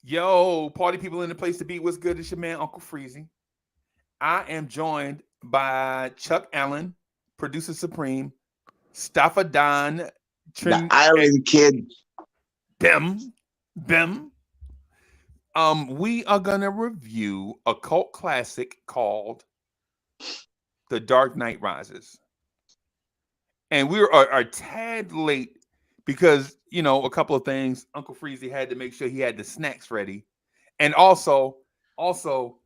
Yo, party people in the place to be. What's good? It's your man, Uncle Freezie. I am joined by Chuck Allen, producer supreme, Staffa Don, The Trin, Island Kid. Bim, Bim. We are gonna review a cult classic called The Dark Knight Rises, and we are a tad late because a couple of things. Uncle Freezy had to make sure he had the snacks ready, and also, also,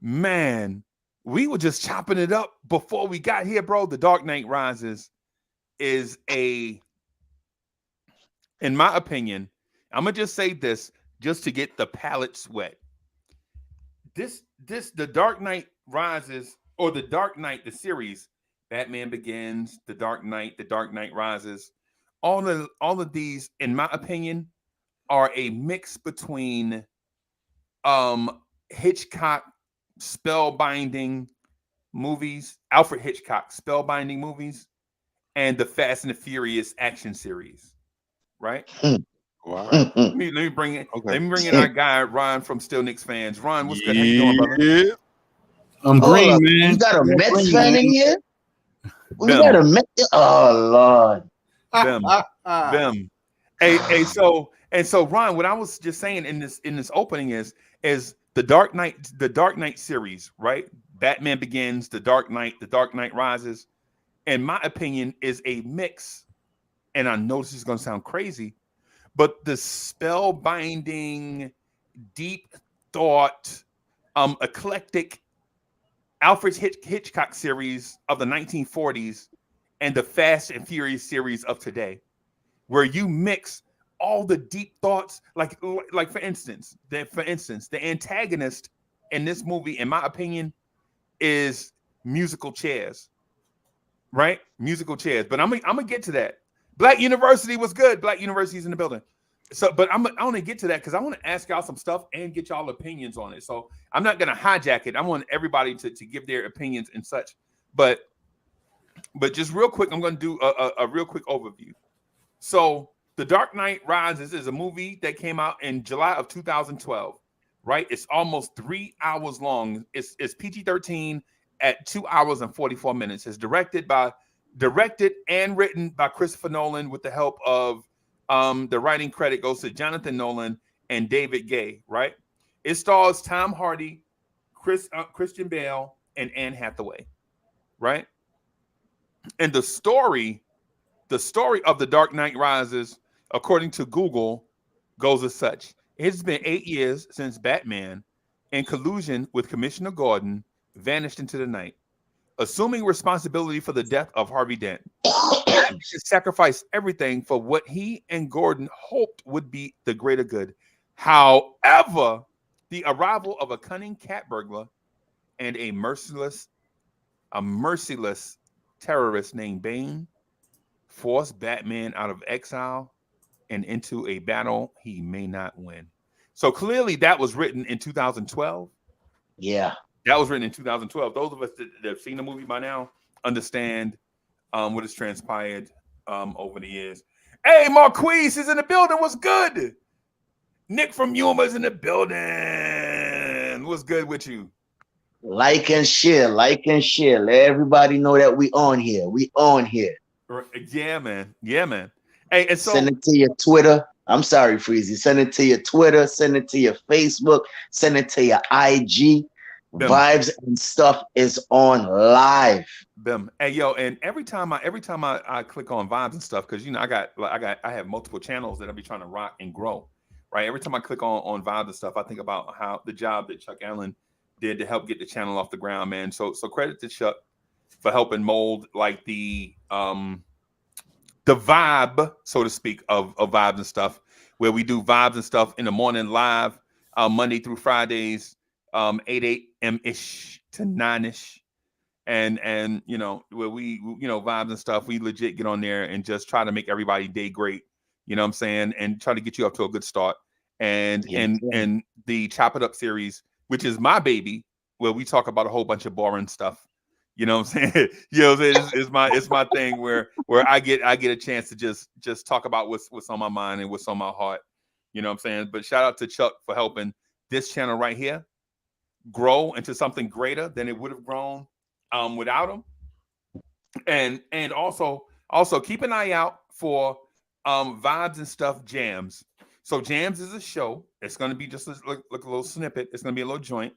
man, we were just chopping it up before we got here, bro. The Dark Knight Rises is in my opinion, I'm gonna just say this just to get the palates wet. The Dark Knight Rises, or the Dark Knight, the series, Batman Begins, The Dark Knight Rises, all of these, in my opinion, are a mix between Hitchcock spellbinding movies, Alfred Hitchcock spellbinding movies, and the Fast and the Furious action series, right? Wow. Let me bring in Okay. let me bring in our guy Ron from Still Knicks fans. Ron, what's good? How you doing, brother? Yeah. I'm Hold green, up. We man. got a Yeah, Mets green, fan man. in here? We got Bim, a Mets. Oh, Lord. bim, bim. So Ron, what I was just saying in this opening is the Dark Knight series, right? Batman Begins, The Dark Knight Rises, in my opinion, is a mix. And I know this is going to sound crazy, but the spellbinding, deep thought, eclectic Alfred Hitchcock series of the 1940s and the Fast and Furious series of today, where you mix all the deep thoughts, like for instance, the antagonist in this movie, in my opinion, is musical chairs, right? Musical chairs. But I'm gonna get to that. Black University was good. Black University's in the building. So, but I want to get to that because I want to ask y'all some stuff and get y'all opinions on it. So I'm not gonna hijack it. I want everybody to give their opinions and such. But just real quick, I'm gonna do a real quick overview. So The Dark Knight Rises is a movie that came out in July of 2012. Right? It's almost 3 hours long. It's PG-13 at 2 hours and 44 minutes. It's directed and written by Christopher Nolan with the help of the writing credit goes to Jonathan Nolan and David Gay, right? It stars Tom Hardy, Christian Bale, and Anne Hathaway, right? And the story of The Dark Knight Rises, according to Google, goes as such. It's been 8 years since Batman, in collusion with Commissioner Gordon, vanished into the night, assuming responsibility for the death of Harvey Dent. Batman sacrificed everything for what he and Gordon hoped would be the greater good. However, the arrival of a cunning cat burglar and a merciless terrorist named Bane forced Batman out of exile and into a battle he may not win. So clearly, that was written in 2012. Yeah. That was written in 2012. Those of us that have seen the movie by now understand what has transpired over the years. Hey, Marquise is in the building. What's good? Nick from Yuma's in the building. What's good with you? Like and share. Like and share. Let everybody know that we on here. We on here. Yeah, man. Yeah, man. Hey, and Send so it to your Twitter. I'm sorry, Freezy. Send it to your Twitter. Send it to your Facebook. Send it to your IG. Bim, Vibes and stuff is on live. bim. Hey, yo, and every time I click on vibes and stuff, because I have multiple channels that I'll be trying to rock and grow. Right. Every time I click on vibes and stuff, I think about how the job that Chuck Allen did to help get the channel off the ground, man. So credit to Chuck for helping mold like the vibe, so to speak, of vibes and stuff, where we do vibes and stuff in the morning live, Monday through Fridays, 8 a.m. ish to 9 ish. And where we vibes and stuff, we legit get on there and just try to make everybody day great. You know what I'm saying? And try to get you up to a good start. And Yes, and sir. and the Chop It Up series, which is my baby, where we talk about a whole bunch of boring stuff. You know what I'm saying? You know what I'm saying? It's my thing where I get a chance to just talk about what's on my mind and what's on my heart. You know what I'm saying? But shout out to Chuck for helping this channel right here grow into something greater than it would have grown without him. And also keep an eye out for Vibes and Stuff Jams. So Jams is a show. It's going to be just like a little snippet. It's going to be a little joint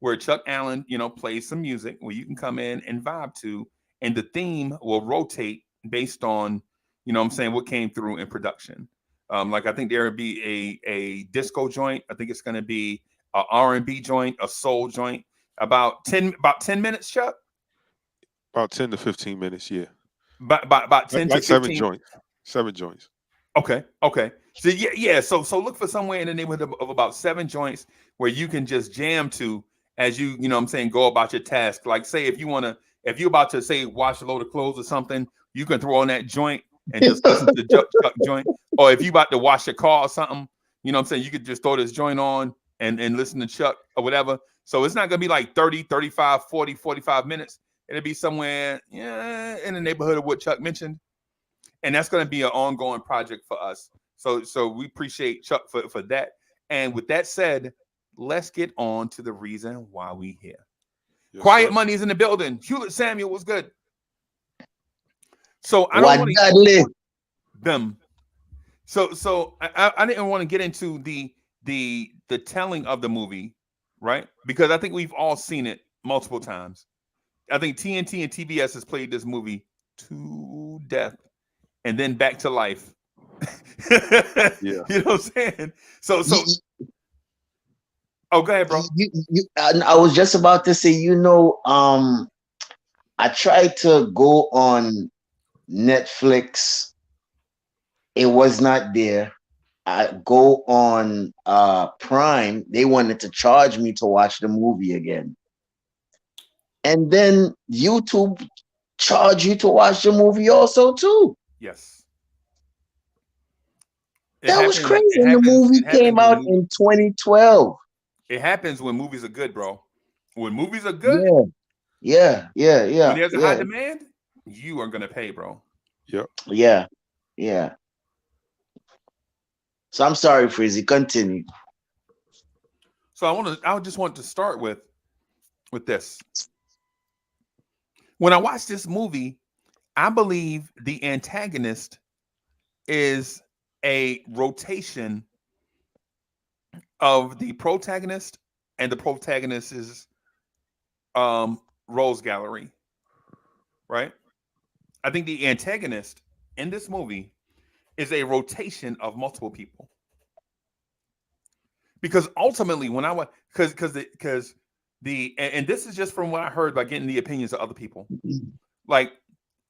where Chuck Allen, plays some music where you can come in and vibe to, and the theme will rotate based on, what I'm saying, what came through in production. Like I think there would be a disco joint. I think it's going to be a R&B joint, a soul joint. About 10 minutes, Chuck. About 10 to 15 minutes, yeah. About 10 like to 15. 7 joints. Okay. So yeah. So look for somewhere in the neighborhood of about 7 joints where you can just jam to as you what I'm saying, go about your task. Like say if you're about to say wash a load of clothes or something, you can throw on that joint and just listen to Chuck joint. Or if you about to wash your car or something, what I'm saying, you could just throw this joint on and listen to Chuck or whatever. So it's not gonna be like 30, 35, 40, 45 minutes. It'll be somewhere in the neighborhood of what Chuck mentioned. And that's going to be an ongoing project for us. So we appreciate Chuck for that. And with that said, let's get on to the reason why we here. Yes, Quiet sir. Money is in the building. Hewlett Samuel was good. So I don't want to them. So I didn't want to get into the telling of the movie, right? Because I think we've all seen it multiple times. I think TNT and TBS has played this movie to death and then back to life. Yeah. You know what I'm saying? So oh, go ahead, bro. I was just about to say, I tried to go on Netflix. It was not there. I go on Prime. They wanted to charge me to watch the movie again. And then YouTube charge you to watch the movie also too. Yes. That was crazy. The movie came out in 2012. It happens when movies are good, bro. When movies are good. Yeah. When there's a high demand, you are gonna pay, bro. Yep. Yeah. So I'm sorry, Freezie. Continue. So I just want to start with this. When I watch this movie, I believe the antagonist is a rotation of the protagonist and the protagonist's roles gallery, right? I think the antagonist in this movie is a rotation of multiple people. Because ultimately, when I because and this is just from what I heard by getting the opinions of other people. Like,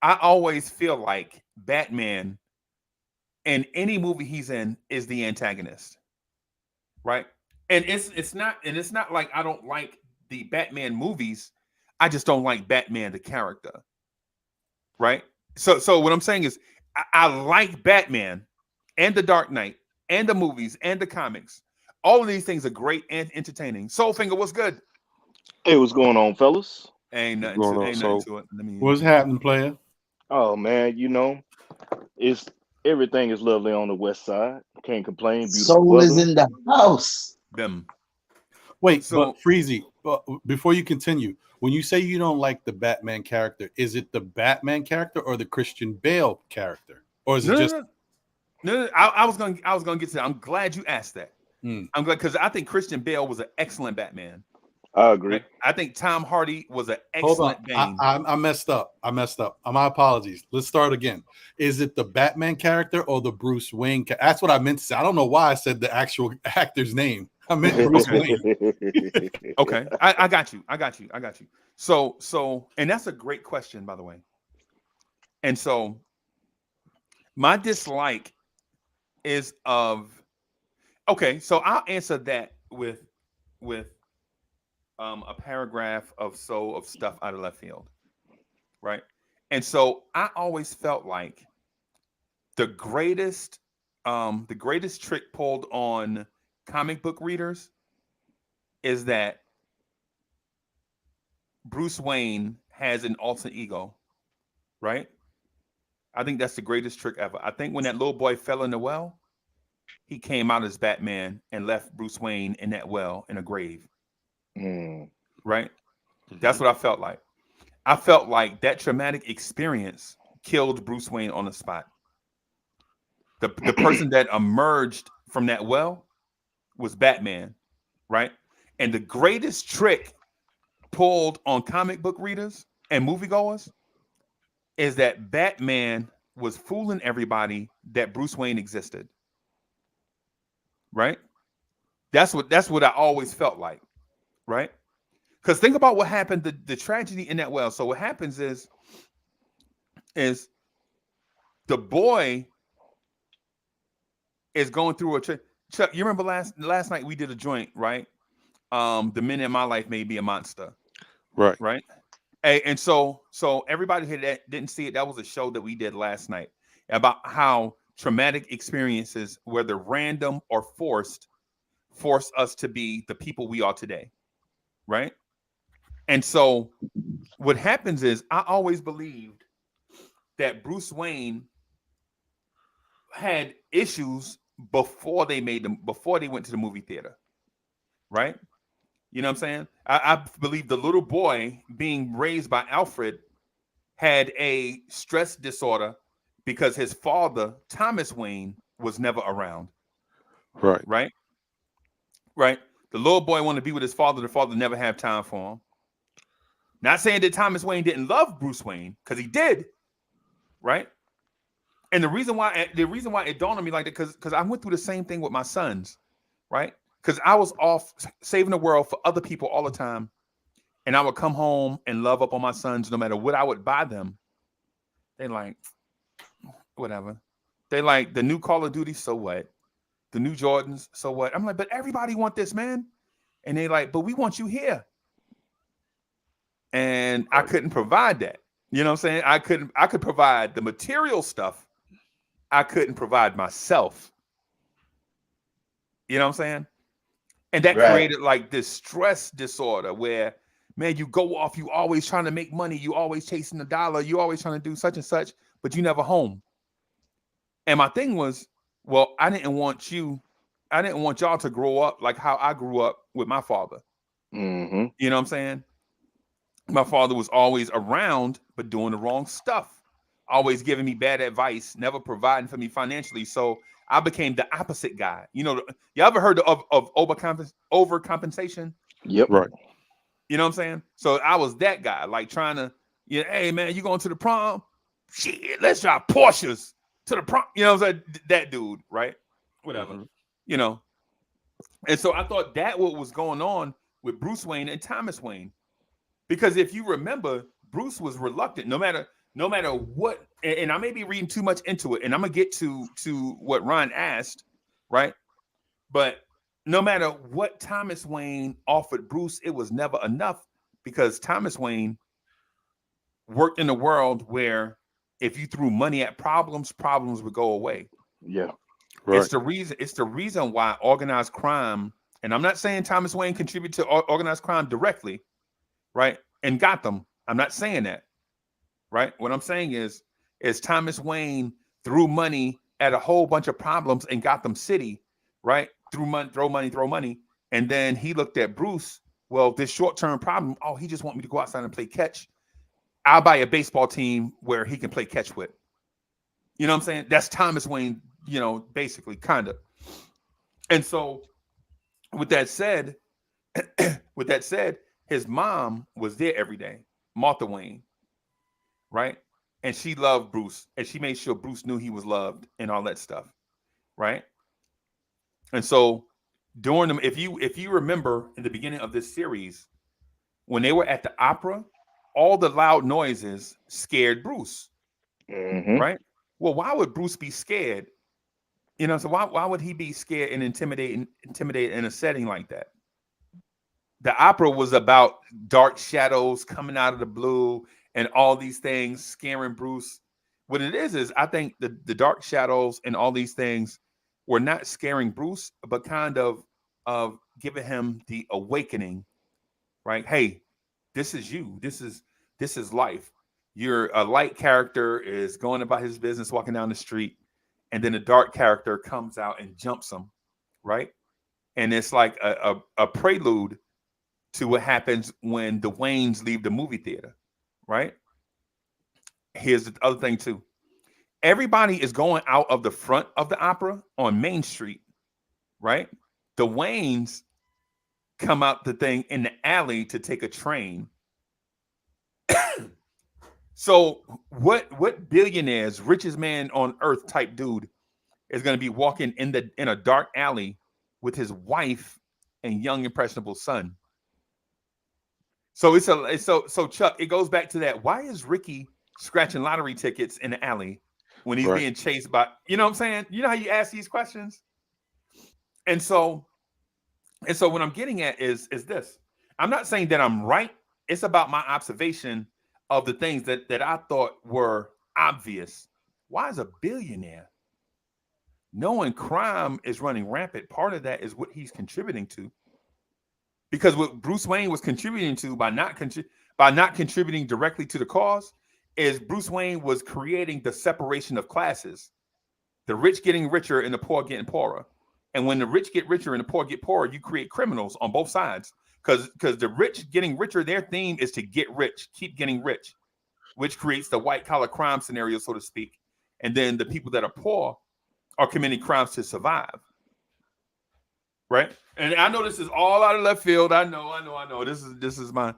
I always feel like Batman in any movie he's in is the antagonist, right? And it's not like I don't like the Batman movies. I just don't like Batman the character, right? So what I'm saying is I like Batman and the Dark Knight and the movies and the comics. All of these things are great and entertaining. Soulfinger, what's good? Hey, what's going on, fellas? Ain't nothing to it. What's happening, player? Oh man, it's everything is lovely on the west side. Can't complain. Beautiful Soul weather. is in the house. Them. Wait, but Freezie, before you continue, when you say you don't like the Batman character, is it the Batman character or the Christian Bale character, or is it just? No. I was gonna get to that. I'm glad you asked that. I'm glad, because I think Christian Bale was an excellent Batman. I agree. I think Tom Hardy was an excellent Bane. I messed up. My apologies. Let's start again. Is it the Batman character or the Bruce Wayne? That's what I meant to say. I don't know why I said the actual actor's name. I meant Bruce Wayne. Okay, I got you. So, and that's a great question, by the way. And so, my dislike is of. Okay, so I'll answer that with a paragraph of stuff out of left field, right? And so I always felt like the greatest trick pulled on comic book readers is that Bruce Wayne has an alter ego, right? I think that's the greatest trick ever. I think when that little boy fell in the well, he came out as Batman and left Bruce Wayne in that well in a grave. Right? That's what I felt like. I felt like that traumatic experience killed Bruce Wayne on the spot. The person that emerged from that well was Batman, right? And the greatest trick pulled on comic book readers and moviegoers is that Batman was fooling everybody that Bruce Wayne existed. Right? That's what I always felt like, right? Because think about what happened, the tragedy in that well. So what happens is the boy is going through Chuck, you remember last night we did a joint, right? The Men in My Life May Be a Monster. Right. Right. And so everybody that didn't see it, that was a show that we did last night about how traumatic experiences, whether random or forced, force us to be the people we are today. Right. And so what happens is I always believed that Bruce Wayne had issues before they went to the movie theater. Right. You know what I'm saying? I believe the little boy being raised by Alfred had a stress disorder because his father, Thomas Wayne, was never around. Right. Right? Right? The little boy wanted to be with his father. The father never had time for him. Not saying that Thomas Wayne didn't love Bruce Wayne, because he did. Right? And the reason why it dawned on me like that, because I went through the same thing with my sons. Right? Because I was off saving the world for other people all the time. And I would come home and love up on my sons no matter what I would buy them. They like, whatever. They like the new Call of Duty, so what? The new Jordans, so what? I'm like, but everybody want this, man. And they like, but we want you here. And I couldn't provide that. You know what I'm saying? I could provide the material stuff. I couldn't provide myself. You know what I'm saying? And that created like this stress disorder where, man, you go off, you always trying to make money, you always chasing the dollar, you always trying to do such and such, but you never home. And my thing was, well, I didn't want y'all to grow up like how I grew up with my father. Mm-hmm. You know what I'm saying? My father was always around, but doing the wrong stuff, always giving me bad advice, never providing for me financially. So I became the opposite guy. You know, you ever heard of overcompensation? Yep. Right. You know what I'm saying? So I was that guy, like trying to, hey man, you going to the prom? Shit, let's drive Porsches to the prom. You know what I'm saying? That dude, right? Whatever. Mm-hmm. You know. And so I thought that what was going on with Bruce Wayne and Thomas Wayne. Because if you remember, Bruce was reluctant, no matter what, and I may be reading too much into it, and I'm gonna get to what Ron asked, right? But no matter what Thomas Wayne offered Bruce, it was never enough, because Thomas Wayne worked in a world where if you threw money at problems would go away. Yeah. Right. It's the reason why organized crime, and I'm not saying Thomas Wayne contributed to organized crime directly, right? In Gotham, I'm not saying that, right? What I'm saying is Thomas Wayne threw money at a whole bunch of problems in Gotham City, right? Throw money. And then he looked at Bruce, well, this short-term problem, oh, he just want me to go outside and play catch. I'll buy a baseball team where he can play catch with. You know what I'm saying? That's Thomas Wayne, you know, basically, kind of. And so with that said, his mom was there every day, Martha Wayne, right? And she loved Bruce, and she made sure Bruce knew he was loved and all that stuff, right? And so during them, if you remember in the beginning of this series, when they were at the opera, all the loud noises scared Bruce, Mm-hmm. right? Well, why would Bruce be scared? You know, so why would he be scared and intimidated in a setting like that? The opera was about dark shadows coming out of the blue and all these things scaring Bruce. What it is I think the dark shadows and all these things were not scaring Bruce, but kind of giving him the awakening, right? Hey, this is you. This is life. You're a light character is going about his business, walking down the street, and then a dark character comes out and jumps him, right? And it's like a prelude to what happens when the Waynes leave the movie theater, right? Here's the other thing too. Everybody is going out of the front of the opera on Main Street, right? The Waynes come out the thing in the alley to take a train. So what billionaires, richest man on earth type dude is going to be walking in a dark alley with his wife and young impressionable son? So so Chuck, it goes back to that. Why is Ricky scratching lottery tickets in the alley when he's being chased by, you know what I'm saying? You know how you ask these questions? And so what I'm getting at is this. I'm not saying that I'm right. It's about my observation of the things that I thought were obvious. Why is a billionaire knowing crime is running rampant? Part of that is what he's contributing to. Because what Bruce Wayne was contributing to by not contributing directly to the cause is Bruce Wayne was creating the separation of classes. The rich getting richer and the poor getting poorer. And when the rich get richer and the poor get poorer, you create criminals on both sides. Because the rich getting richer, their theme is to get rich, keep getting rich, which creates the white collar crime scenario, so to speak. And then the people that are poor are committing crimes to survive. Right? And I know this is all out of left field. I know. This is my,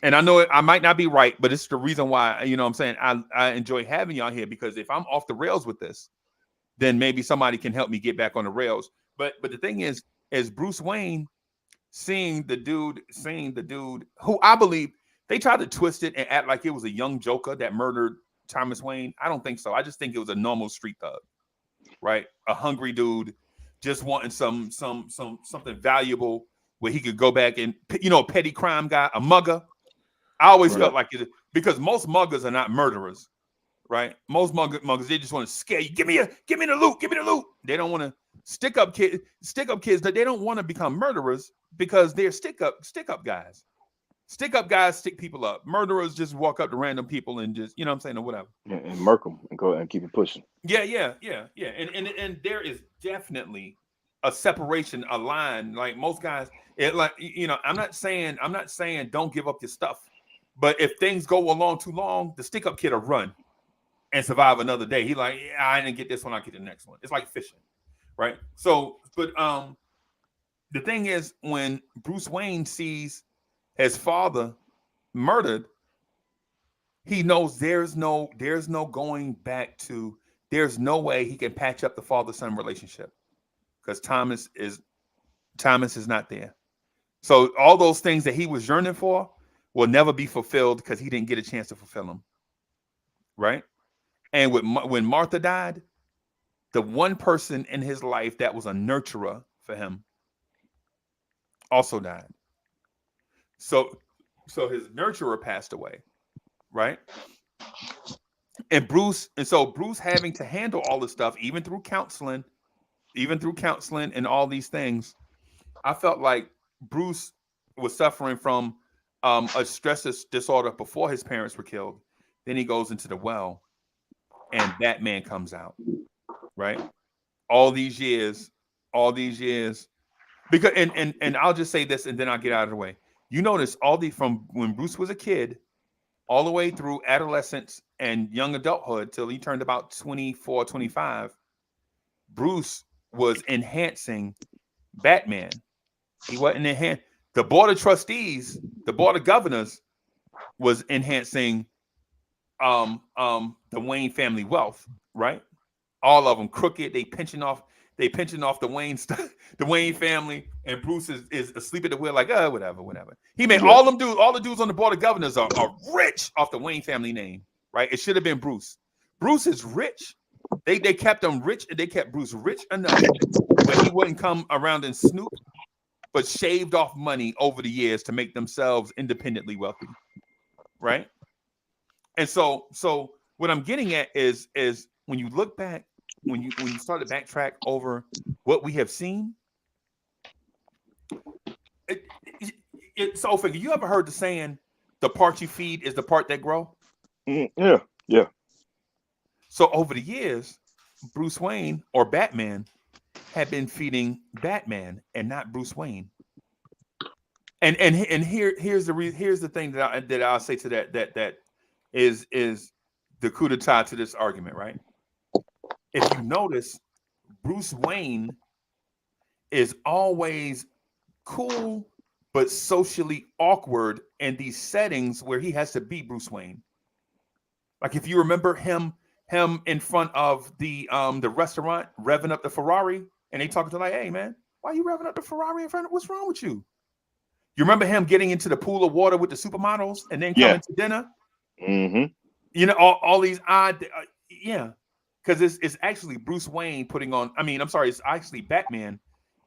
and I know I might not be right, but it's the reason why, you know what I'm saying, I enjoy having y'all here, because if I'm off the rails with this, then maybe somebody can help me get back on the rails. But the thing is Bruce Wayne seeing the dude who I believe they tried to twist it and act like it was a young Joker that murdered Thomas Wayne. I don't think so. I just think it was a normal street thug, right? A hungry dude just wanting something valuable where he could go back and, you know, a petty crime guy, a mugger. I always felt like it, because most muggers are not murderers, right? Most muggers, they just want to scare you. Give me the loot. They don't want to stick up kids that they don't want to become murderers, because they're stick up guys. Stick up guys stick people up. Murderers just walk up to random people and just, you know what I'm saying, or whatever. And murk them and go and keep it pushing. Yeah. And there is definitely a separation, a line. Like most guys, it, like, you know, I'm not saying don't give up your stuff, but if things go along too long, the stick up kid will run and survive another day. He like, yeah, I didn't get this one, I'll get the next one. It's like fishing, right? So, but the thing is, when Bruce Wayne sees his father murdered, he knows there's no going back to, there's no way he can patch up the father-son relationship, because Thomas is not there. So all those things that he was yearning for will never be fulfilled because he didn't get a chance to fulfill them, right? And when Martha died, the one person in his life that was a nurturer for him also died. So his nurturer passed away, right? And so Bruce having to handle all this stuff, even through counseling and all these things, I felt like Bruce was suffering from a stress disorder before his parents were killed. Then he goes into the well, and Batman comes out, right? All these years, because and I'll just say this, and then I'll get out of the way. You notice from when Bruce was a kid, all the way through adolescence and young adulthood till he turned about 24, 25, Bruce was enhancing Batman. He wasn't enhancing. The board of trustees, the board of governors was enhancing the Wayne family wealth, right? All of them crooked. They pension off the Wayne the Wayne family, and Bruce is asleep at the wheel, like, whatever. He made all the dudes on the board of governors are rich off the Wayne family name, right? It should have been Bruce. Bruce is rich. They kept him rich, and they kept Bruce rich enough where he wouldn't come around and snoop, but shaved off money over the years to make themselves independently wealthy, right? And so what I'm getting at is when you look back, when you start to backtrack over what we have seen, so figure, you ever heard the saying, the part you feed is the part that grow? Yeah. So over the years, Bruce Wayne or Batman had been feeding Batman and not Bruce Wayne. And here's the thing that I'll say to that is the coup d'etat to this argument, right? If you notice, Bruce Wayne is always cool but socially awkward in these settings where he has to be Bruce Wayne. Like if you remember him in front of the restaurant revving up the Ferrari, and they talking to him like, "Hey man, why are you revving up the Ferrari in front of? What's wrong with you?" You remember him getting into the pool of water with the supermodels and then coming to dinner? Mm-hmm. You know, all these odd, because it's actually Bruce Wayne putting on. I mean, I'm sorry, it's actually Batman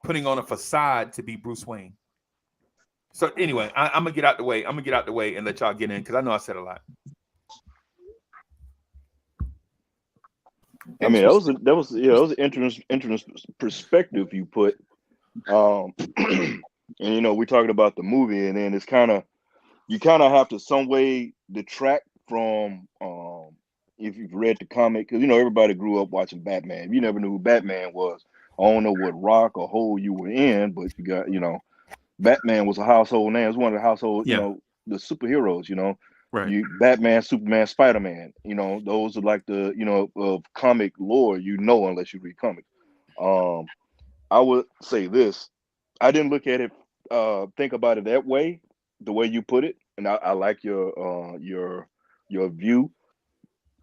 putting on a facade to be Bruce Wayne. So anyway, I'm gonna get out the way. I'm gonna get out the way and let y'all get in because I know I said a lot. I mean, that was an interesting perspective you put. And you know, we're talking about the movie, and then it's you kind of have to some way detract from if you've read the comic, because you know everybody grew up watching Batman. You never knew who Batman was. I don't know what rock or hole you were in, but you got, you know, Batman was a household name. It was one of the household, you know, the superheroes. You know, right? Batman, Superman, Spider-Man. You know, those are like the, you know, of comic lore. You know, unless you read comics. I would say this. I didn't look at it, think about it that way, the way you put it, and I like your view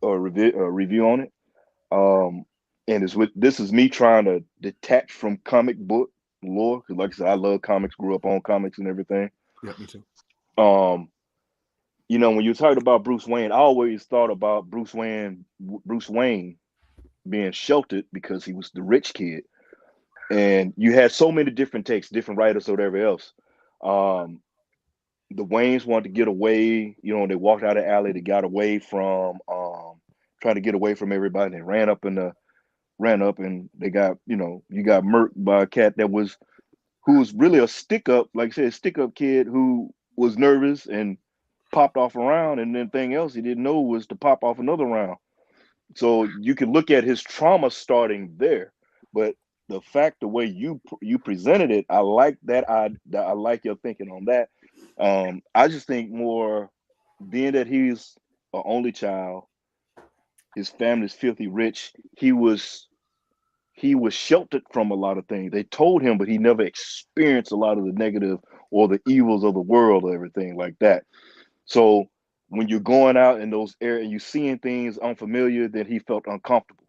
or review on it. And this is me trying to detach from comic book lore, because like I said, I love comics, grew up on comics and everything. Yeah, me too. You know, when you talked about Bruce Wayne, I always thought about Bruce Wayne being sheltered because he was the rich kid. And you had so many different takes, different writers or whatever else. The Waynes wanted to get away. You know, they walked out of the alley. They got away from trying to get away from everybody. They ran up and they got, you know, you got murked by a cat who was really a stick up, like I said, stick up kid who was nervous and popped off a round, and then thing else he didn't know was to pop off another round. So you can look at his trauma starting there, but the fact, the way you presented it, I like that. I like your thinking on that. I just think more, being that he's an only child, his family's filthy rich. He was sheltered from a lot of things. They told him, but he never experienced a lot of the negative or the evils of the world or everything like that. So when you're going out in those areas and you're seeing things unfamiliar, then he felt uncomfortable.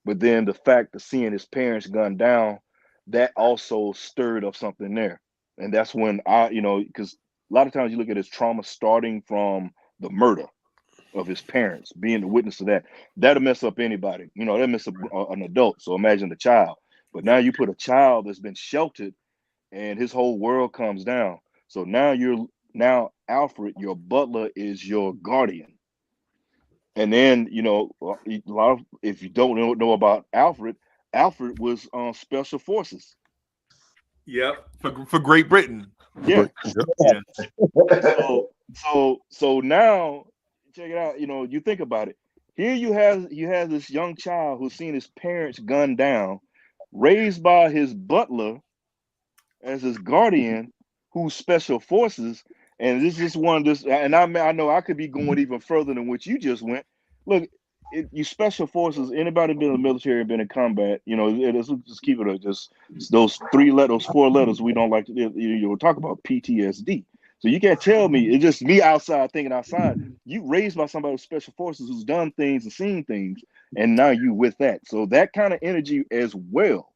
But then the fact of seeing his parents gunned down, that also stirred up something there. And that's when you know, because a lot of times you look at his trauma starting from the murder of his parents, being the witness to that'll mess up anybody. You know, that'll mess up an adult. So imagine the child. But now you put a child that's been sheltered and his whole world comes down. So now Alfred, your butler, is your guardian. And then, you know, a lot of, if you don't know about Alfred was on special forces. Yep, for Great Britain. Yeah. Yeah. So now check it out. You know, you think about it. Here you have this young child who's seen his parents gunned down, raised by his butler as his guardian, who's special forces. And this is one of this, and I know I could be going even further than what you just went. Look, you special forces, anybody been in the military, been in combat, you know, let's just keep it just those 4 letters we don't like to, you talk about PTSD. So you can't tell me, it's just me outside thinking outside. You raised by somebody with special forces who's done things and seen things, and now you with that. So that kind of energy as well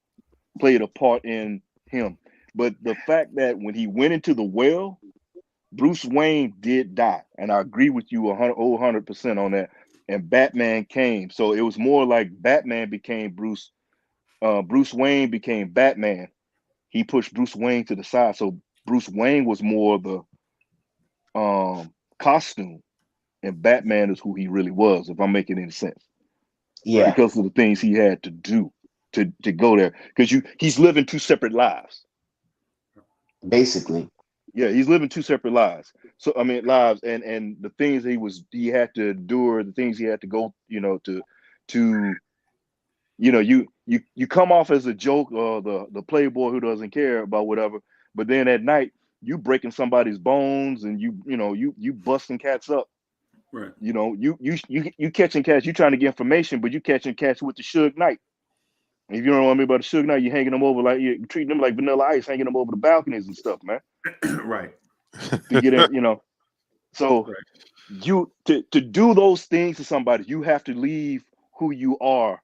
played a part in him. But the fact that when he went into the well, Bruce Wayne did die, and I agree with you 100% on that. And Batman came, so it was more like Batman became Bruce. Bruce Wayne became Batman. He pushed Bruce Wayne to the side, so Bruce Wayne was more the costume, and Batman is who he really was. If I'm making any sense, Yeah, because of the things he had to do to go there, because he's living 2 separate lives. basically. Yeah, he's living 2 separate lives. So I mean, lives and the things he had to endure, the things he had to go, you know, to you know, you come off as a joke or the playboy who doesn't care about whatever, but then at night you breaking somebody's bones and you busting cats up. Right. You know, you catching cats, you trying to get information, but you catching cats with the Suge Knight. And if you don't know what I mean about the Suge Knight, you hanging them over like you treating them like Vanilla Ice, hanging them over the balconies and stuff, man. Right. To get in, So Right. you to do those things to somebody, you have to leave who you are,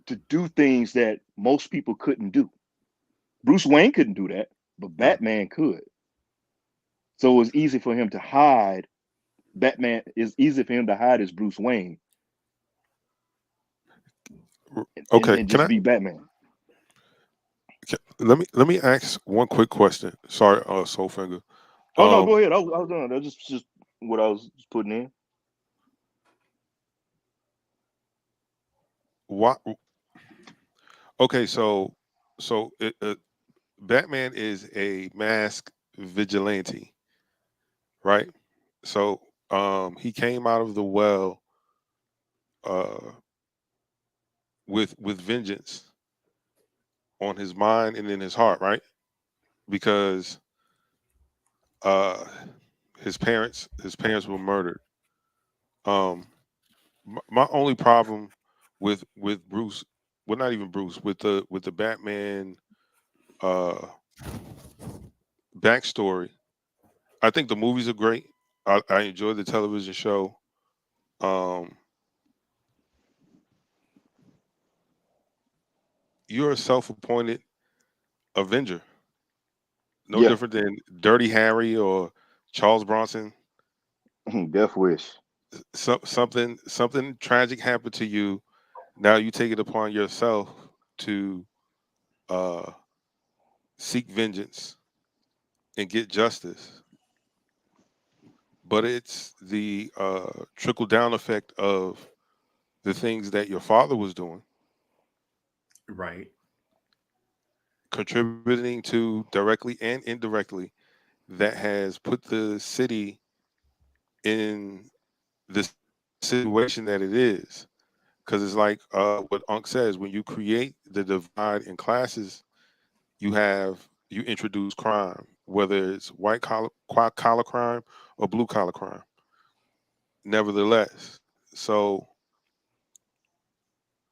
to do things that most people couldn't do. Bruce Wayne couldn't do that, but Batman could. So it was easy for him to hide. Batman is easy for him to hide as Bruce Wayne Okay, and can just I be Batman. let me ask one quick question. Sorry, Soulfinger. Oh no, go ahead. I was done. That's just what I was putting in. What? Okay, so Batman is a masked vigilante, right? So he came out of the well uh with vengeance on his mind and in his heart, right? Because uh his parents were murdered. Um my only problem with Bruce, well, not even Bruce, with the Batman uh backstory. I think the movies are great. I enjoy the television show. Um, you're a self-appointed Avenger, no Yeah, different than Dirty Harry or Charles Bronson. Death Wish. Something tragic happened to you. Now you take it upon yourself to uh, seek vengeance and get justice. But it's the trickle down effect of the things that your father was doing, Right. contributing to directly and indirectly, that has put the city in the situation that it is. Because it's like what Unc says: when you create the divide in classes, you introduce crime, whether it's white collar crime or blue collar crime. Nevertheless, so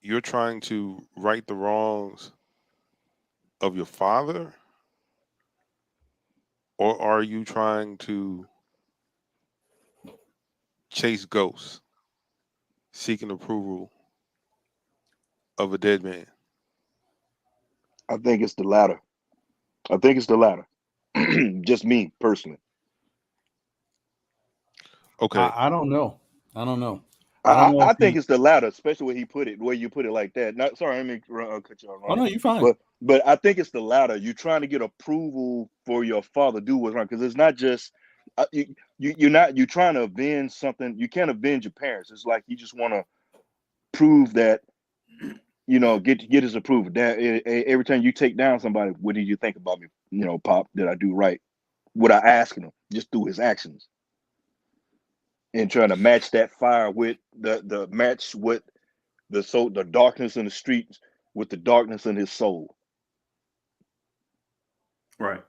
you're trying to right the wrongs of your father, or are you trying to chase ghosts, seeking approval of a dead man? I think it's the latter. I think it's the latter. Just me personally. Okay, I don't know. I don't know. I don't know I if think he. it's the latter, especially when he put it, the way you put it like that. Not sorry, I mean cut you off, Oh Ron. no, you're fine. But I think it's the latter. You're trying to get approval for your father do what's wrong because it's not just you're trying to avenge something. You can't avenge your parents. It's like you just want to prove that get his approval. That every time you take down somebody, what did you think about me? Pop, did I do right? What I asking him just through his actions and trying to match that fire with the match with the darkness in the streets with the darkness in his soul. Right.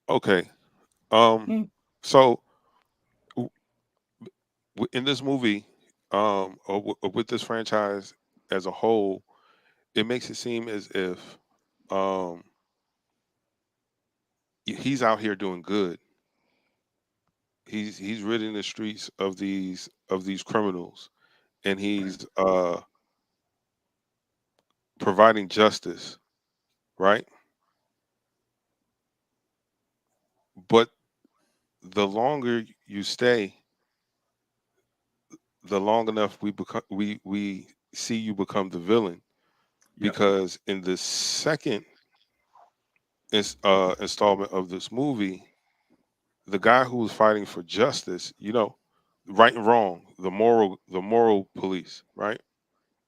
okay. Hmm. So in this movie, or with this franchise as a whole, it makes it seem as if um, he's out here doing good. He's ridding the streets of these criminals, and Right. he's providing justice, right? But the longer you stay, the long enough we see you become the villain, Yep. because in the second installment of this movie, the guy who was fighting for justice, right and wrong, the moral police, right,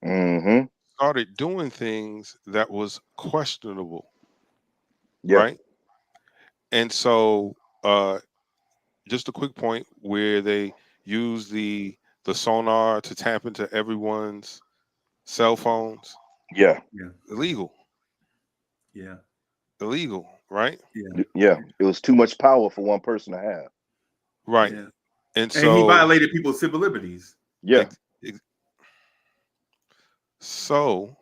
Mm-hmm. started doing things that was questionable, Yeah. right? And so just a quick point where they use the the sonar to tap into everyone's cell phones. Yeah, Illegal, Yeah. right? yeah. It was too much power for one person to have. Right. Yeah. And And he so, violated people's civil liberties. Yeah. So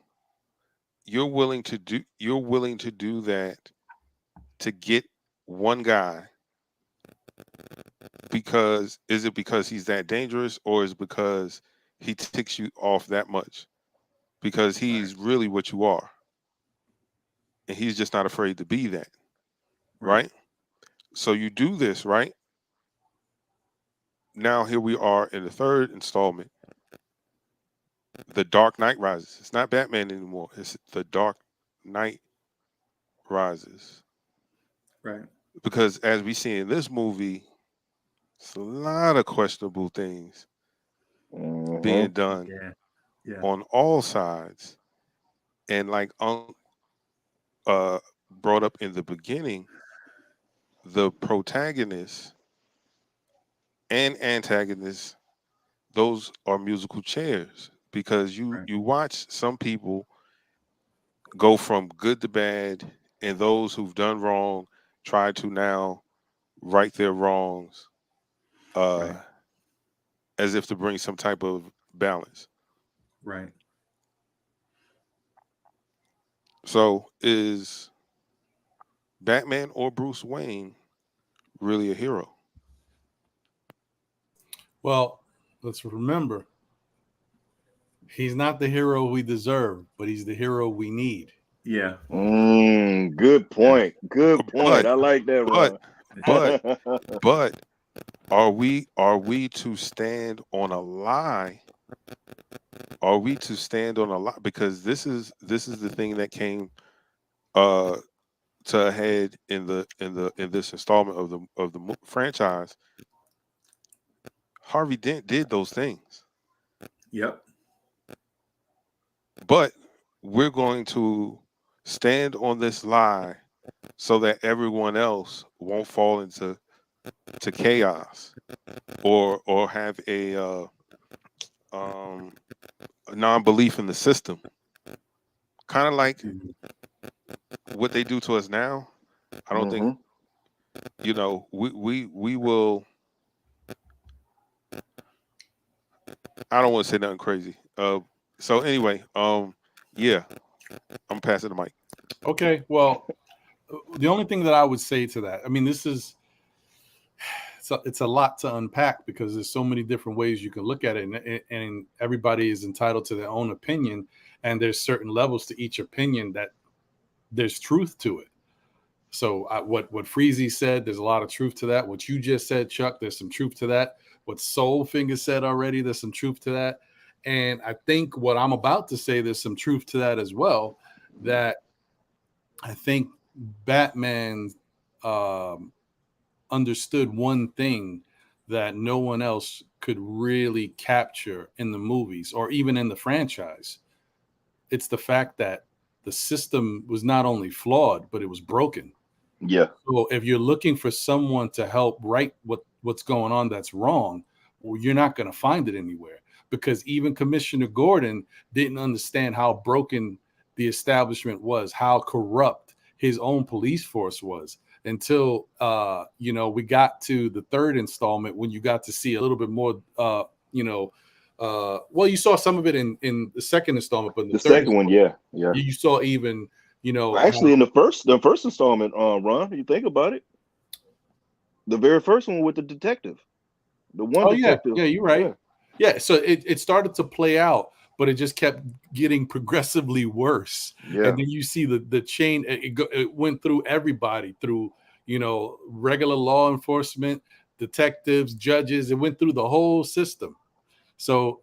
you're willing to do that to get one guy, because is it because he's that dangerous, or is it because he ticks you off that much? Because he's really what you are, and he's just not afraid to be that, right? So you do this, right? Now here we are in the third installment, The Dark Knight Rises. It's not Batman anymore. It's The Dark Knight Rises. Right. Because as we see in this movie, it's a lot of questionable things being done Yeah. Yeah. on all sides. And like brought up in the beginning, the protagonist and antagonist, those are musical chairs, because you watch some people go from good to bad, and those who've done wrong try to now right their wrongs, as if to bring some type of balance. Right. So is Batman or Bruce Wayne really a hero? Well, let's remember, he's not the hero we deserve, but he's the hero we need. Yeah. Good point. Good point. But I like that, but Ron. but are we to stand on a lie? Are we to stand on a lie? Because this is the thing that came to a head in this installment of the franchise. Harvey Dent did those things, Yep. but we're going to stand on this lie so that everyone else won't fall into chaos, or have a non-belief in the system, kind of like what they do to us now. I don't think, we will. I don't want to say nothing crazy. So anyway, yeah, I'm passing the mic. Okay, well, the only thing that I would say to that, I mean, it's a lot to unpack, because there's so many different ways you can look at it, and everybody is entitled to their own opinion, and there's certain levels to each opinion that there's truth to it. So what Freezie said, there's a lot of truth to that. What you just said, Chuck, there's some truth to that. What Soulfinger said already, there's some truth to that. And I think what I'm about to say, there's some truth to that as well. That I think Batman understood one thing that no one else could really capture in the movies or even in the franchise. It's the fact that the system was not only flawed, but it was broken. Yeah. So if you're looking for someone to help right what's going on that's wrong, well, you're not going to find it anywhere, because even Commissioner Gordon didn't understand how broken the establishment was, how corrupt his own police force was, until we got to the third installment, when you got to see a little bit more. Well, you saw some of it in the second installment, but in the third second one, yeah. you saw even. Actually, in the first installment, Ron, you think about it, the very first one with the detective, the one detective. Yeah, you're right. Yeah, so it started to play out, but it just kept getting progressively worse. Yeah. And then you see the chain. It went through everybody, through regular law enforcement, detectives, judges. It went through the whole system. So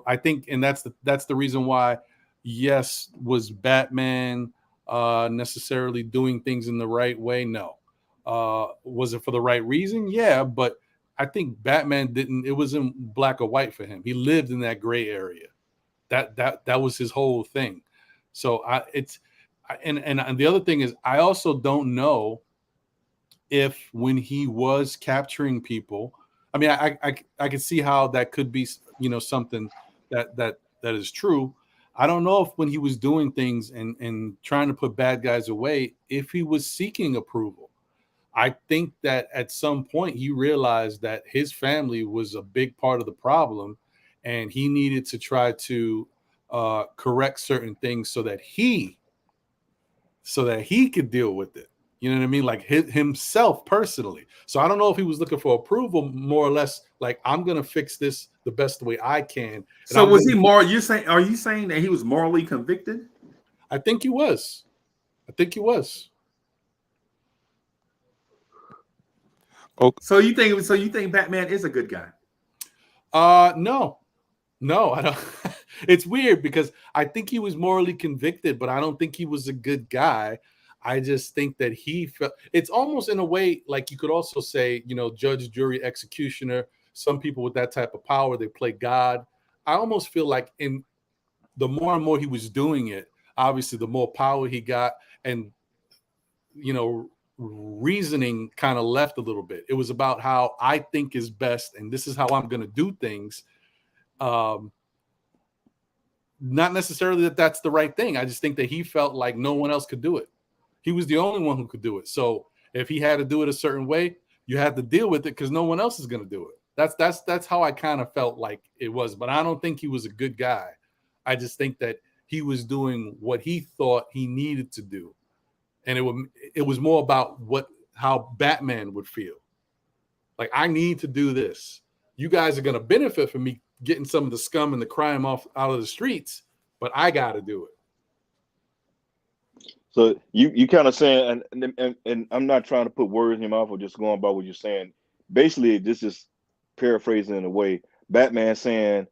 I think, and that's the reason why. Yes, was Batman necessarily doing things in the right way? No. Was it for the right reason? Yeah, but I think Batman didn't. It wasn't black or white for him. He lived in that gray area. That was his whole thing. So and the other thing is, I also don't know if when he was capturing people, I mean, I can see how that could be, something that is true. I don't know if when he was doing things and trying to put bad guys away, if he was seeking approval. I think that at some point he realized that his family was a big part of the problem, and he needed to try to correct certain things so that he could deal with it. You know what I mean? Like himself personally. So I don't know if he was looking for approval, more or less like, I'm going to fix this the best way I can. So was he moral? Are you saying that he was morally convicted? I think he was. Okay. So you think Batman is a good guy? No, I don't. It's weird because I think he was morally convicted, but I don't think he was a good guy. I just think that he felt, it's almost in a way like you could also say, judge, jury, executioner. Some people with that type of power, they play God. I almost feel like in the more and more he was doing it, obviously the more power he got, and reasoning kind of left a little bit. It was about how I think is best, and this is how I'm going to do things. Not necessarily that that's the right thing. I just think that he felt like no one else could do it. He was the only one who could do it. So if he had to do it a certain way, you had to deal with it because no one else is going to do it. That's how I kind of felt like it was. But I don't think he was a good guy. I just think that he was doing what he thought he needed to do. And it was more about how Batman would feel. Like, I need to do this. You guys are going to benefit from me getting some of the scum and the crime out of the streets, but I got to do it. So you kind of saying, and I'm not trying to put words in your mouth or just going by what you're saying. Basically, this is paraphrasing in a way. Batman saying,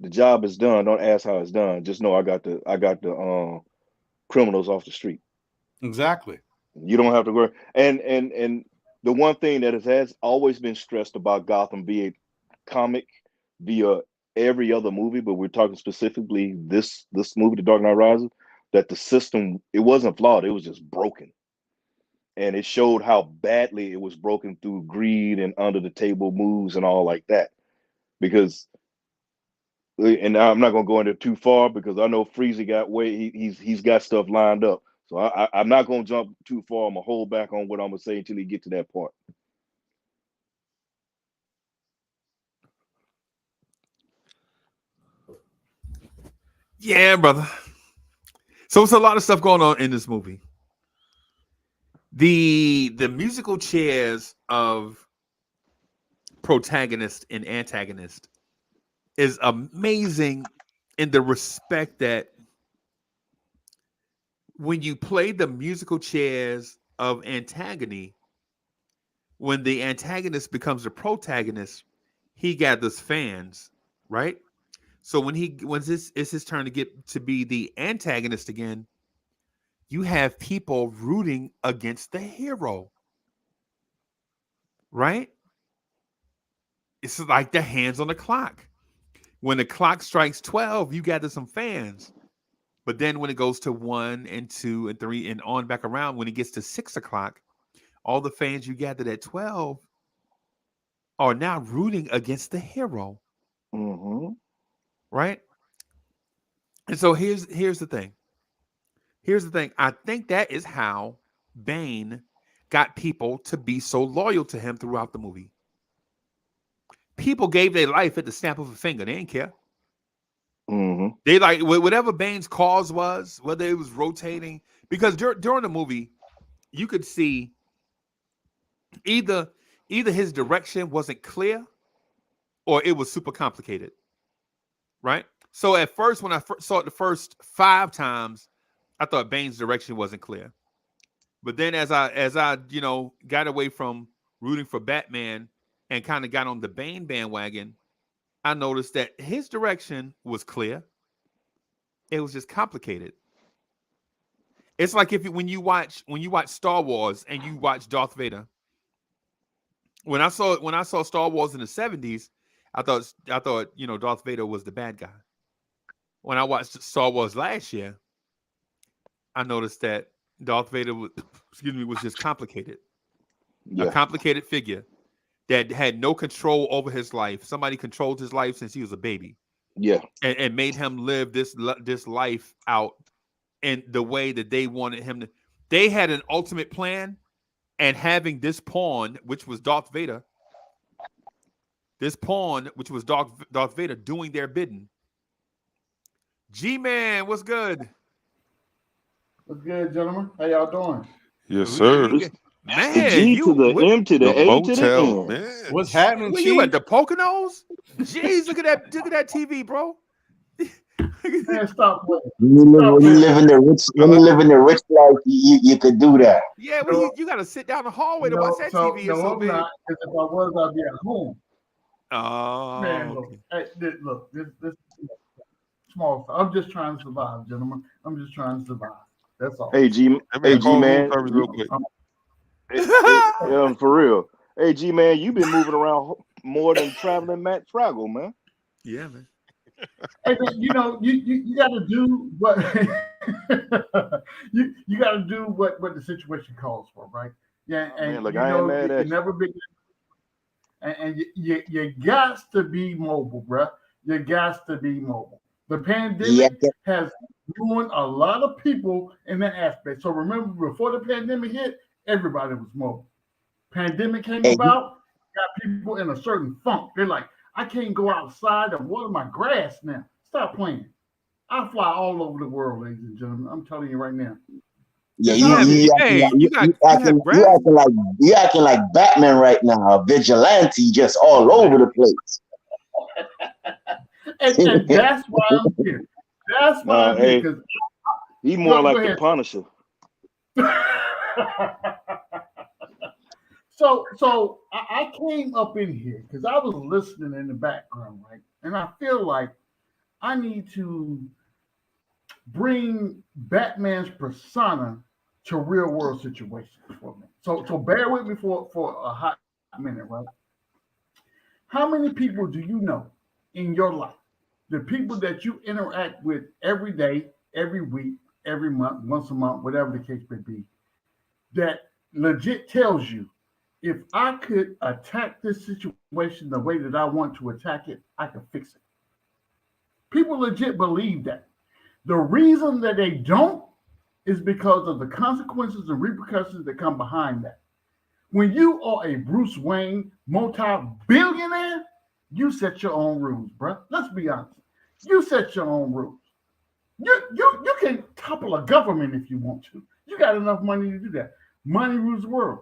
the job is done. Don't ask how it's done. Just know I got the criminals off the street. Exactly. You don't have to worry. And the one thing that has always been stressed about Gotham, be it comic, via every other movie, but we're talking specifically this movie, The Dark Knight Rises, that the system, it wasn't flawed, it was just broken. And it showed how badly it was broken through greed and under the table moves and all like that. Because, and I'm not going to go into too far because I know Freezie got he's got stuff lined up. So I'm not going to jump too far. I'm going to hold back on what I'm going to say until he get to that part. Yeah, brother. So it's a lot of stuff going on in this movie. The musical chairs of protagonist and antagonist is amazing in the respect that when you play the musical chairs of antagony, when the antagonist becomes the protagonist, he gathers fans, right? So when it's his turn to get to be the antagonist again, you have people rooting against the hero, right? It's like the hands on the clock. When the clock strikes 12, you gather some fans. But then when it goes to 1 and 2 and 3 and on back around, when it gets to 6 o'clock, all the fans you gathered at 12 are now rooting against the hero. Mm-hmm. Right? And so here's the thing. Here's the thing. I think that is how Bane got people to be so loyal to him throughout the movie. People gave their life at the snap of a finger. They didn't care. Mm-hmm. They like whatever Bane's cause was, whether it was rotating, because during the movie, you could see either his direction wasn't clear or it was super complicated. Right? So at first, when I saw it the first 5 times, I thought Bane's direction wasn't clear. But then as I got away from rooting for Batman and kind of got on the Bane bandwagon, I noticed that his direction was clear. It was just complicated. It's like when you watch Star Wars and you watch Darth Vader. When I saw Star Wars in the 70s, I thought Darth Vader was the bad guy. When I watched Star Wars last year, I noticed that Darth Vader was just complicated. Yeah. A complicated figure that had no control over his life. Somebody controlled his life since he was a baby. Yeah. And made him live this life out in the way that they wanted him to. They had an ultimate plan, and having this pawn, which was Darth Vader, Darth Vader doing their bidding. G-Man, what's good? What's good, gentlemen? How y'all doing? Yes, sir. Man, The G to the M to the A to the motel, N. man. What's happening, where Chief? you at, the Poconos? Jeez, look at that TV, bro. Man, stop playing. When you live in the rich life, you could do that. Yeah, well, you got to sit down the hallway to watch that TV. It's so I'm big. not, because if I was, I'd be at home. Oh, Man, look, this small stuff. I'm just trying to survive, gentlemen. I'm just trying to survive. That's all. Hey, G, man. Real quick. For real. Hey, G, man, you've been moving around more than traveling Matt Fraggle, man. Yeah, man. Hey, you know, you got to do what you got to do what the situation calls for, right? Yeah, and man, look, I ain't mad at you. Never been, and you got to be mobile, bro. You got to be mobile. The pandemic has ruined a lot of people in that aspect. So remember, before the pandemic hit, everybody was mobile. Pandemic came about, got people in a certain funk. They're like, I can't go outside and water my grass now. Stop playing. I fly all over the world, ladies and gentlemen. I'm telling you right now. Yeah, you acting like Batman right now, a vigilante, just all over the place. and that's why I'm here. That's why I'm here. Because he's more like the Punisher. So I came up in here because I was listening in the background, right? And I feel like I need to bring Batman's persona to real world situations for me. So bear with me for a hot minute, right? How many people do you know in your life, the people that you interact with every day, every week, every month, once a month, whatever the case may be, that legit tells you, if I could attack this situation the way that I want to attack it, I could fix it. People legit believe that. The reason that they don't is because of the consequences and repercussions that come behind that. When you are a Bruce Wayne multi-billionaire, you set your own rules, bro. Let's be honest. You set your own rules. You can topple a government if you want to. You got enough money to do that. Money rules the world.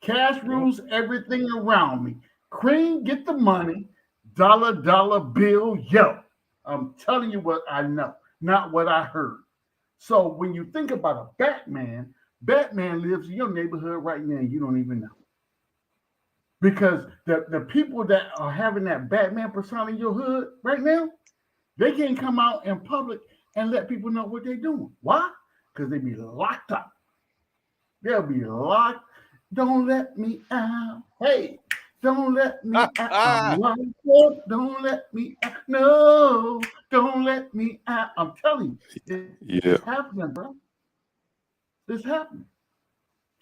Cash rules everything around me. Cream, get the money. Dollar bill, yo. I'm telling you what I know, not what I heard. So when you think about a Batman lives in your neighborhood right now and you don't even know. Because the people that are having that Batman persona in your hood right now, they can't come out in public and let people know what they're doing. Why? Because they be locked up. They'll be locked. Don't let me out. Hey, don't let me out. I'm locked up. Don't let me out. No, don't let me out. I'm telling you, it's happening, bro. It's happening.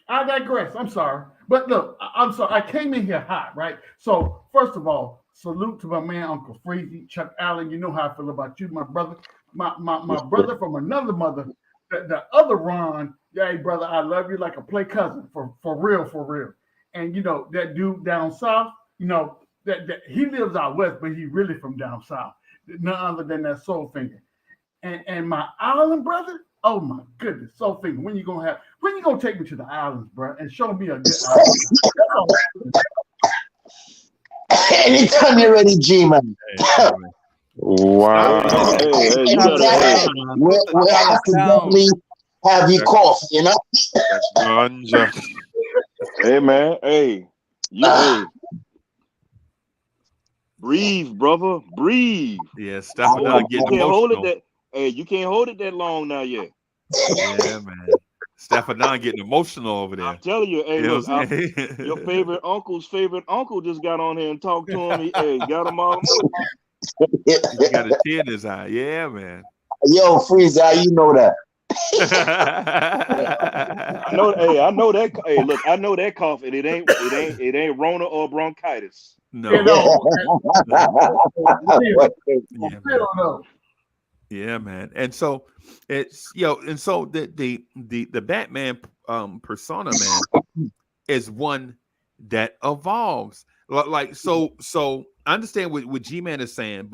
I digress. I'm sorry. But look, I'm sorry. I came in here hot, right? So, first of all, salute to my man, Uncle Freezie, Chuck Allen. You know how I feel about you, my brother. My brother from another mother, the other Ron. Yeah, hey, brother, I love you like a play cousin, for real. And, you know, that dude down south, you know, that he lives out west, but he really from down south. None other than that Soul Finger. And my island brother, oh my goodness, Soul Finger, when you gonna take me to the islands, bro, and show me a good island? Anytime you're ready, G-Man. Wow. Hey, you gotta, we'll have to definitely have you cough, you know? Hey, man. Hey. Breathe, brother. Breathe. Yeah, Stefan getting emotional. You can't hold it that long now yet. Yeah, man. Stefan getting emotional over there. I'm telling you, hey, look, your favorite uncle's favorite uncle just got on here and talked to him. He got him all. He got a tear in his eye. Yeah, man. Yo, Freezie, you know that. I know. Hey, I know that. Hey, look, I know that cough, and it ain't Rona or bronchitis. No. You know, Yeah, man. Yeah, man. And so it's and so the Batman persona, man, is one that evolves. Like so I understand what G-Man is saying,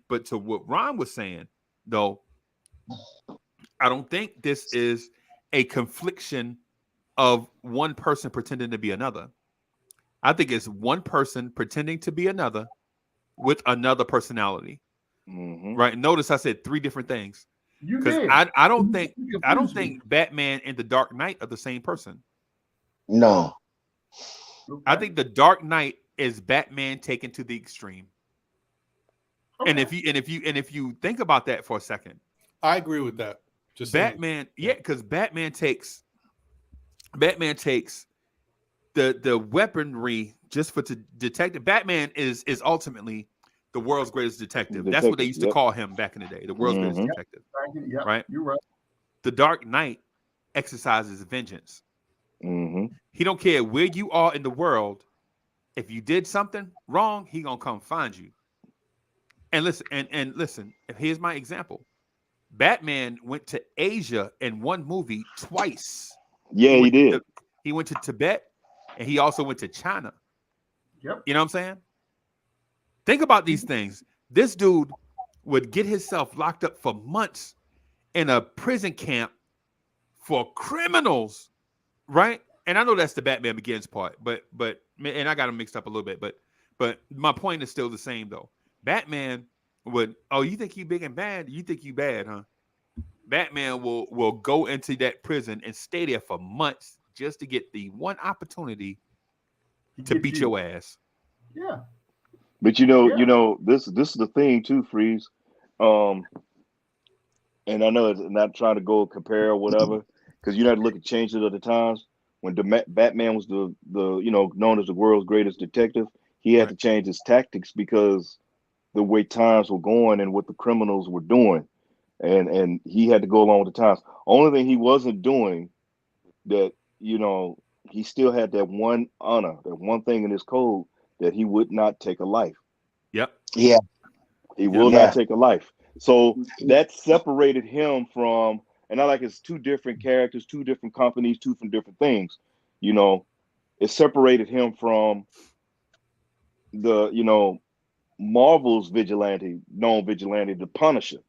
but to what Ron was saying, though, I don't think this is a confliction of one person pretending to be another. I think it's one person pretending to be another with another personality. Mm-hmm. Right? Notice I said three different things. You Because did. I don't think Batman and the Dark Knight are the same person. No. Okay. I think the Dark Knight is Batman taken to the extreme. Okay. And if you think about that for a second, I agree with that. Just Batman, because Batman takes the weaponry just for to detective. Batman is ultimately the world's greatest detective. That's what they used to call him back in the day, the world's greatest detective. Yep, right? You're right. The Dark Knight exercises vengeance. Mm-hmm. He don't care where you are in the world. If you did something wrong, he gonna come find you. And listen. Here's my example. Batman went to Asia in one movie twice. Yeah, he did. He went to Tibet, and he also went to China. Yep. You know what I'm saying? Think about these things. This dude would get himself locked up for months in a prison camp for criminals, right? And I know that's the Batman Begins part, but and I got them mixed up a little bit, but my point is still the same though. Batman would, oh, you think you big and bad? You think you bad, huh? Batman will go into that prison and stay there for months just to get the one opportunity to beat your ass. Yeah. But you know, this is the thing too, Freeze. And I know it's not trying to go compare or whatever, because you have to look at changes of the times. When Batman was the known as the world's greatest detective, he had to change his tactics because the way times were going and what the criminals were doing, and he had to go along with the times. Only thing he wasn't doing that, he still had that one honor, that one thing in his code that he would not take a life. Yep. Yeah. He will not take a life. So that separated him from, and I like it's two different characters, two different companies, two from different things. It separated him from the, Marvel's known vigilante, the Punisher.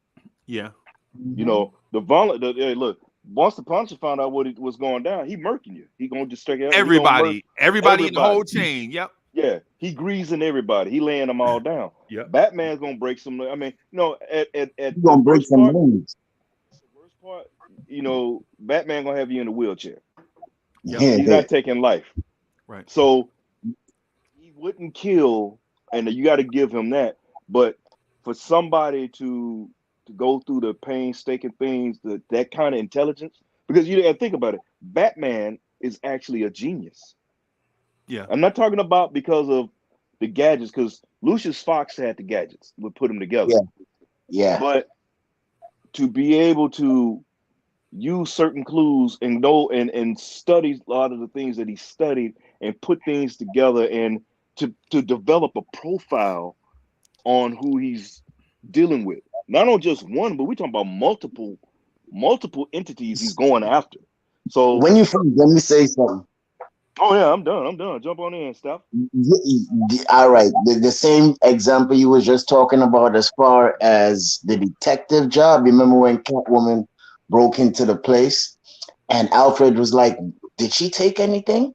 Yeah. Hey, look, once the Punisher found out what was going down, he murking you. He gonna just straight out. Everybody in the whole chain. Yep. Yeah, he greasing everybody. He laying them all down. Yep. Batman's gonna break some. I mean, at gonna break some names. The worst part, Batman gonna have you in a wheelchair. Yep. He's not taking life. Right. So he wouldn't kill, and you got to give him that. But for somebody to go through the painstaking things, that kind of intelligence, because you think about it, Batman is actually a genius. Yeah. I'm not talking about because of the gadgets, because Lucius Fox had the gadgets, would put them together. Yeah. But to be able to use certain clues and know and study a lot of the things that he studied and put things together and to develop a profile on who he's dealing with. Not on just one, but we're talking about multiple entities he's going after. So when you finish, let me say something. Oh yeah, I'm done. Jump on in, Steph. All right. The same example you was just talking about as far as the detective job. Remember when Catwoman broke into the place and Alfred was like, did she take anything?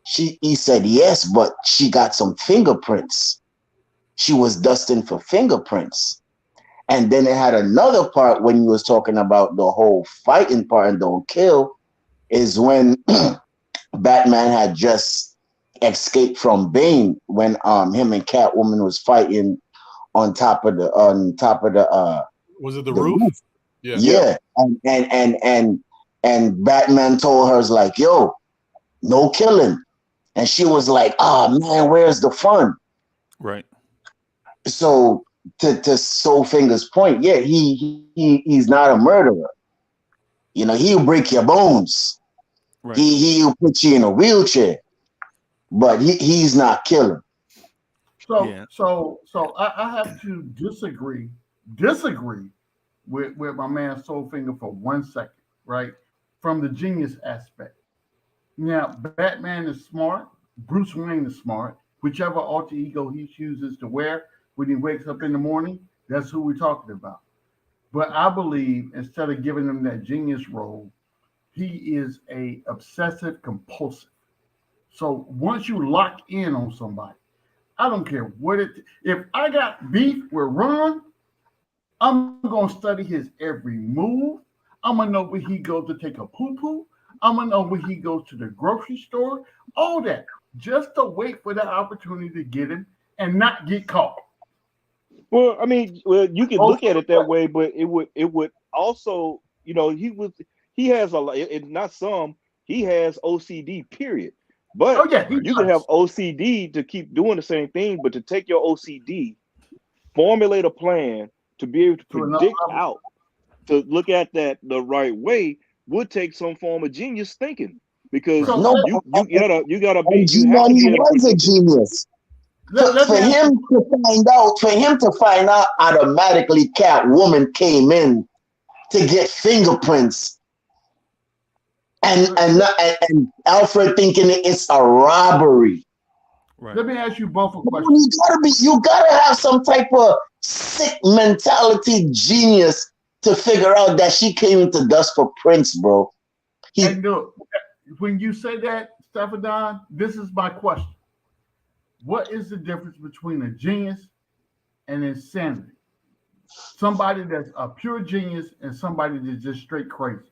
He said yes, but she got some fingerprints. She was dusting for fingerprints. And then it had another part when you was talking about the whole fighting part and don't kill, is when Batman had just escaped from Bane when him and Catwoman was fighting on top of the was it the roof? Yeah. And Batman told her, like, yo, no killing. And she was like, oh man, where's the fun? Right. So to Soulfinger's point, yeah, he's not a murderer. You know, he'll break your bones. Right. He'll put you in a wheelchair, but he's not killing. So Yeah. I have to disagree with my man Soulfinger for 1 second, right? From the genius aspect. Now, Batman is smart, Bruce Wayne is smart. Whichever alter ego he chooses to wear when he wakes up in the morning, that's who we're talking about. But I believe instead of giving him that genius role, he is a obsessive compulsive. So once you lock in on somebody, I don't care what it. If I got beef with Ron, I'm gonna study his every move. I'm gonna know where he goes to take a poo poo. I'm gonna know where he goes to the grocery store. All that just to wait for that opportunity to get him and not get caught. Well, I mean, well, you could look at it that way, but it would also, you know, he has a lot. Not some. He has OCD. Period. But Oh yeah, he you can have does. OCD to keep doing the same thing, but to take your OCD, formulate a plan to be able to To another predict level. out, to look at that the right way would take some form of genius thinking, because So No, and you have to G-Money be able to was a predict it. genius. let For me ask him you. to find out automatically Catwoman came in to get fingerprints and Alfred thinking it's a robbery. Right. Let me ask you both a You question. gotta have some type of sick mentality genius to figure out that she came into dust for Prince, bro. And look, when you say that, Stephan, this is my question. What is the difference between a genius and insanity? Somebody that's a pure genius and somebody that's just straight crazy.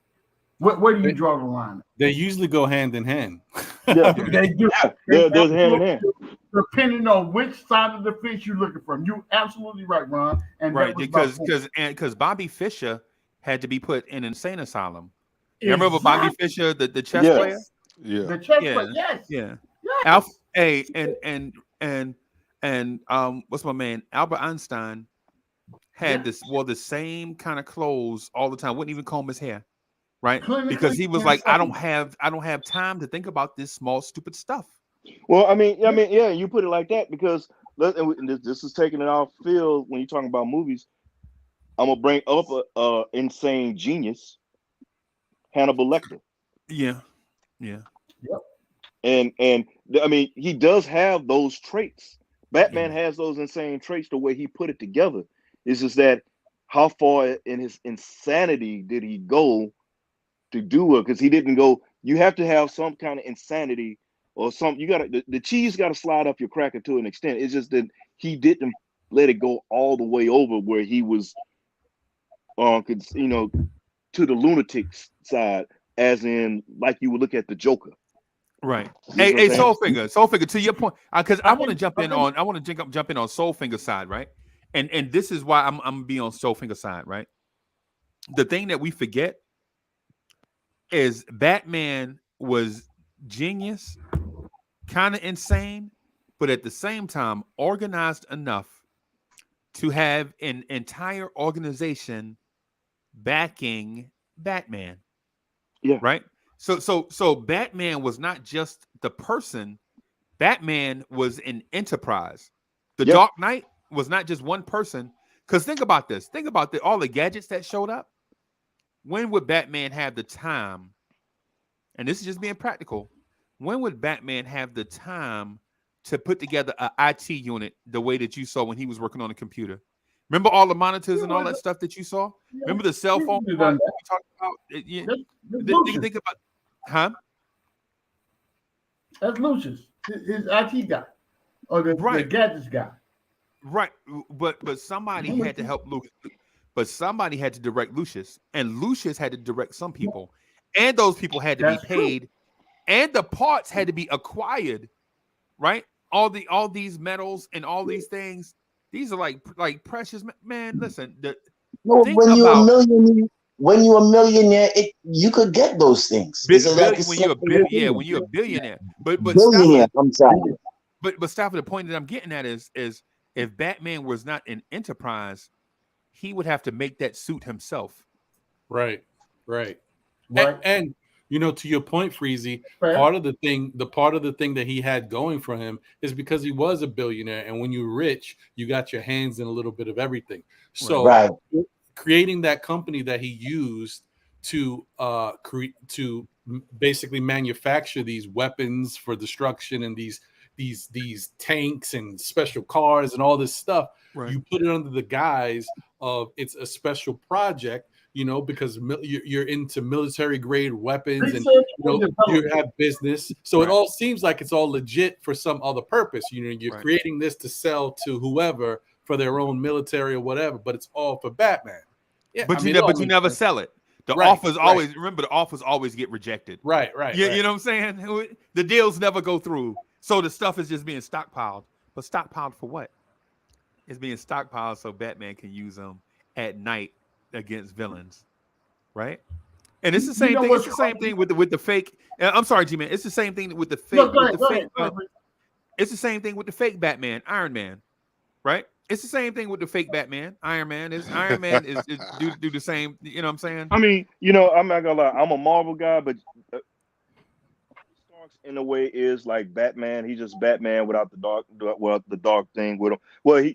Where do you draw the line? They usually go hand in hand. Yeah, They do. yeah, They there's hand in absolutely hand. do, depending on which side of the fence you're looking from. You're absolutely right, Ron. And Right. that was my point. Because Bobby Fischer had to be put in an insane asylum. You remember Bobby Exactly. Fischer, the chess Yes. player? Yeah. The chess Yeah. player, yes. Yeah. Yes. Alf A and what's my man? Albert Einstein had Yes. wore the same kind of clothes all the time, wouldn't even comb his hair, right? Because Clinically he was like, I don't insane. have time to think about this small stupid stuff. Well, yeah, you put it like that because this is taking it off field when you're talking about movies. I'm gonna bring up a insane genius, Hannibal Lecter, Yeah. Yeah. Yep. and I mean he does have those traits. Batman Yeah. has those insane traits. The way he put it together is just that how far in his insanity did he go to do it? Because he didn't go. You have to have some kind of insanity or some. You got to the cheese got to slide up your cracker to an extent. It's just that he didn't let it go all the way over where he was, to the lunatic side, as in like you would look at the Joker. Right. You know what I'm Hey, saying? Soulfinger, to your point, because I I want to think jump I in think on, jump in on Soulfinger side, right? And this is why I'm gonna be on Soulfinger side, right? The thing that we forget is Batman was genius, kind of insane, but at the same time organized enough to have an entire organization backing Batman, Yeah. right? So Batman was not just the person. Batman was an enterprise. The Yeah. Dark Knight was not just one person. Because think about this. Think about all the gadgets that showed up. When would Batman have the time? And this is just being practical. When would Batman have the time to put together an IT unit the way that you saw when he was working on a computer? Remember all the monitors he and all would that stuff that you saw? yeah, Remember the cell he phone would have calls done that that. we talked about? That's Lucius. Think about, huh? That's Lucius, his IT guy. Or the Right. gadgets guy. Right, but somebody I'm with had to you. help Lucius. But somebody had to direct Lucius, and Lucius had to direct some people, and those people had to be That's true. paid, and the parts had to be acquired. Right, all these metals and all these things. These are like precious man. Listen, No, think about when you're a millionaire, you could get those things. It's like billion it's when simple when you're a billionaire. But billionaire. Stafford, I'm sorry. but Stafford, the point that I'm getting at is if Batman was not an enterprise, he would have to make that suit himself. Right. Right. right? And you know, to your point, Freezy, Fair. part of the thing that he had going for him is because he was a billionaire, and when you're rich, you got your hands in a little bit of everything. So Right. creating that company that he used to basically manufacture these weapons for destruction and these tanks and special cars and all this stuff, Right. you put it under the guise of it's a special project, you know, because you're into military grade weapons and Research you know and you development. have business, so Right. it all seems like it's all legit for some other purpose. You know, you're Right. creating this to sell to whoever for their own military or whatever, but it's all for Batman. Yeah, But I you mean, it all but you makes never sense. sell it. The Right, offers right. always remember the offers always get rejected. Right. You know what I'm saying? The deals never go through. So the stuff is just being stockpiled. But stockpiled for what? It's being stockpiled so Batman can use them at night against villains, right? And it's the You same know thing. what's It's the same thing with the fake. I'm sorry, G-Man. It's the same thing with the fake. No, go with ahead, the go fake. ahead, go ahead. It's the same thing with the fake Batman, Iron Man, right? It's the same thing with the fake Batman, Iron Man. Iron Man is do the same. You know what I'm saying? I mean, you know, I'm not gonna lie. I'm a Marvel guy, but Starks in a way is like Batman. He's just Batman without the dark thing with him. Well,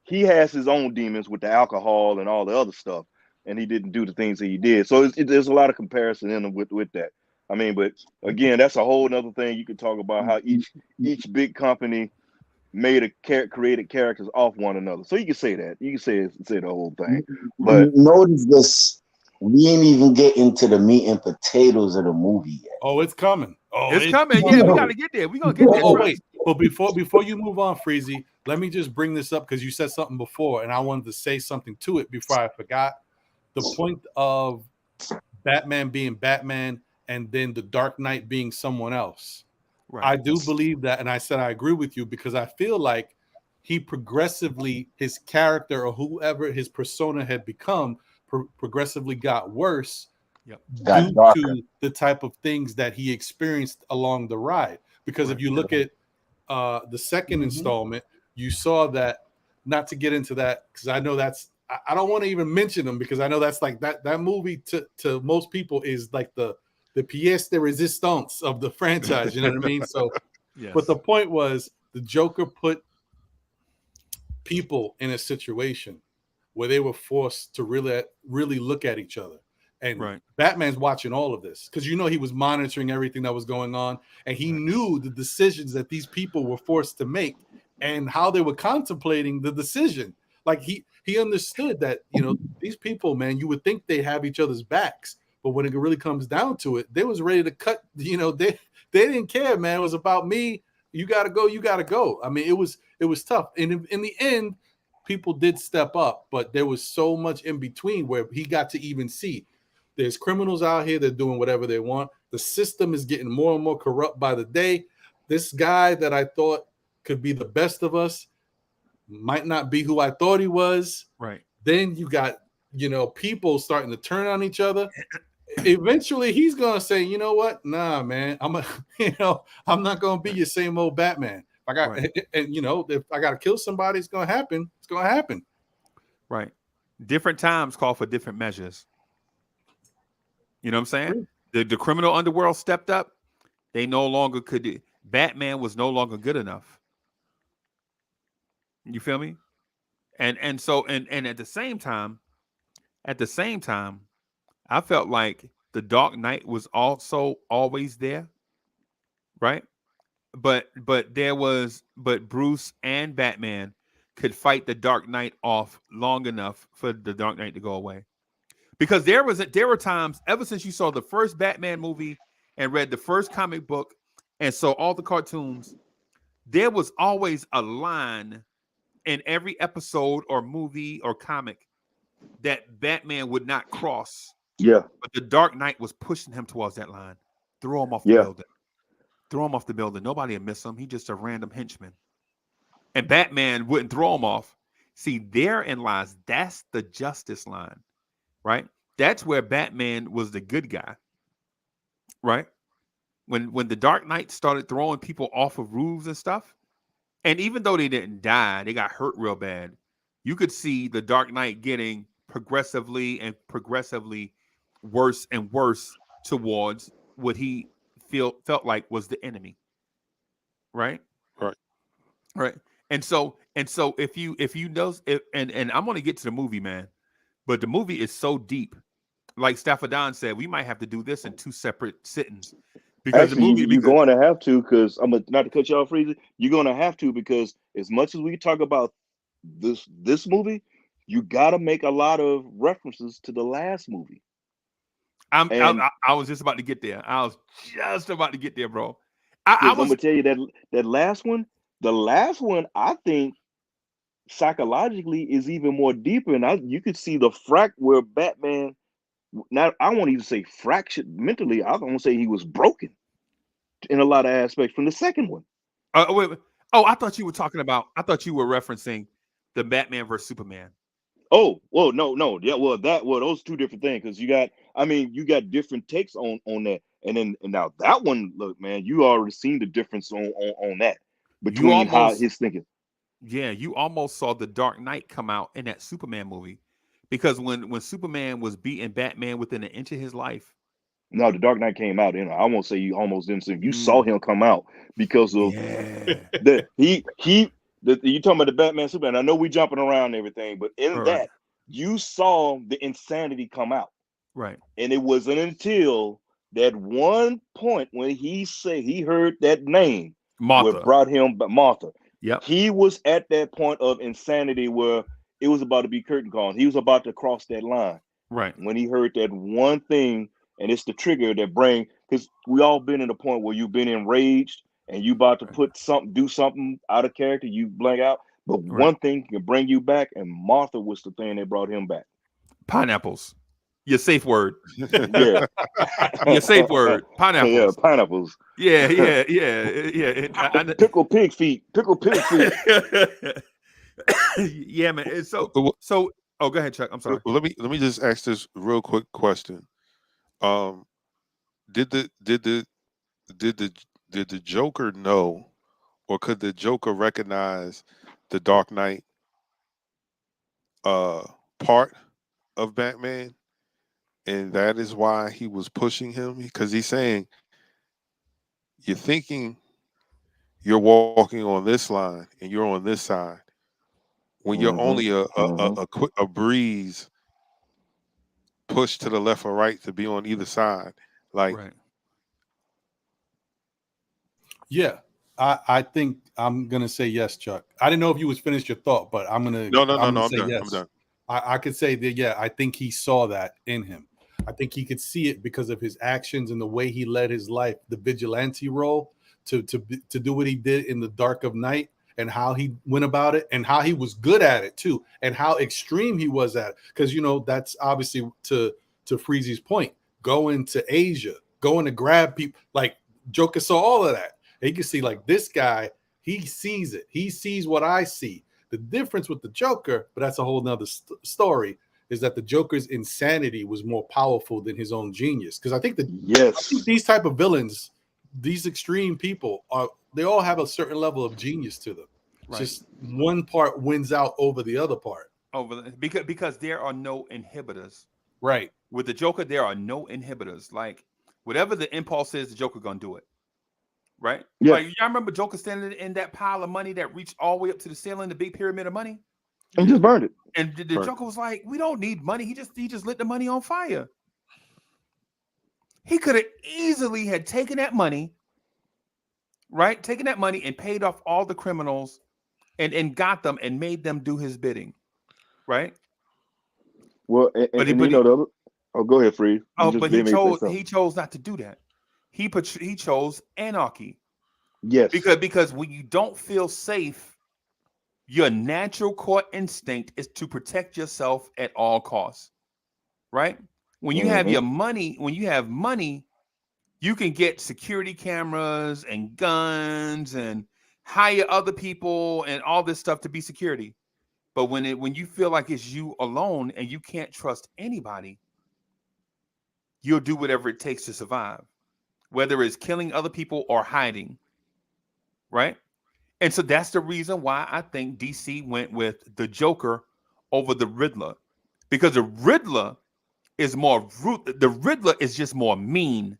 he has his own demons with the alcohol and all the other stuff, and he didn't do the things that he did. So there's a lot of comparison in them with that. I mean, but again, that's a whole other thing. You could talk about how each big company created characters off one another. So you can say that. You can say the whole thing. But Notice this. We ain't even get into the meat and potatoes of the movie yet. Oh, it's coming. Oh, It's coming. Yeah, we got to get there. We're gonna get there. Oh, Trust. wait. But before you move on, Freezy, let me just bring this up because you said something before, and I wanted to say something to it before I forgot. The point of Batman being Batman and then the Dark Knight being someone else. Right. I do believe that, and I said I agree with you because I feel like he progressively, his character or whoever his persona had become, progressively got worse Got due darker. to the type of things that he experienced along the ride. Because if you look at the second installment, you saw that, not to get into that, because I know I don't want to even mention them because I know that's like that movie to most people is like the pièce de résistance of the franchise. You know what I mean? So, Yes. but the point was the Joker put people in a situation where they were forced to really look at each other. And Right. Batman's watching all of this because he was monitoring everything that was going on, and he knew the decisions that these people were forced to make and how they were contemplating the decision. Like he understood that, these people, man, you would think they have each other's backs, but when it really comes down to it, they was ready to cut. They didn't care, man. It was about me. You gotta go. I mean, it was tough. And in the end, people did step up, but there was so much in between where he got to even see there's criminals out here that doing whatever they want. The system is getting more and more corrupt by the day. This guy that I thought could be the best of us might not be who I thought he was. Right. Then you got, people starting to turn on each other. Eventually he's going to say, you know what? Nah, man, I'm not going to be your same old Batman. I got, Right. and if I got to kill somebody, it's going to happen. It's going to happen. Right. Different times call for different measures. You know what I'm saying? The criminal underworld stepped up. They no longer could. Batman was no longer good enough. You feel me? And at the same time, I felt like the Dark Knight was also always there, right? But Bruce and Batman could fight the Dark Knight off long enough for the Dark Knight to go away. Because there were times ever since you saw the first Batman movie and read the first comic book and saw all the cartoons, there was always a line in every episode or movie or comic that Batman would not cross. Yeah. But the Dark Knight was pushing him towards that line. Throw him off the building. Throw him off the building. Nobody would miss him. He's just a random henchman. And Batman wouldn't throw him off. See, therein lies, that's the justice line. Right? That's where Batman was the good guy. Right? When the Dark Knight started throwing people off of roofs and stuff, and even though they didn't die, they got hurt real bad. You could see the Dark Knight getting progressively worse and worse towards what he felt like was the enemy. Right? Right. Right. And so if you know and I'm going to get to the movie, man, but the movie is so deep. Like Staffordon said, we might have to do this in 2 separate sittings because the Actually, movie you're going to have to, because not to cut you off, Freezy. You're going to have to, because as much as we talk about this movie, you got to make a lot of references to the last movie. I was just about to get there. I was just about to get there, bro. I'm gonna tell you that last one, the last one, I think psychologically is even more deeper, and you could see the where Batman. Now, I won't even say fractured mentally. I don't say he was broken in a lot of aspects from the second one. Wait. Oh, I thought you were referencing the Batman versus Superman. Oh, well, no, yeah, those 2 different things, because you got different takes on that, and now that one, look, man, you already seen the difference on that between how his thinking. Yeah, you almost saw the Dark Knight come out in that Superman movie, because when Superman was beating Batman within an inch of his life. No, the Dark Knight came out, I won't say you almost didn't see him. You saw him come out because of you talking about the Batman Superman. I know we jumping around and everything, but in that you saw the insanity come out. Right. And it wasn't until that one point when he said he heard that name, Martha, what brought him, but Martha. Yep. He was at that point of insanity where it was about to be curtain call. He was about to cross that line. Right. When he heard that one thing, and it's the trigger that bring, because we all been in a point where you've been enraged and you about to do something out of character, you blank out. But one thing can bring you back, and Martha was the thing that brought him back. Pineapples. Your safe word. Yeah. Your safe word. Pineapples. Yeah, pineapples. Yeah. Pickle pig feet. Yeah, man. So oh, go ahead, Chuck. I'm sorry. Let me just ask this real quick question. Did the Joker know, or could the Joker recognize the Dark Knight part of Batman, and that is why he was pushing him? Because he's saying, you're thinking you're walking on this line and you're on this side, when you're only a breeze push to the left or right to be on either side. Like, yeah, I think I'm gonna say yes, Chuck. I didn't know if you was finished your thought, but I'm gonna no, I'm say done. yes. I'm done. I could say that, yeah, I think he saw that in him. I think he could see it because of his actions and the way he led his life, the vigilante role, to do what he did in the dark of night, and how he went about it, and how he was good at it too, and how extreme he was at it. Because that's obviously to Freezy's point, going to Asia, going to grab people. Like, Joker saw all of that. And you can see, like, this guy, he sees it. He sees what I see. The difference with the Joker, but that's a whole nother story, is that the Joker's insanity was more powerful than his own genius. Because I think these type of villains, these extreme people, they all have a certain level of genius to them. Right. Just one part wins out over the other part. Because there are no inhibitors. Right. With the Joker, there are no inhibitors. Like, whatever the impulse is, the Joker gonna do it. Right? Yeah. Like, y'all remember Joker standing in that pile of money that reached all the way up to the ceiling, the big pyramid of money? And just burned it. And the Joker was like, we don't need money. He just lit the money on fire. He could have easily had taken that money, right? Taken that money and paid off all the criminals and got them and made them do his bidding. Right? Well, go ahead, Free. But he chose not to do that. He chose anarchy. Yes. Because when you don't feel safe, your natural core instinct is to protect yourself at all costs. Right? When you have money, you can get security cameras and guns and hire other people and all this stuff to be security. But when you feel like it's you alone and you can't trust anybody, you'll do whatever it takes to survive. Whether it's killing other people or hiding, right? And so that's the reason why I think DC went with the Joker over the Riddler, because the Riddler is more the Riddler is just more mean,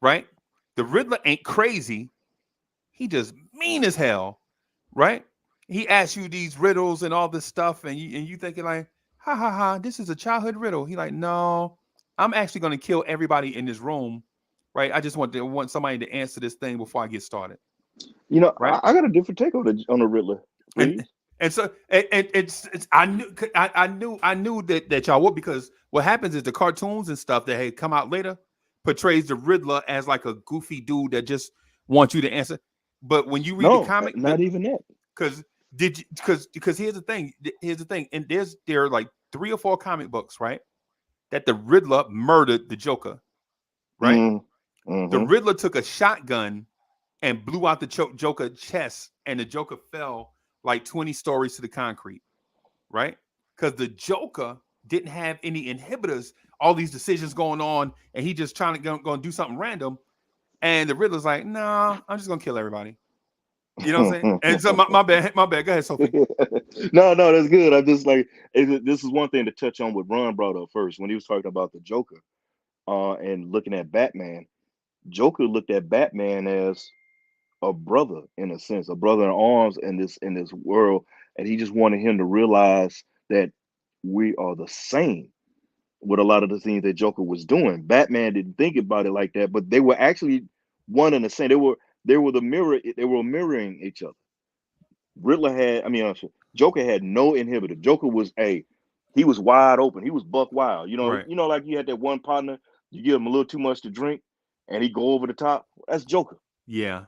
right? The Riddler ain't crazy. He just mean as hell, right? He asks you these riddles and all this stuff, and you thinking like, ha ha ha, this is a childhood riddle. He like, no, I'm actually gonna kill everybody in this room, right? I just want somebody to answer this thing before I get started, You know, right? I got a different take on the Riddler, please. And so it's I knew that y'all would, because what happens is the cartoons and stuff that had come out later portrays the Riddler as like a goofy dude that just wants you to answer. But when you read the comic, not even that. Because here's the thing, and there are like 3 or 4 comic books, right? That the Riddler murdered the Joker, right? Mm-hmm. The Riddler took a shotgun and blew out the Joker chest, and the Joker fell like 20 stories to the concrete, right? Because the Joker didn't have any inhibitors, all these decisions going on, and he just trying to go do something random. And the Riddler's like, nah, I'm just gonna kill everybody. You know what I'm saying? And so my bad. Go ahead, Sophie. No, that's good. I just like this is one thing to touch on what Ron brought up first when he was talking about the Joker, and looking at Batman. Joker looked at Batman as a brother, in a sense, a brother in arms in this world, and he just wanted him to realize that we are the same with a lot of the things that Joker was doing. Batman didn't think about it like that, but they were actually one and the same. They were the mirror. They were mirroring each other. Joker had no inhibitor. Joker was he was wide open. He was buck wild. Right. Like you had that one partner, you give him a little too much to drink, and he go over the top. That's Joker. Yeah.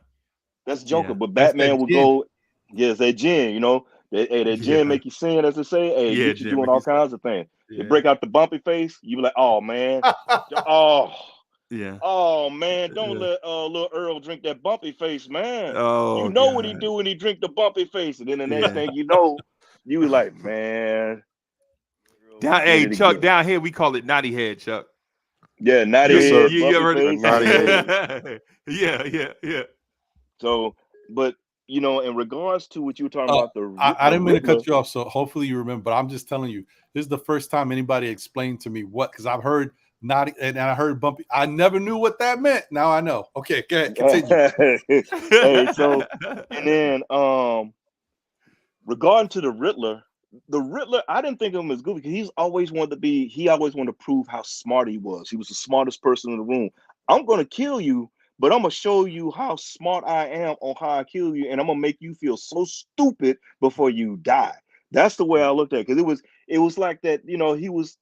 That's Joker. Yeah. But Batman would go, yes, that gin, that gin make you sin, as they say. Yeah, Get you doing all kinds of things. Yeah. They break out the bumpy face, you be like, oh man. Yeah. Oh man, don't let little Earl drink that bumpy face, man. Oh, what he do when he drink the bumpy face, and then the next thing you know, you was like, man. Hey, Chuck, down here we call it naughty head, Chuck. Yeah, naughty Yes, sir. head, You ever bumpy face. naughty head. Yeah. So, but in regards to what you were talking about, I didn't mean to cut you off, so hopefully you remember, but I'm just telling you, this is the first time anybody explained to me because I've heard naughty and I heard bumpy. I never knew what that meant. Now I know. Okay, go ahead, continue. Hey, so and then regarding to the Riddler, I didn't think of him as goofy because he always wanted to prove how smart he was. He was the smartest person in the room. I'm gonna kill you, but I'm gonna show you how smart I am on how I kill you, and I'm gonna make you feel so stupid before you die. That's the way I looked at it, because it was like that, he was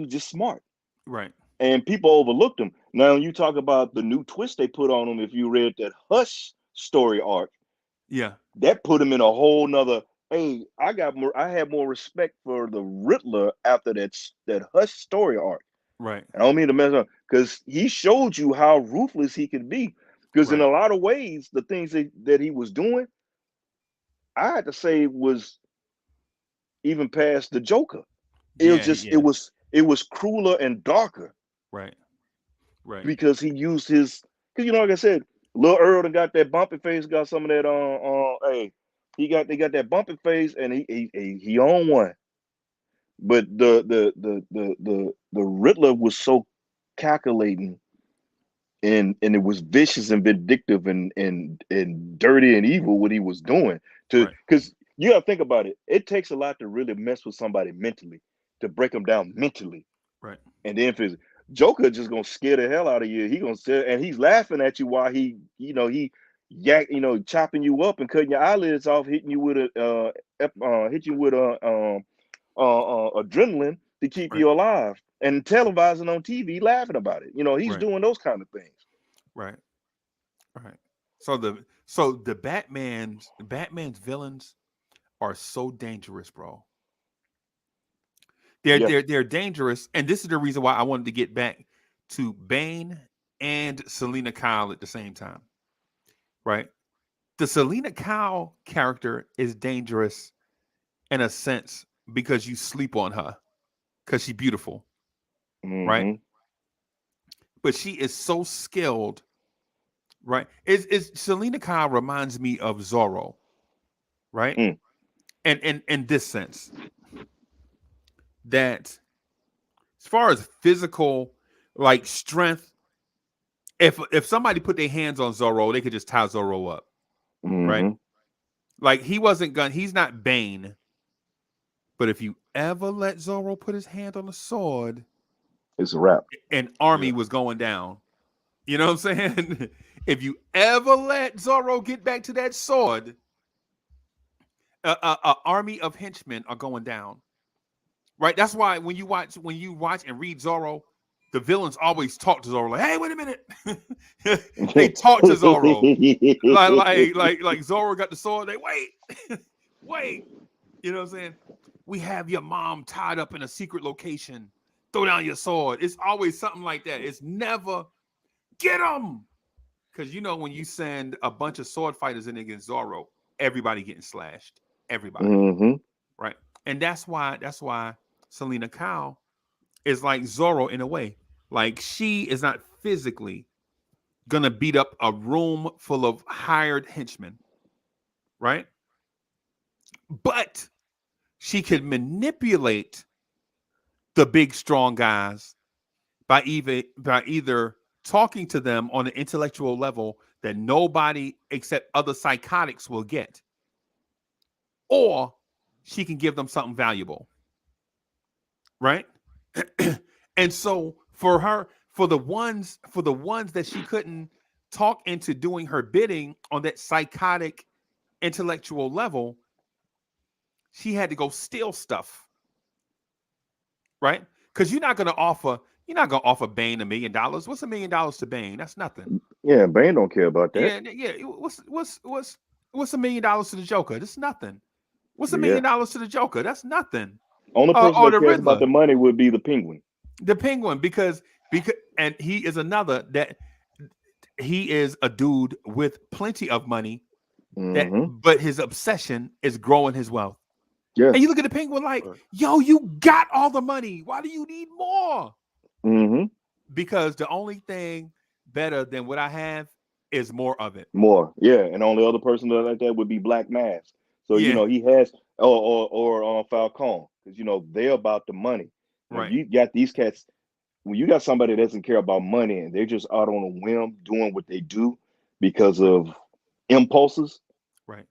just smart. Right. And people overlooked him. Now you talk about the new twist they put on him. If you read that Hush story arc, Yeah, that put him in a whole nother. Hey, I had more respect for the Riddler after that Hush story arc. right. I don't mean to mess up, because he showed you how ruthless he can be. Because in a lot of ways, the things that he was doing, I had to say, was even past the Joker. It was crueler and darker. Right. Because he used his, because like I said, Lil Earl done got that bumpy face, got some of that they got that bumpy face, and he on one. But the Riddler was so calculating, and it was vicious and vindictive and dirty and evil what he was doing. Because you gotta think about it. It takes a lot to really mess with somebody mentally, to break them down mentally. Right. And then physically. Joker just gonna scare the hell out of you. He gonna sit and he's laughing at you while he chopping you up and cutting your eyelids off, hitting you with adrenaline to keep you alive, and televising on TV, laughing about it. He's doing those kind of things. Right. So the Batman's villains are so dangerous, bro. They're dangerous, and this is the reason why I wanted to get back to Bane and Selina Kyle at the same time. Right? The Selina Kyle character is dangerous in a sense because you sleep on her because she's beautiful, right? But she is so skilled, right? Selina Kyle reminds me of Zorro, right? And in this sense, that far as physical like strength, if somebody put their hands on Zorro, they could just tie Zorro up, right? Like he's not Bane, but if you ever let Zorro put his hand on a sword, it's a wrap. an army was going down. You know what I'm saying? If you ever let Zorro get back to that sword, a army of henchmen are going down. Right? That's why when you watch and read Zorro, the villains always talk to Zorro like, "Hey, wait a minute." They talk to Zorro like Zorro got the sword. They wait, wait. You know what I'm saying? We have your mom tied up in a secret location. Throw down your sword. It's always something like that. It's never get them. Because you know when you send a bunch of sword fighters in against Zorro, everybody getting slashed. Everybody. Right? And that's why Selena Kyle is like Zorro in a way. Like she is not physically gonna beat up a room full of hired henchmen, right? But she could manipulate the big strong guys by either talking to them on an intellectual level that nobody except other psychotics will get, or she can give them something valuable, right? And so for the ones that she couldn't talk into doing her bidding on that psychotic intellectual level, she had to go steal stuff, right? Because you're not gonna offer Bane $1 million. What's $1 million to Bane? That's nothing. Yeah, Bane don't care about that. Yeah. What's $1 million to the Joker? That's nothing. What's $1 million to the Joker? That's nothing. Only person that cares Riddler about the money would be the Penguin. The Penguin, because and he is another that he is a dude with plenty of money, but his obsession is growing his wealth. Yeah. And you look at the Penguin like, yo, you got all the money. Why do you need more? Because the only thing better than what I have is more of it. More, yeah. And the only other person like that would be Black Mask. So you know he has or Falcone, because you know they're about the money. Right. You got these cats. When you got somebody that doesn't care about money and they're just out on a whim doing what they do because of impulses. Right.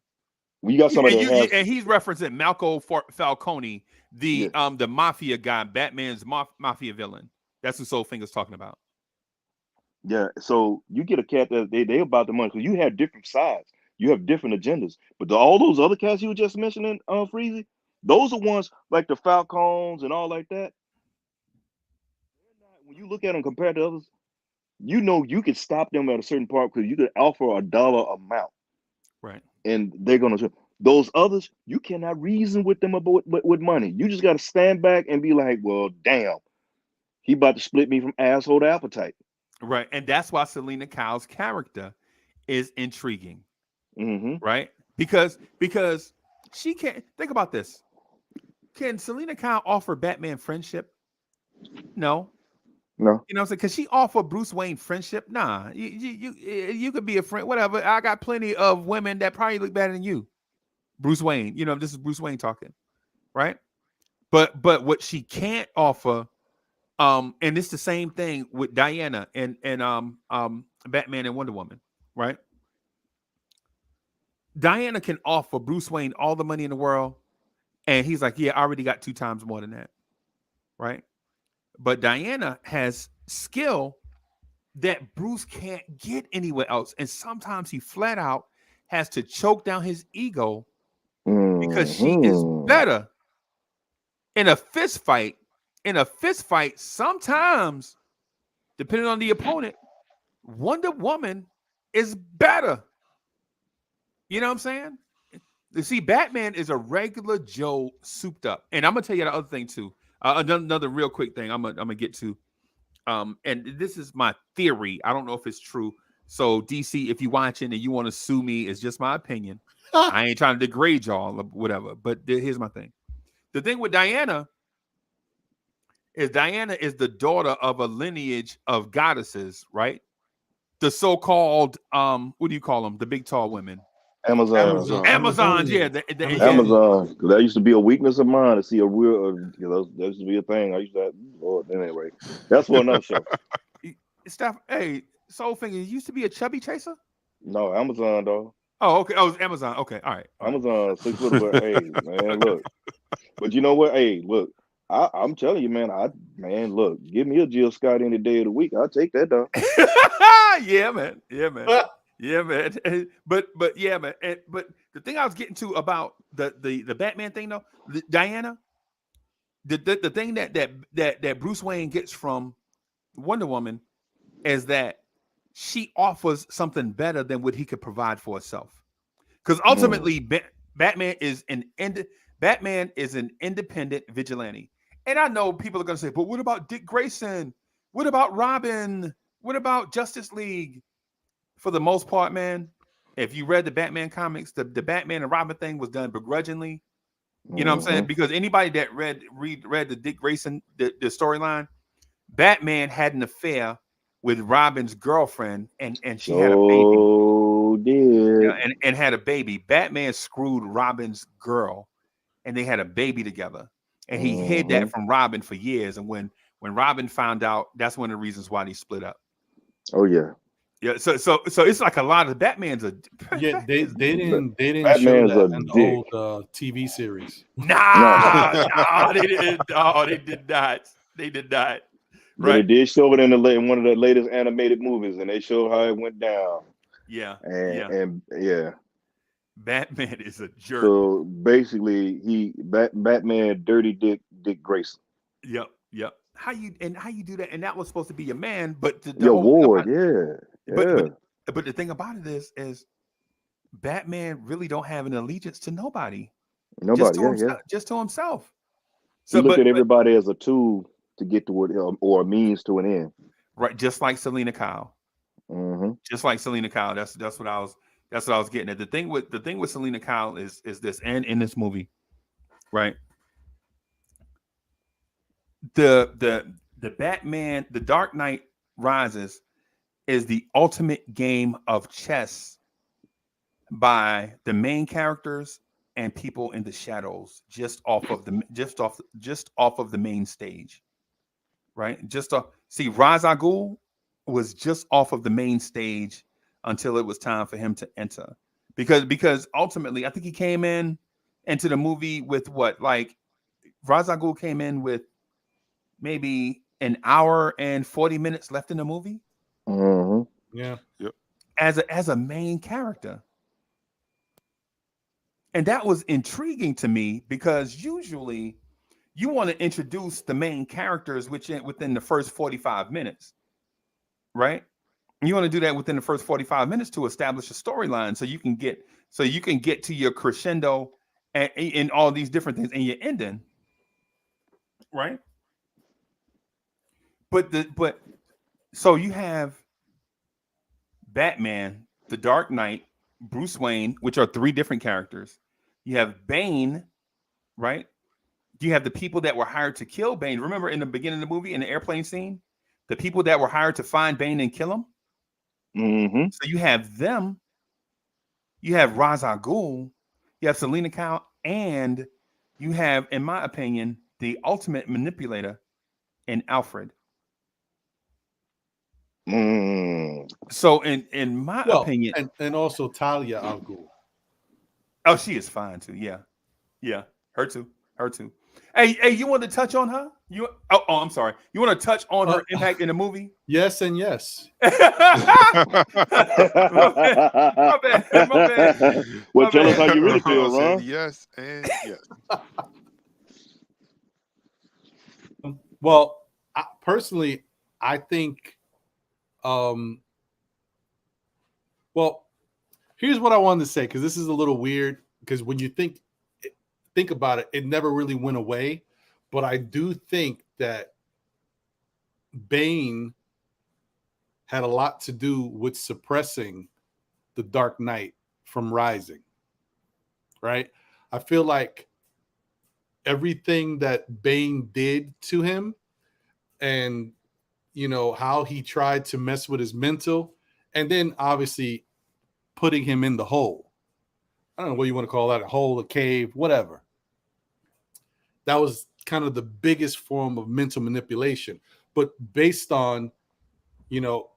When you got somebody and he's referencing Malco Falcone, the mafia guy, Batman's mafia villain. That's what Soulfinger's talking about. Yeah. So you get a cat that they about the money, because you have different sides. You have different agendas. But all those other cats you were just mentioning, Freezie, those are ones like the Falcons and all like that. When you look at them compared to others, you know you could stop them at a certain part because you could offer a dollar amount. Right. And they're going to. Those others, you cannot reason with them about with money. You just got to stand back and be like, well, damn, he about to split me from asshole to appetite. Right. And that's why Selena Kyle's character is intriguing. Right? Because she can't think about this. Can Selena Kyle offer Batman friendship? No. You know what I'm saying? Because she offered Bruce Wayne friendship. Nah. You could be a friend, whatever. I got plenty of women that probably look better than you. Bruce Wayne. You know, this is Bruce Wayne talking. Right? But what she can't offer, and it's the same thing with Diana and Batman and Wonder Woman, right? Diana can offer Bruce Wayne all the money in the world, and he's like, yeah, I already got 2 times more than that, right? But Diana has skill that Bruce can't get anywhere else, and sometimes he flat out has to choke down his ego because she is better in a fist fight. In a fist fight, sometimes, depending on the opponent, Wonder Woman is better. You know what I'm saying? You see, Batman is a regular Joe souped up. And I'm going to tell you the other thing, too. Another real quick thing I'm gonna get to. And this is my theory. I don't know if it's true. So, DC, if you're watching and you want to sue me, it's just my opinion. I ain't trying to degrade y'all or whatever. But here's my thing. The thing with Diana is the daughter of a lineage of goddesses, right? The so-called, what do you call them? The big tall women. Amazon. Amazon, yeah, Amazon. 'Cause that used to be a weakness of mine to see a real, that used to be a thing. I used to have, Lord, anyway, that's for another show. Stuff. Hey, Soul Finger, used to be a chubby chaser. No, Amazon, dog. Oh, okay. Oh, it's Amazon. Okay, all right. Amazon, 6 foot, but hey, man, look. But you know what? Hey, look, I'm telling you, man, look, give me a Jill Scott any day of the week. I'll take that, dog. Yeah, man. Yeah, man. Yeah, man. But yeah, man. But the thing I was getting to about the Batman thing, though, Diana, the thing that Bruce Wayne gets from Wonder Woman is that she offers something better than what he could provide for herself. Because ultimately, Batman is an independent vigilante. And I know people are going to say, but what about Dick Grayson? What about Robin? What about Justice League? For the most part, man, if you read the Batman comics, the Batman and Robin thing was done begrudgingly. You know what I'm saying? Because anybody that read the Dick Grayson, the storyline, Batman had an affair with Robin's girlfriend, and she had a baby. Oh, dear. Yeah, and had a baby. Batman screwed Robin's girl, and they had a baby together. And he hid that from Robin for years. And when Robin found out, that's one of the reasons why they split up. Oh, yeah. Yeah, so it's like a lot of Batman's a they didn't Batman's show that a in the dick. old TV series. Nah, they didn't. No, they did not. They did not. But they did show it in one of the latest animated movies, and they showed how it went down. Yeah, and Batman is a jerk. So basically, Batman dirty Dick Grayson. Yep. How you do that? And that was supposed to be your man, but Your ward, yeah. But the thing about it is Batman really don't have an allegiance to nobody. Just to himself. So he look at everybody as a tool to get to it, or a means to an end. Right, just like Selena Kyle. Just like Selena Kyle. That's what I was getting at. The thing with Selena Kyle is this, and in this movie, right? The Batman, the Dark Knight Rises is the ultimate game of chess by the main characters and people in the shadows, just off of the main stage, right? See, Ra's al Ghul was just off of the main stage until it was time for him to enter, because ultimately, I think he came into the movie with Ra's al Ghul came in with maybe an hour and 40 minutes left in the movie. Yeah. Yep. As a main character. And that was intriguing to me, because usually you want to introduce the main characters within the first 45 minutes, right? You want to do that within the first 45 minutes to establish a storyline, so you can get to your crescendo and all these different things and your ending, right? But so you have Batman, the Dark Knight, Bruce Wayne, which are three different characters. You have Bane, right? You have the people that were hired to kill Bane. Remember in the beginning of the movie, in the airplane scene, the people that were hired to find Bane and kill him. So you have them. You have Ra's al Ghul. You have Selena Kyle, and you have, in my opinion, the ultimate manipulator in Alfred. So in my opinion, and also Talia al Ghul. Oh, she is fine too. Yeah, her too. Hey, you want to touch on her? I'm sorry. You want to touch on her impact in the movie? Yes and yes. My bad. Well, tell us how you really feel, Ron. Yes and yes. Well, personally, I think. Well, here's what I wanted to say, because this is a little weird, because when you think about it, it never really went away. But I do think that Bane had a lot to do with suppressing the Dark Knight from rising, right? I feel like everything that Bane did to him, and how he tried to mess with his mental, and then obviously putting him in the hole, I don't know what you want to call that, a hole, a cave, whatever. That was kind of the biggest form of mental manipulation. But based on, you know,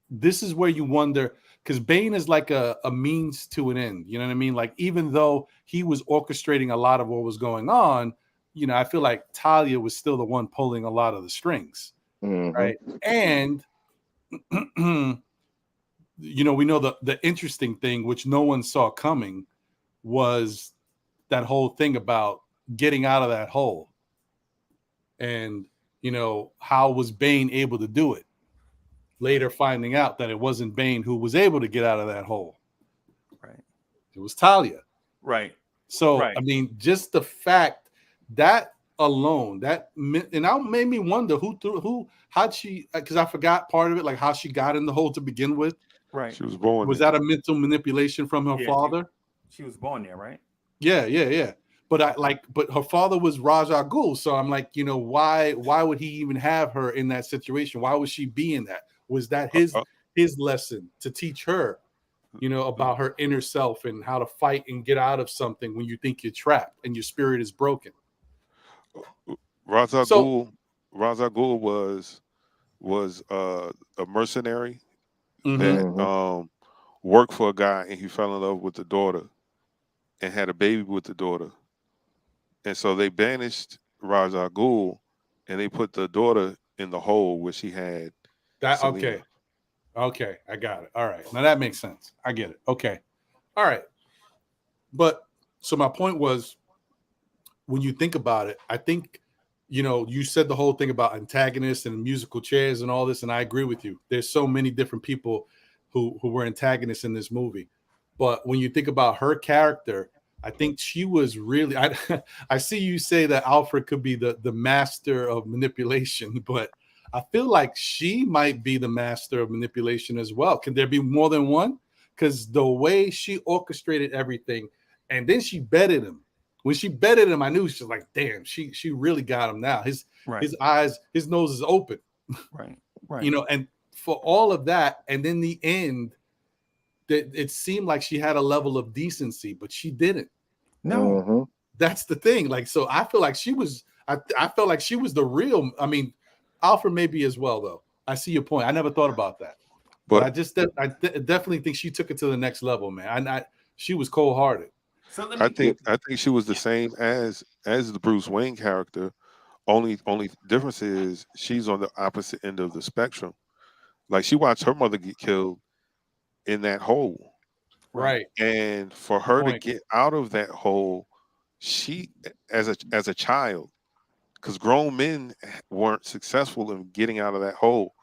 this is where you wonder, because Bane is like a means to an end. You know what I mean? Like, even though he was orchestrating a lot of what was going on, you know, I feel like Talia was still the one pulling a lot of the strings. Right. And, you know, we know the interesting thing, which no one saw coming, was that whole thing about getting out of that hole. And, you know, how was Bane able to do it? Later finding out that it wasn't Bane who was able to get out of that hole. Right. It was Talia. Right. So, Right. I mean, just the fact that alone, that, and that made me wonder how'd she, because I forgot part of it, like how she got in the hole to begin with. Right. She was born. Was that a mental manipulation from her father? She was born there, right? Yeah. But but her father was Ra's al Ghul, so I'm like, you know, why would he even have her in that situation? Why would she be in that? Was that his lesson to teach her, you know, about her inner self and how to fight and get out of something when you think you're trapped and your spirit is broken? Ra's al Ghul was a mercenary that worked for a guy, and he fell in love with the daughter and had a baby with the daughter. And so they banished Ra's al Ghul, and they put the daughter in the hole where she had that. Selena. Okay, I got it. All right, now that makes sense. I get it. Okay, all right. But so my point was, when you think about it, I think, you know, you said the whole thing about antagonists and musical chairs and all this, and I agree with you. There's so many different people who were antagonists in this movie. But when you think about her character, I think she was really, I see you say that Alfred could be the master of manipulation, but I feel like she might be the master of manipulation as well. Can there be more than one? Because the way she orchestrated everything, and then she betted him. When she betted him, I knew she was like, damn, she really got him now. His eyes, his nose is open. Right. You know, and for all of that, and in the end, that it seemed like she had a level of decency, but she didn't. No. That's the thing. Like, so I feel like she was, I felt like she was the real, I mean, Alfred maybe as well, though. I see your point. I never thought about that. But I just, definitely think she took it to the next level, man. She was cold-hearted. So I think she was the same as the Bruce Wayne character. Only difference is she's on the opposite end of the spectrum. Like, she watched her mother get killed in that hole. Right. And for her to get out of that hole, she, as a child, because grown men weren't successful in getting out of that hole.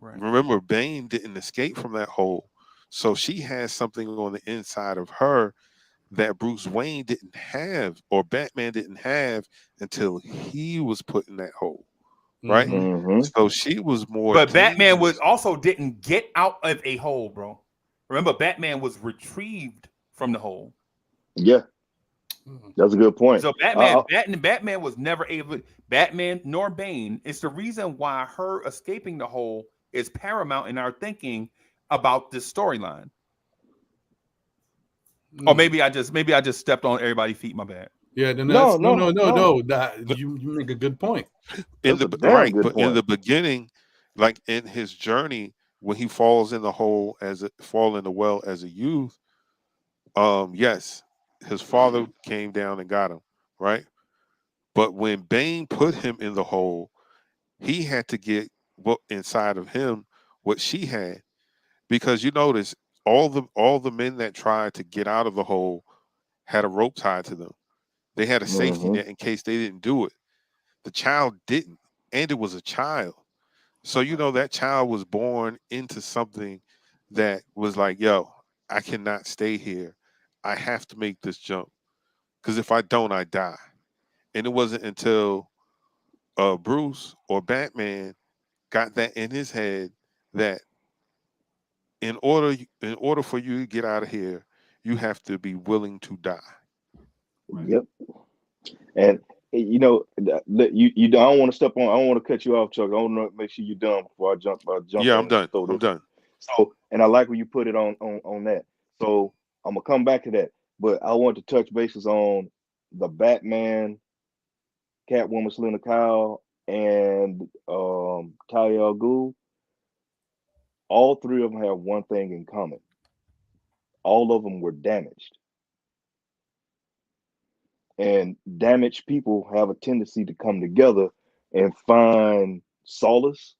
Right. Remember, Bane didn't escape from that hole. So she has something on the inside of her that Bruce Wayne didn't have, or Batman didn't have, until he was put in that hole. Right? So she was more. But Batman didn't get out of a hole, bro. Remember, Batman was retrieved from the hole. Yeah. That's a good point. So Batman was never able. Batman nor Bane. It's the reason why her escaping the hole is paramount in our thinking about this storyline. Or maybe I just stepped on everybody's feet. My bad. Yeah, no. You make a good point. In the beginning, like in his journey, when he falls in the hole fall in the well as a youth, yes, his father came down and got him, right? But when Bane put him in the hole, he had to get what inside of him what she had, because you notice all the men that tried to get out of the hole had a rope tied to them. They had a safety net in case they didn't do it. The child didn't, and it was a child. So you know that child was born into something that was like, yo, I cannot stay here. I have to make this jump, because if I don't, I die. And it wasn't until Bruce or Batman got that in his head that in order for you to get out of here, you have to be willing to die. Yep. And you know, you don't want to step on. I don't want to cut you off, Chuck. I want to make sure you're done before I jump. Yeah, I'm done. I'm done. So, and I like when you put it on that. So I'm gonna come back to that. But I want to touch bases on the Batman, Catwoman, Selena Kyle, and Talia al Ghul. All three of them have one thing in common. All of them were damaged. And damaged people have a tendency to come together and find solace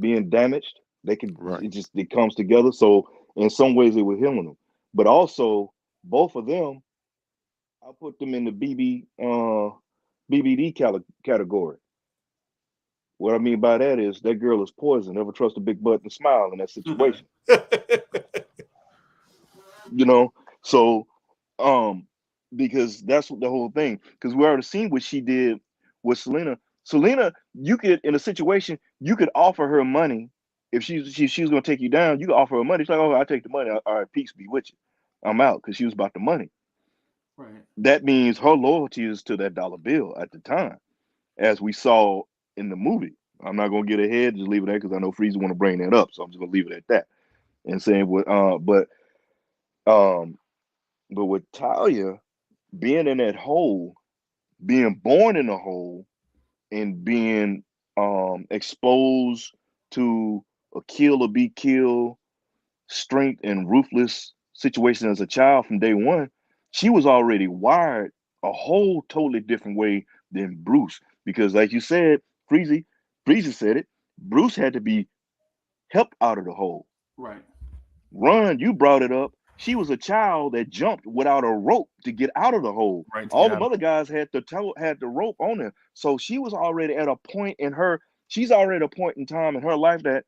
being damaged. They can it comes together. So in some ways it was healing them. But also both of them, I put them in the BBD category. What I mean by that is that girl is poison. Never trust a big butt and smile in that situation. You know, so because that's what the whole thing. Because we already seen what she did with Selena. Selena, you could in a situation you could offer her money if she's going to take you down. You could offer her money. She's like, "Oh, I'll take the money. All right, peace be with you. I'm out," because she was about the money. Right. That means her loyalty is to that dollar bill at the time, as we saw in the movie. I'm not going to get ahead. Just leave it there because I know Freezie want to bring that up, so I'm just going to leave it at that. And saying what, but with Talia being in that hole, being born in a hole, and being exposed to a kill or be killed, strength and ruthless situation as a child from day one, she was already wired a whole totally different way than Bruce. Because like you said, Freezie said it, Bruce had to be helped out of the hole. Right. Ron, you brought it up. She was a child that jumped without a rope to get out of the hole. Right, All the other guys had the rope on them. So she was already at a point in her, she's already at a point in time in her life that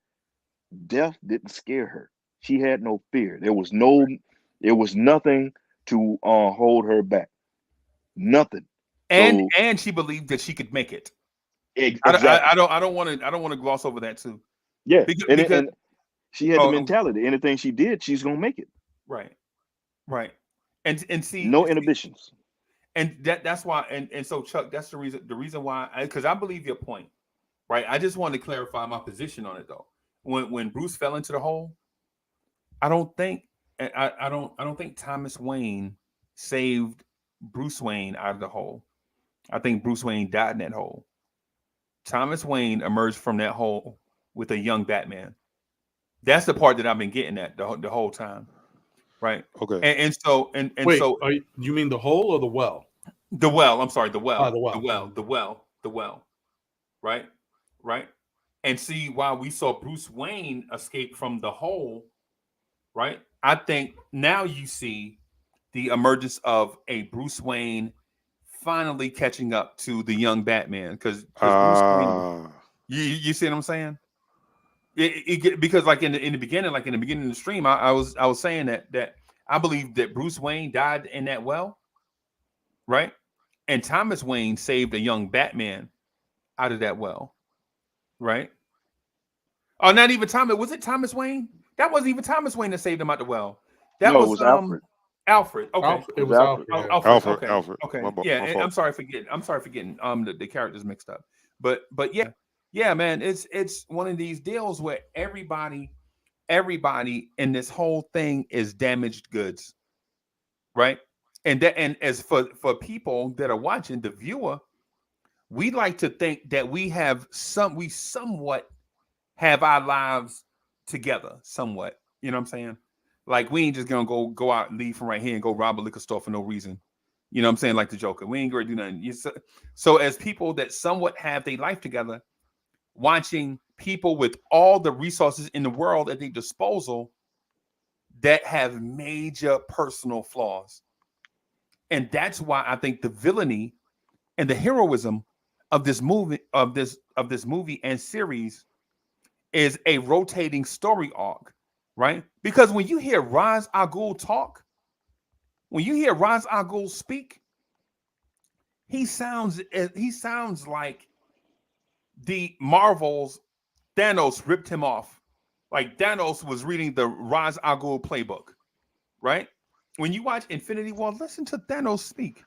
death didn't scare her. She had no fear. There was nothing to hold her back. Nothing. And she believed that she could make it. Exactly. I don't want to gloss over that too. Yeah. Because and she had the mentality. Anything she did, she's gonna make it. Right. And see, no inhibitions. And that's why, and so Chuck, that's the reason why, because I believe your point, right? I just wanted to clarify my position on it though. When Bruce fell into the hole, I don't think Thomas Wayne saved Bruce Wayne out of the hole. I think Bruce Wayne died in that hole. Thomas Wayne emerged from that hole with a young Batman. That's the part that I've been getting at the whole time, right? Okay. And so Wait, so you mean the hole or the well? The well. I'm sorry, the well. Oh, The well. Right. And see, while we saw Bruce Wayne escape from the hole, right? I think now you see the emergence of a Bruce Wayne finally catching up to the young Batman because Bruce Wayne. You see what I'm saying? Because like in the beginning of the stream, I was saying that I believe that Bruce Wayne died in that well, right? And Thomas Wayne saved a young Batman out of that well, right? Oh, not even Thomas. Was it Thomas Wayne? That wasn't even Thomas Wayne that saved him out the well. That was Alfred. Alfred. Okay. It was Alfred. Alfred. Okay. Alfred. Okay. My Yeah. I'm sorry for getting the characters mixed up. But yeah, man, it's one of these deals where everybody in this whole thing is damaged goods, right? And as for people that are watching, the viewer, we like to think that we somewhat have our lives together, somewhat. You know what I'm saying? Like we ain't just gonna go out and leave from right here and go rob a liquor store for no reason. You know what I'm saying? Like the Joker, we ain't gonna do nothing. So as people that somewhat have their life together, watching people with all the resources in the world at their disposal that have major personal flaws. And that's why I think the villainy and the heroism of this movie and series is a rotating story arc, right? Because when you hear Ra's al Ghul talk, when you hear Ra's al Ghul speak, he sounds like the Marvels Thanos ripped him off. Like Thanos was reading the Ra's al Ghul playbook, right? When you watch Infinity War, listen to Thanos speak.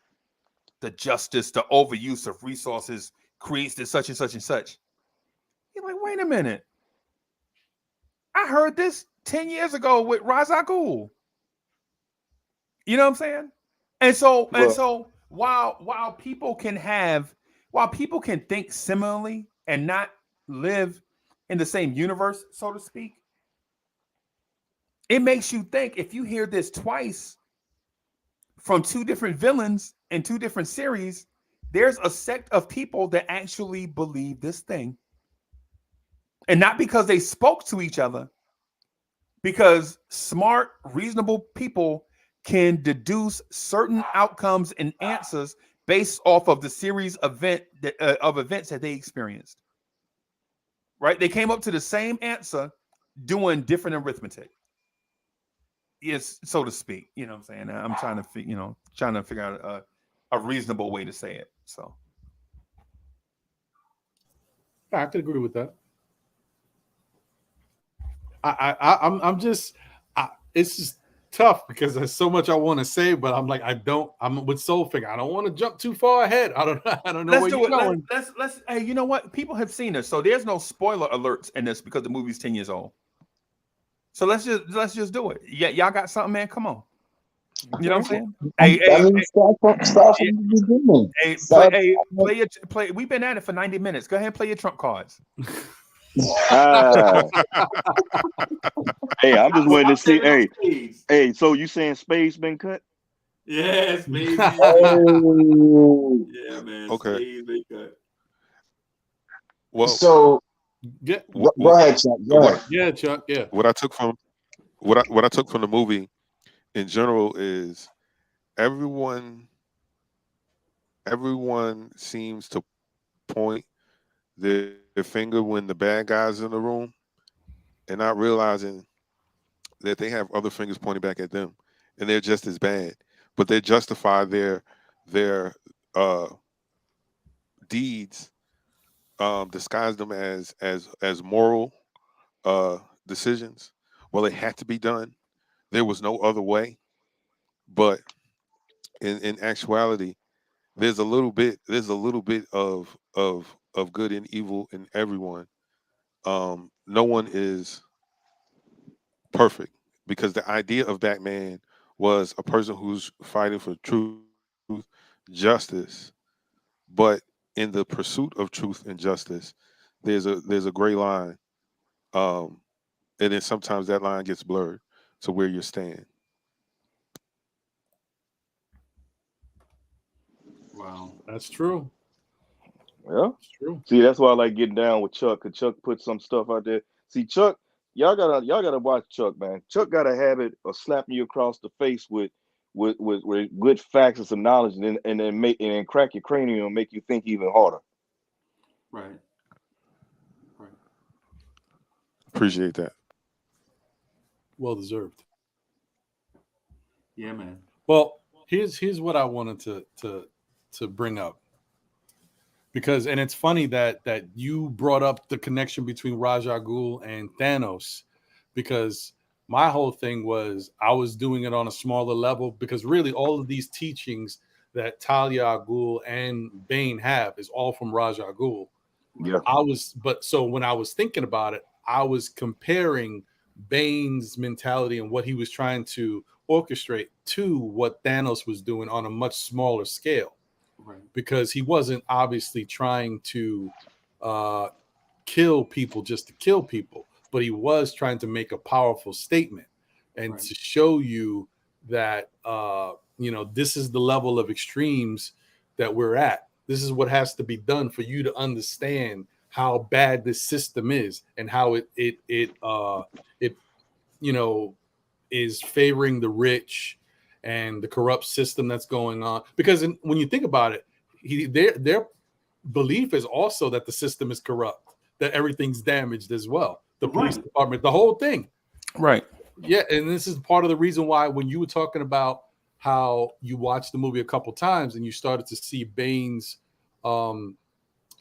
The justice, the overuse of resources creates this such and such and such. You're like, wait a minute. I heard this 10 years ago with Ra's al Ghul. You know what I'm saying? And so Well, while people can think similarly and not live in the same universe, so to speak, it makes you think if you hear this twice from two different villains in two different series, there's a sect of people that actually believe this thing. And not because they spoke to each other, because smart, reasonable people can deduce certain outcomes and answers based off of the series of events that they experienced. Right? They came up to the same answer doing different arithmetic. Yes, so to speak. You know what I'm saying? I'm trying to figure out a reasonable way to say it. So I could agree with that. I'm just, it's just tough because there's so much I want to say, but I'm like, I'm with Soulfinger. I don't want to jump too far ahead. I don't know let's where do you're it. going. Let's. Hey, you know what? People have seen this, so there's no spoiler alerts in this because the movie's 10 years old. So let's just do it. Yeah, y'all got something, man? Come on. You know what I'm saying? Start from the beginning. Play. We've been at it for 90 minutes. Go ahead and play your trump cards. Hey, I'm just waiting to see. Hey, so you saying Spade's been cut? Yes, baby. Oh. Yeah, man. Okay. Spade's been cut. Well, So Yeah, go ahead, Chuck. Go ahead. yeah, Chuck. Yeah. what I took from the movie in general is everyone seems to point their finger when the bad guys in the room and not realizing that they have other fingers pointing back at them and they're just as bad, but they justify their deeds, disguise them as moral decisions. Well, it had to be done. There was no other way. But in actuality, there's a little bit of good and evil in everyone. No one is perfect because the idea of Batman was a person who's fighting for truth, justice, but in the pursuit of truth and justice, there's a gray line, and then sometimes that line gets blurred to where you stand. Wow. That's true. Yeah. That's true. See, that's why I like getting down with Chuck. Cause Chuck put some stuff out there. See, Chuck, y'all gotta watch Chuck, man. Chuck got a habit of slapping you across the face with good facts and some knowledge, and then crack your cranium and make you think even harder. Right. Right. Appreciate that. Well deserved. Yeah, man. Well, here's what I wanted to bring up. Because and it's funny that you brought up the connection between Ra's al Ghul and Thanos, because my whole thing was I was doing it on a smaller level because really all of these teachings that Talia al Ghul and Bane have is all from Ra's al Ghul. Yeah. So when I was thinking about it, I was comparing Bane's mentality and what he was trying to orchestrate to what Thanos was doing on a much smaller scale. Right. Because he wasn't obviously trying to kill people just to kill people, but he was trying to make a powerful statement and Right. to show you that this is the level of extremes that we're at. This is what has to be done for you to understand how bad this system is and how it is favoring the rich and the corrupt system that's going on. Because when you think about it, their belief is also that the system is corrupt, that everything's damaged as well. The police Right. department, the whole thing. Right. Yeah, and this is part of the reason why when you were talking about how you watched the movie a couple times and you started to see Bane's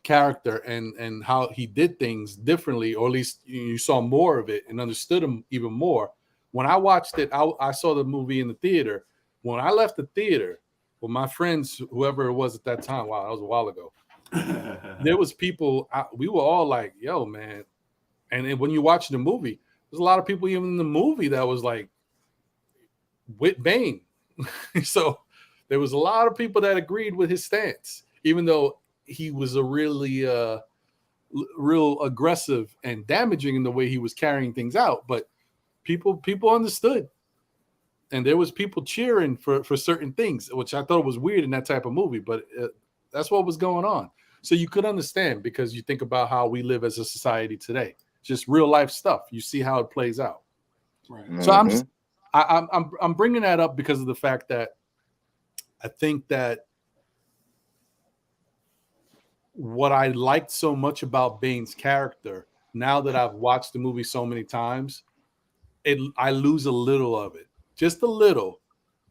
character and how he did things differently, or at least you saw more of it and understood him even more. When I watched it, I saw the movie in the theater. When I left the theater with my friends, whoever it was at that time, wow, that was a while ago, there was people, we were all like, yo, man. And then when you watch the movie, there's a lot of people even in the movie that was like with Bane. So there was a lot of people that agreed with his stance, even though he was a really real aggressive and damaging in the way he was carrying things out. But people understood. And there was people cheering for certain things, which I thought was weird in that type of movie, but that's what was going on. So you could understand, because you think about how we live as a society today, just real life stuff. You see how it plays out. Right. So I'm bringing that up because of the fact that I think that what I liked so much about Bane's character, now that I've watched the movie so many times, I lose a little of it, just a little,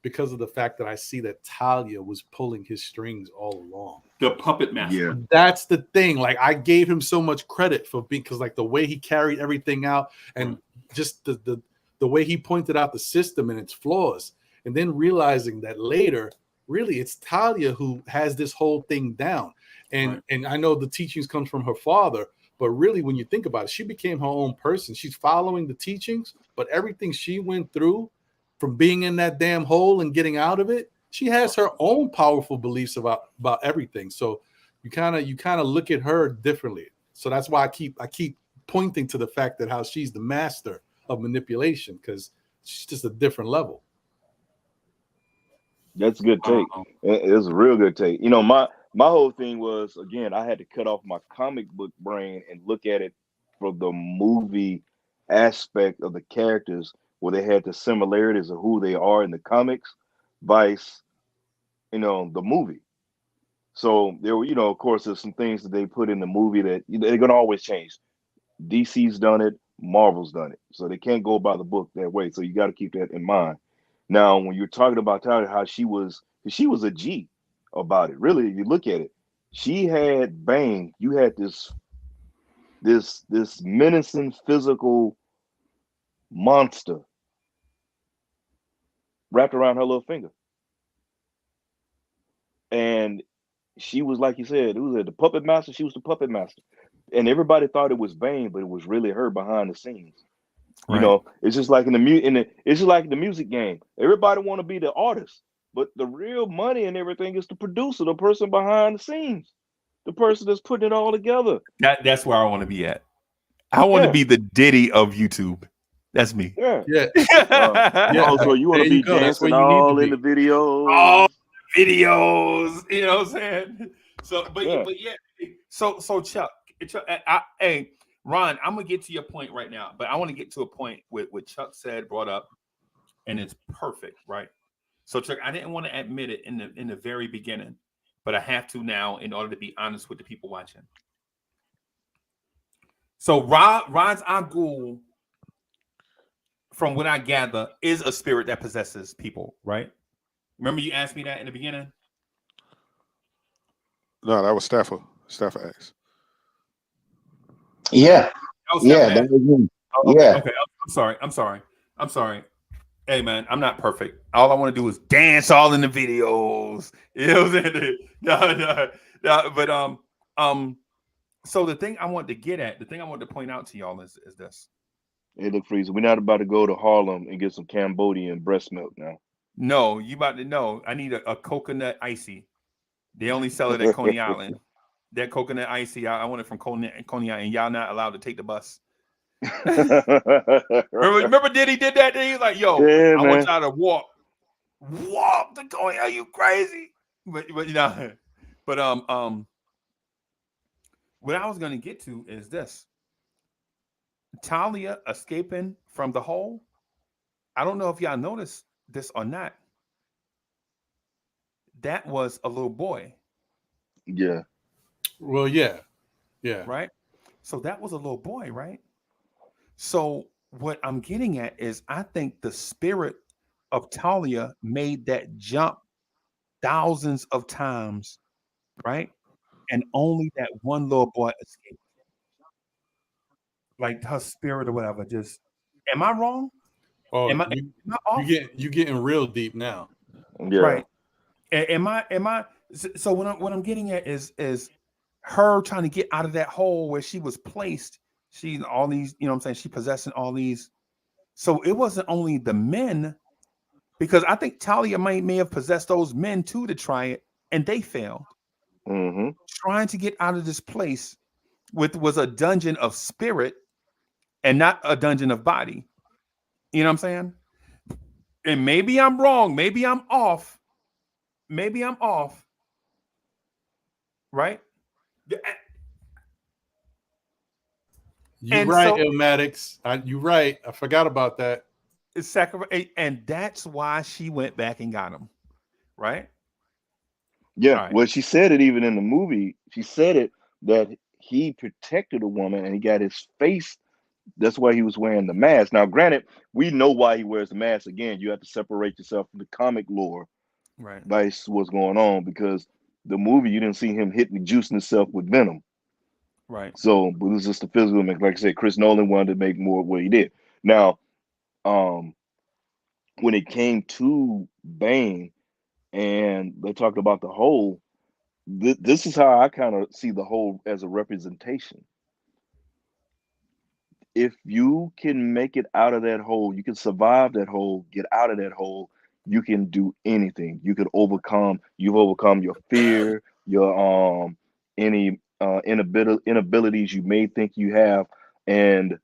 because of the fact that I see that Talia was pulling his strings all along. The puppet master. Yeah. That's the thing. Like, I gave him so much credit for being, because like the way he carried everything out, and just the way he pointed out the system and its flaws, and then realizing that later, really, it's Talia who has this whole thing down. And I know the teachings comes from her father, but really, when you think about it, she became her own person. She's following the teachings, but everything she went through, from being in that damn hole and getting out of it, she has her own powerful beliefs about everything. So you kind of look at her differently. So that's why I keep pointing to the fact that how she's the master of manipulation, because she's just a different level. That's a good take. It's a real good take. You know, my whole thing was, again, I had to cut off my comic book brain and look at it from the movie aspect of the characters, where they had the similarities of who they are in the comics, vice, the movie. So there were, of course, there's some things that they put in the movie that they're gonna always change. DC's done it, Marvel's done it, so they can't go by the book that way. So you got to keep that in mind. Now, when you're talking about Tyler, how she was a G about it. Really, if you look at it, she had Bane. You had this menacing physical monster wrapped around her little finger, and she was, like you said, it was the puppet master. She was the puppet master, and everybody thought it was Bane, but it was really her behind the scenes. Right. It's just like in the music game. Everybody want to be the artist, but the real money and everything is the producer, the person behind the scenes, the person that's putting it all together. That's where I want to be at. I want to be the Diddy of YouTube. That's me. Yeah. So you want to be dancing all in the videos. All videos. You know what I'm saying? So, but yeah. So Chuck, hey, Ron, I'm gonna get to your point right now, but I want to get to a point with what Chuck brought up, and it's perfect, right? So, Chuck, I didn't want to admit it in the very beginning, but I have to now in order to be honest with the people watching. So, Ra's al Ghul, from what I gather, is a spirit that possesses people, right? Remember you asked me that in the beginning? No, that was Stafford X. Yeah. That was him. Okay. I'm sorry. Hey man, I'm not perfect. All I want to do is dance all in the videos. You know what I'm saying? No. But so the thing I want to get at, the thing I want to point out to y'all is this. Hey, look, Freezer, we're not about to go to Harlem and get some Cambodian breast milk now. No, you about to know. I need a coconut icy. They only sell it at Coney Island. That coconut icy, I want it from Coney Island. Y'all not allowed to take the bus. remember Diddy did that? He was like, "Yo, I want y'all to walk to Coney. Are you crazy?" But what I was gonna get to is this: Talia escaping from the hole. I don't know if y'all noticed this or not. That was a little boy. Yeah. Well, yeah. Right. So that was a little boy, right? So what I'm getting at is I think the spirit of Talia made that jump thousands of times, right? And only that one little boy escaped. Like her spirit or whatever. Just, am I wrong? Oh, am I off? You getting real deep now. Yeah. Right. Am I? So what I'm getting at is her trying to get out of that hole where she was placed. She all these, you know what I'm saying? She possessing all these. So it wasn't only the men because I think Talia may have possessed those men too to try it, and they failed. Mm-hmm. Trying to get out of this place was a dungeon of spirit and not a dungeon of body. You know what I'm saying? And maybe I'm wrong. Maybe I'm off. Maybe I'm off. Right? You're And right, so Ilmatics. You're right. I forgot about that. it's sacrifice, and that's why she went back and got him. Right? Yeah. All right. Well, she said it even in the movie. She said it that he protected a woman and he got his face. That's why he was wearing the mask. Now, granted, we know why he wears the mask. Again, you have to separate yourself from the comic lore. Right. That's what's going on, because the movie you didn't see him hitting juicing himself with venom. Right. So, but it was just the physical. Like I said, Chris Nolan wanted to make more of what he did. Now, when it came to Bane and they talked about the whole, this is how I kind of see the whole as a representation. If you can make it out of that hole, you can survive that hole, get out of that hole, you can do anything. You can overcome, you've overcome your fear, your any inabilities you may think you have. And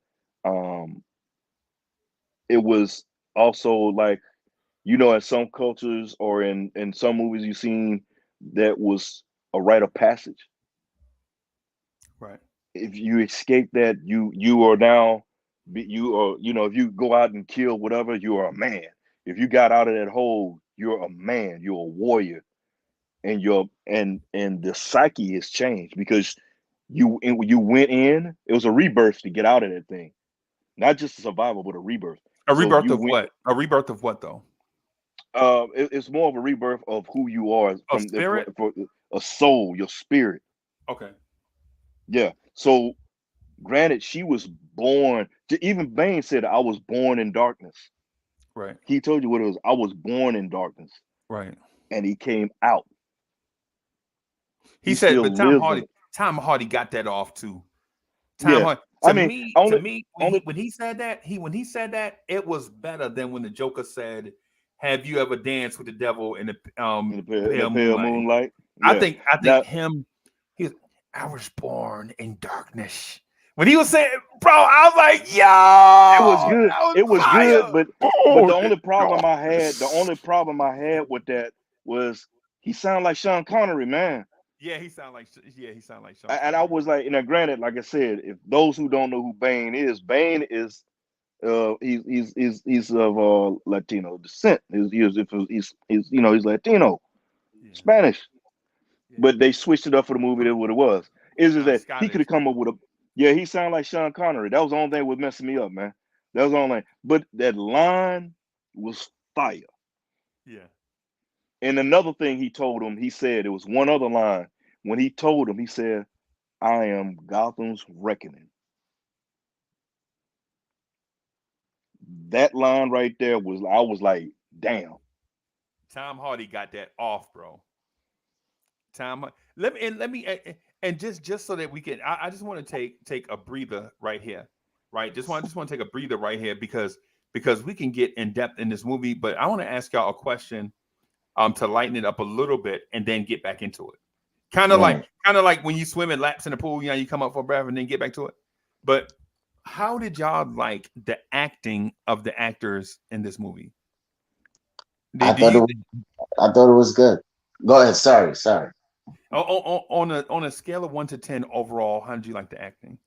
it was also like, in some cultures or in some movies you've seen, that was a rite of passage. Right. If you escape that, you are now, you are, if you go out and kill whatever, you are a man. If you got out of that hole, you're a man, you're a warrior. And the psyche has changed, because when you went in, it was a rebirth to get out of that thing, not just a survival but a rebirth. A So rebirth you of went, what? A rebirth of what though? it's more of a rebirth of who you are, Of from spirit? for a soul, your spirit. Okay. Yeah. So granted, she was born. Even Bane said, "I was born in darkness." Right. He told you what it was. I was born in darkness, Right. and he came out. He He said, still but lives in it. Tom Hardy got that off too. Tom Yeah. Hardy, I mean, to only me, only when he said that, it was better than when the Joker said, "Have you ever danced with the devil in the in the pale pale moonlight?" moonlight. I Yeah. think Now, him. He was, I was born in darkness. When he was saying, bro, I was like, yo, it was good. that was It was good, fire. but Born the in only problem I had, darkness. with that was he sounded like Sean Connery, man. Yeah, he sounded like Sean And I Connery. was like, granted, like I said, if those who don't know who Bane is he's of Latino descent. He's Latino, Yeah, Spanish. yeah. But they switched it up for the movie than what it was. It's just that he could Scottish. have come up with a, yeah, he sounded like Sean Connery. That was the only thing that was messing me up, man. That was the only thing. But that line was fire. Yeah. And another thing he told him, he said, it was one other line. When he told him, he said, "I am Gotham's reckoning." That line right there I was like, damn. Tom Hardy got that off, bro. Let me and just so that we can, I just want to take a breather right here, right? Just want to take a breather right here, because we can get in depth in this movie, but I want to ask y'all a question to lighten it up a little bit and then get back into it. Kind of Right. like when you swim in laps in the pool, you come up for a breath and then get back to it. But how did y'all like the acting of the actors in this movie? I Do thought it you was, I thought it was good. Go ahead. Sorry. on a scale of 1 to 10 overall, how did you like the acting?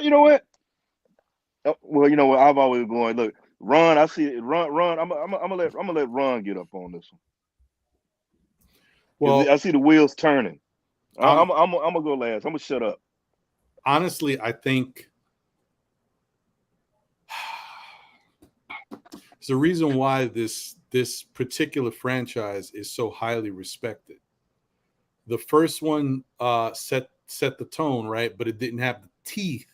You know what? Well, you know what? I've always going, look, Ron. I see it. Ron. I'm gonna let Ron get up on this one, because Well, I see the wheels turning. I'm I'm gonna go last. I'm gonna shut up. honestly, I think there's a reason why this particular franchise is so highly respected. The first one set the tone, right, but it didn't have the teeth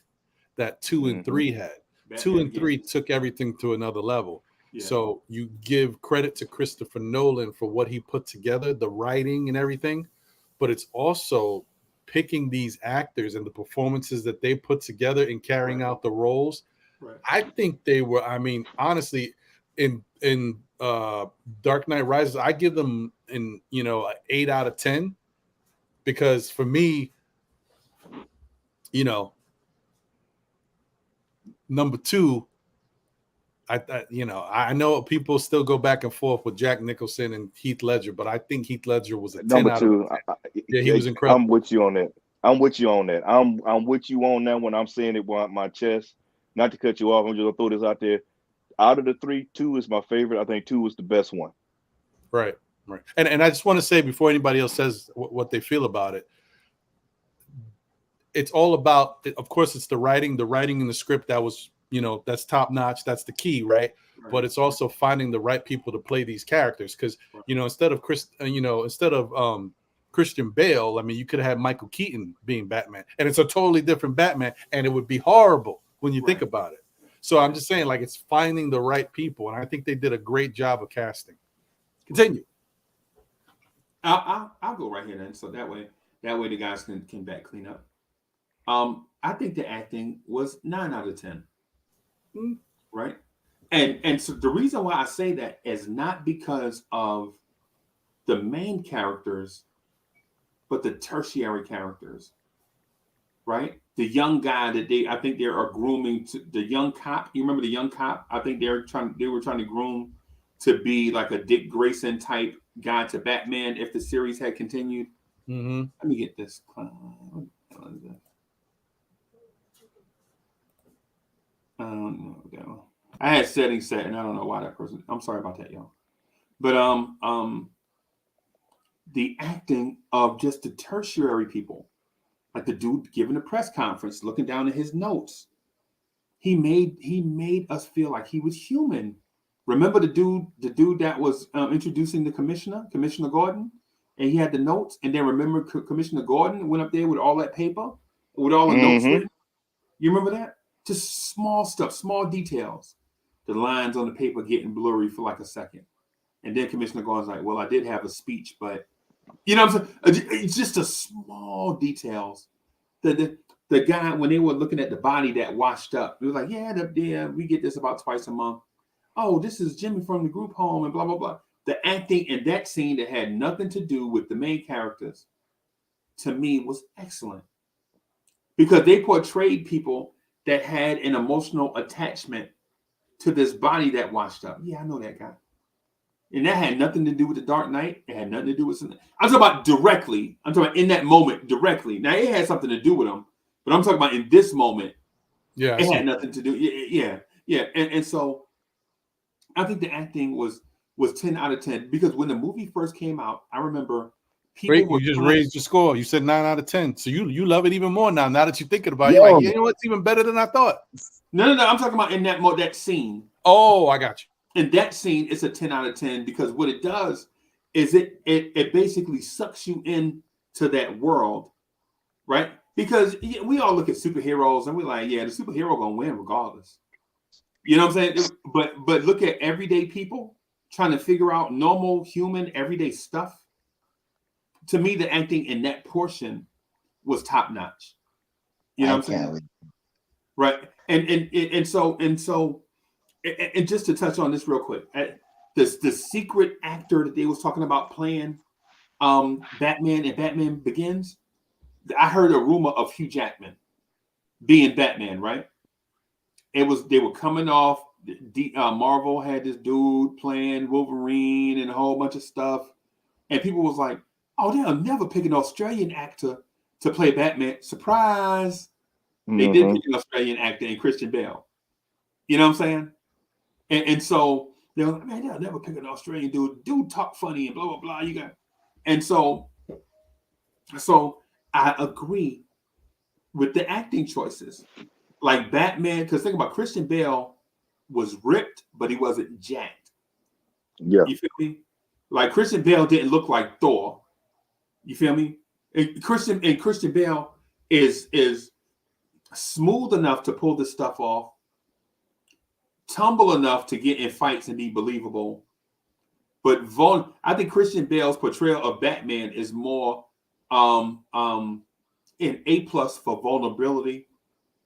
that 2 and 3 had. Batman 2 and 3 Begins. took everything to another level. Yeah. So you give credit to Christopher Nolan for what he put together, the writing and everything, but it's also picking these actors and the performances that they put together and carrying out the roles. Right. I think they were. I mean, honestly, in Dark Knight Rises, I give them an 8 out of 10 because for me, number 2. I know people still go back and forth with Jack Nicholson and Heath Ledger, but I think Heath Ledger was a 10 Number out two, of 10. Yeah, he was incredible. I'm with you on that. I'm with you on that. I'm with you on that when I'm saying it on my chest. Not to cut you off, I'm just gonna throw this out there. Out of the 3, 2 is my favorite. I think 2 was the best one. Right. And I just want to say before anybody else says what they feel about it, it's all about, of course, it's the writing in the script that was, that's top notch. That's the key, right? But it's also finding the right people to play these characters because, instead of Christian Bale, I mean, you could have had Michael Keaton being Batman, and it's a totally different Batman, and it would be horrible when you think about it. So I'm just saying, like, it's finding the right people, and I think they did a great job of casting. Continue. I'll go right here then, so that way the guys can back clean up. I think the acting was 9 out of 10. Right? And so the reason why I say that is not because of the main characters, but the tertiary characters. Right? The young guy that I think they are grooming to the young cop. You remember the young cop? I think they were trying to groom to be like a Dick Grayson type guy to Batman if the series had continued. Mm-hmm. Let me get this. I don't know. I had settings set, and I don't know why that person. I'm sorry about that, y'all. But the acting of just the tertiary people, like the dude giving a press conference, looking down at his notes, he made us feel like he was human. Remember the dude that was introducing the Commissioner Gordon, and he had the notes, and then remember Commissioner Gordon went up there with all that paper, with all the notes written. You remember that? Just small stuff, small details. The lines on the paper getting blurry for like a second. And then Commissioner Gordon's like, well, I did have a speech, but you know what I'm saying? It's just the small details. The guy, when they were looking at the body that washed up, it was like, yeah, we get this about twice a month. Oh, this is Jimmy from the group home and blah, blah, blah. The acting in that scene that had nothing to do with the main characters, to me, was excellent. Because they portrayed people that had an emotional attachment to this body that washed up. Yeah, I know that guy. And that had nothing to do with the Dark Knight. It had nothing to do with something. I'm talking about directly. I'm talking about in that moment directly. Now, it had something to do with him, but I'm talking about in this moment. Yeah, it had nothing to do. Yeah. And so I think the acting was 10 out of 10 because when the movie first came out, I remember people were you just raised your score. You said 9 out of 10. So you love it even more now. Now that you're thinking about it, Yo. you're like, you know what's even better than I thought. No. I'm talking about in that scene. Oh, I got you. In that scene, it's a 10 out of 10 because what it does is it basically sucks you into that world, right? Because we all look at superheroes and we're like, yeah, the superhero gonna win regardless. You know what I'm saying? But look at everyday people trying to figure out normal human everyday stuff. To me, the acting in that portion was top notch. You know what I'm saying? Right. And so just to touch on this real quick, the secret actor that they was talking about playing Batman and Batman Begins, I heard a rumor of Hugh Jackman being Batman, right? They were coming off. Marvel had this dude playing Wolverine and a whole bunch of stuff, and people was like, "Oh, they'll never pick an Australian actor to play Batman." Surprise! They did pick an Australian actor in Christian Bale. You know what I'm saying? And so they're like, man, they'll never pick an Australian dude. Dude talk funny and blah blah blah. You got, and so I agree with the acting choices, like Batman. Because think about Christian Bale was ripped, but he wasn't jacked. Yeah, you feel me? Like Christian Bale didn't look like Thor. You feel me? And Christian Bale is smooth enough to pull this stuff off, tumble enough to get in fights and be believable. But I think Christian Bale's portrayal of Batman is more an A+ for vulnerability,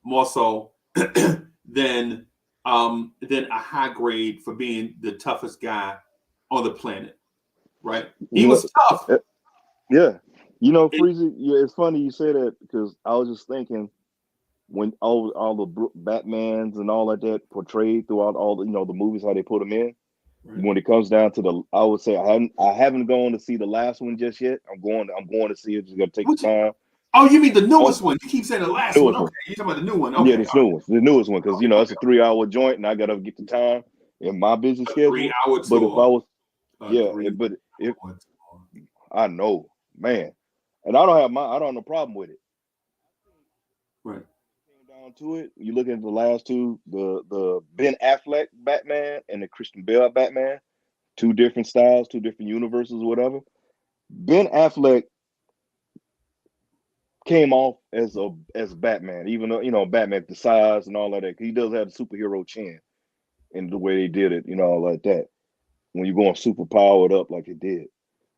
more so than a high grade for being the toughest guy on the planet. Right? He You know, was tough. yeah. You know, And- Freezy, yeah, it's funny you say that because I was just thinking when all the Batmans and all like that portrayed throughout all the the movies how they put them in. Right. When it comes down to I would say I haven't gone to see the last one just yet. I'm going to see it. Just gonna take the time. Oh, you mean the newest one? You keep saying the last one. Newest Okay, one. you're talking about the new one. Okay, Yeah, the newest one, because it's a 3-hour joint, and I gotta get the time in my busy schedule. 3-hour But if I tour. was, but if I know, man, and I don't have no problem with it. Right. Came down to it, you look at the last two, the Ben Affleck Batman and the Christian Bale Batman, two different styles, two different universes, whatever. Ben Affleck came off as Batman, even though Batman the size and all of that. He does have the superhero chin in the way they did it, like that. When you're going super powered up like it did.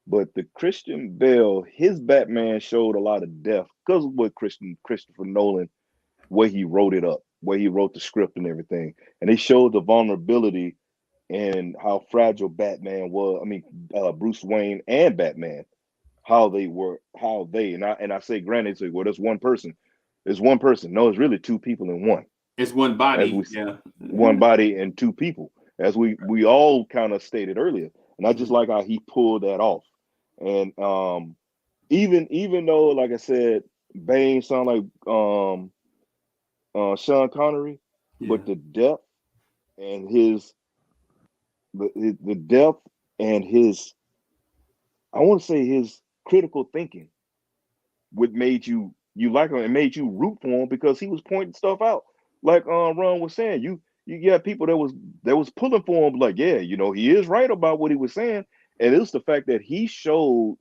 But the Christian Bale, his Batman showed a lot of depth because of what Christopher Nolan, where he wrote it up, where he wrote the script and everything. And they showed the vulnerability and how fragile Batman was. I mean, Bruce Wayne and Batman, and I say granted, so well, there's one person. There's one person. No, it's really two people in one. It's one body. One body and two people, as we all kind of stated earlier. And I just like how he pulled that off. And even though, like I said, Bane sound like Sean Connery, but the depth and the depth and his, I want to say his critical thinking, what made you like him and made you root for him because he was pointing stuff out. Like Ron was saying, you got people that was pulling for him, like, yeah, he is right about what he was saying. And it's the fact that he showed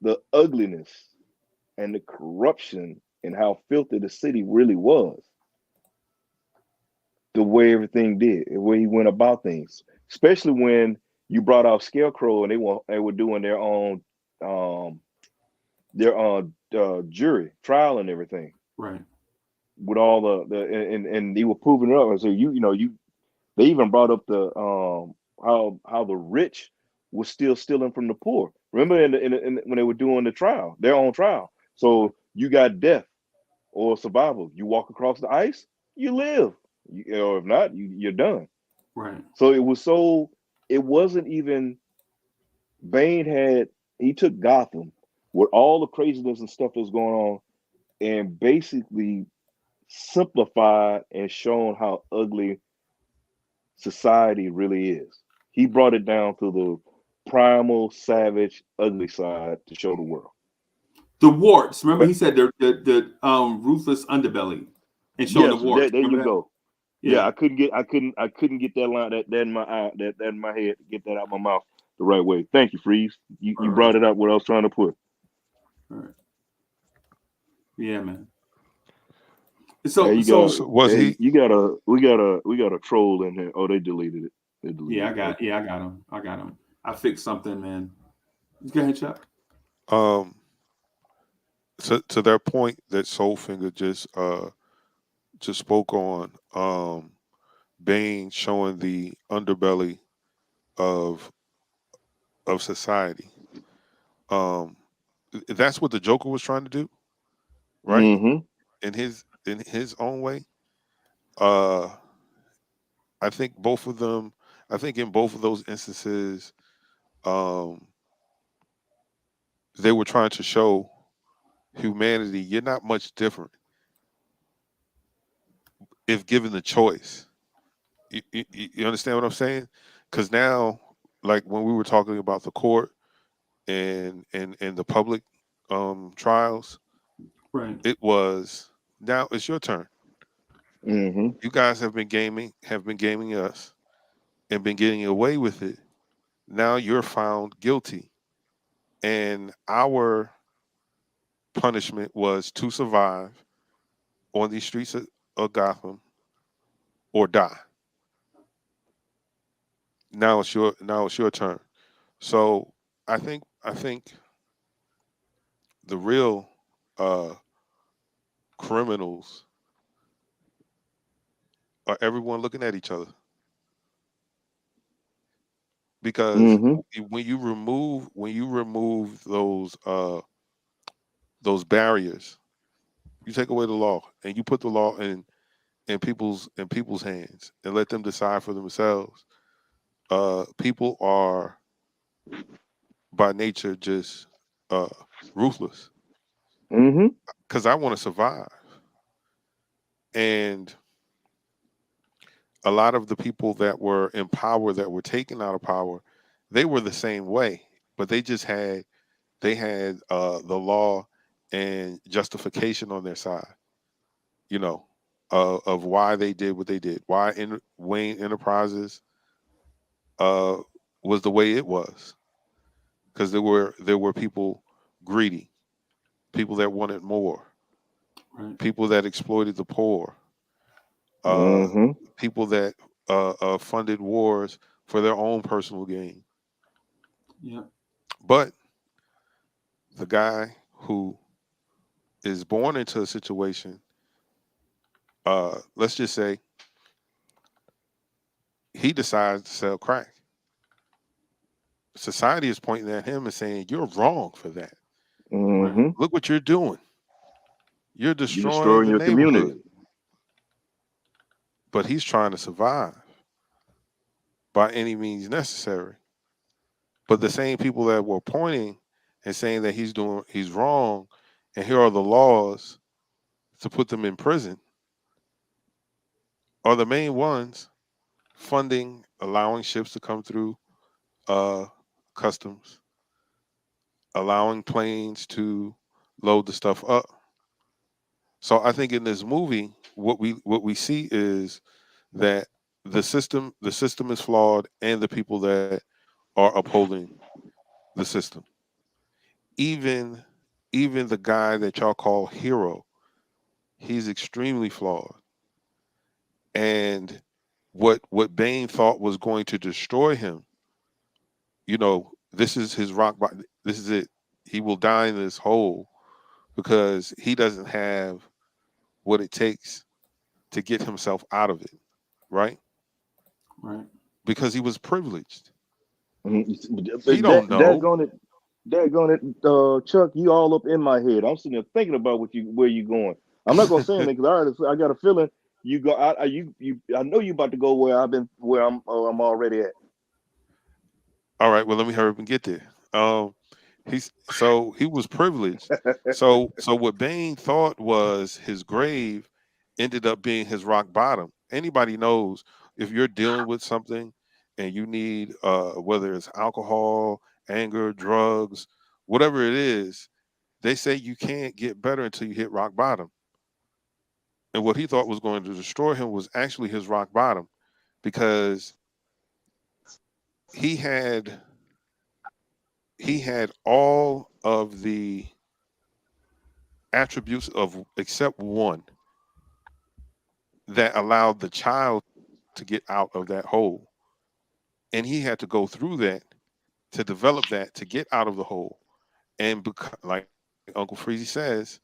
the ugliness and the corruption and how filthy the city really was. The way everything did, the way he went about things, especially when you brought out Scarecrow and they were doing their own jury trial and everything, right? With all and they were proving it up. And so they even brought up the how the rich was still stealing from the poor. Remember when they were doing their own trial. So you got death or survival. You walk across the ice, you live. Or if not, you're done. Right. So it wasn't even he took Gotham with all the craziness and stuff that was going on and basically simplified and shown how ugly society really is. He brought it down to the primal, savage, ugly side to show the world. The warts. Remember, he said the ruthless underbelly, and showing the warts. There you go. Yeah, I couldn't get that line that in my eye, that in my head, get that out my mouth the right way. Thank you, Freeze. You brought it up what I was trying to put. All right. Yeah, man. We got a troll in here. Oh, they deleted it. I got him. I fixed something, man. Go ahead, Chuck. To their point that Soulfinger just spoke on, Bane showing the underbelly of society. That's what the Joker was trying to do, right? Mm-hmm. In his own way. I think both of them. I think in both of those instances, they were trying to show humanity you're not much different if given the choice. You understand what I'm saying? Because now, like when we were talking about the court and the public trials, right? It was now it's your turn. Mm-hmm. You guys have been gaming us and been getting away with it. Now you're found guilty, and our punishment was to survive on these streets of Gotham or die. Now it's your turn. So I think the real criminals everyone looking at each other? Because Mm-hmm. when you remove those barriers, you take away the law and you put the law in people's hands and let them decide for themselves. People are by nature just ruthless Mm-hmm. because I want to survive. And a lot of the people that were in power that were taken out of power, they were the same way, but they had the law and justification on their side, you know, of why they did what they did, why Wayne Enterprises uh, was the way it was, because there were people greedy, people that wanted more, Right. people that exploited the poor, uh, Mm-hmm. people that funded wars for their own personal gain. Yeah. But the guy who is born into a situation, let's just say he decides to sell crack. Society is pointing at him and saying, "You're wrong for that. Right. Mm-hmm. Look what you're doing. You're You're destroying destroying the your neighborhood." community. But he's trying to survive by any means necessary. But the same people that were pointing and saying that he's wrong, and here are the laws to put them in prison, are the main ones funding, allowing ships to come through uh, customs, allowing planes to load the stuff up. So I think in this movie, what we see is that the system is flawed, and the people that are upholding the system, even even the guy that y'all call hero, he's extremely flawed. And what Bane thought was going to destroy him, this is his rock bottom. This is it. He will die in this hole because he doesn't have what it takes to get himself out of it, right? Right. Because he was privileged. He But don't know. daggone it, Chuck, you all up in my head. I'm sitting there thinking about where you going. I'm not gonna say anything because I got a feeling you go. I know you about to go where I'm already at. All right, well, let me hurry up and get there. He was privileged. So what Bane thought was his grave ended up being his rock bottom. Anybody knows if you're dealing with something and you need whether it's alcohol, anger, drugs, whatever it is, they say you can't get better until you hit rock bottom. And what he thought was going to destroy him was actually his rock bottom because he had he had all of the attributes of except one that allowed the child to get out of that hole. And he had to go through that to develop that to get out of the hole. And like Uncle Freezy says,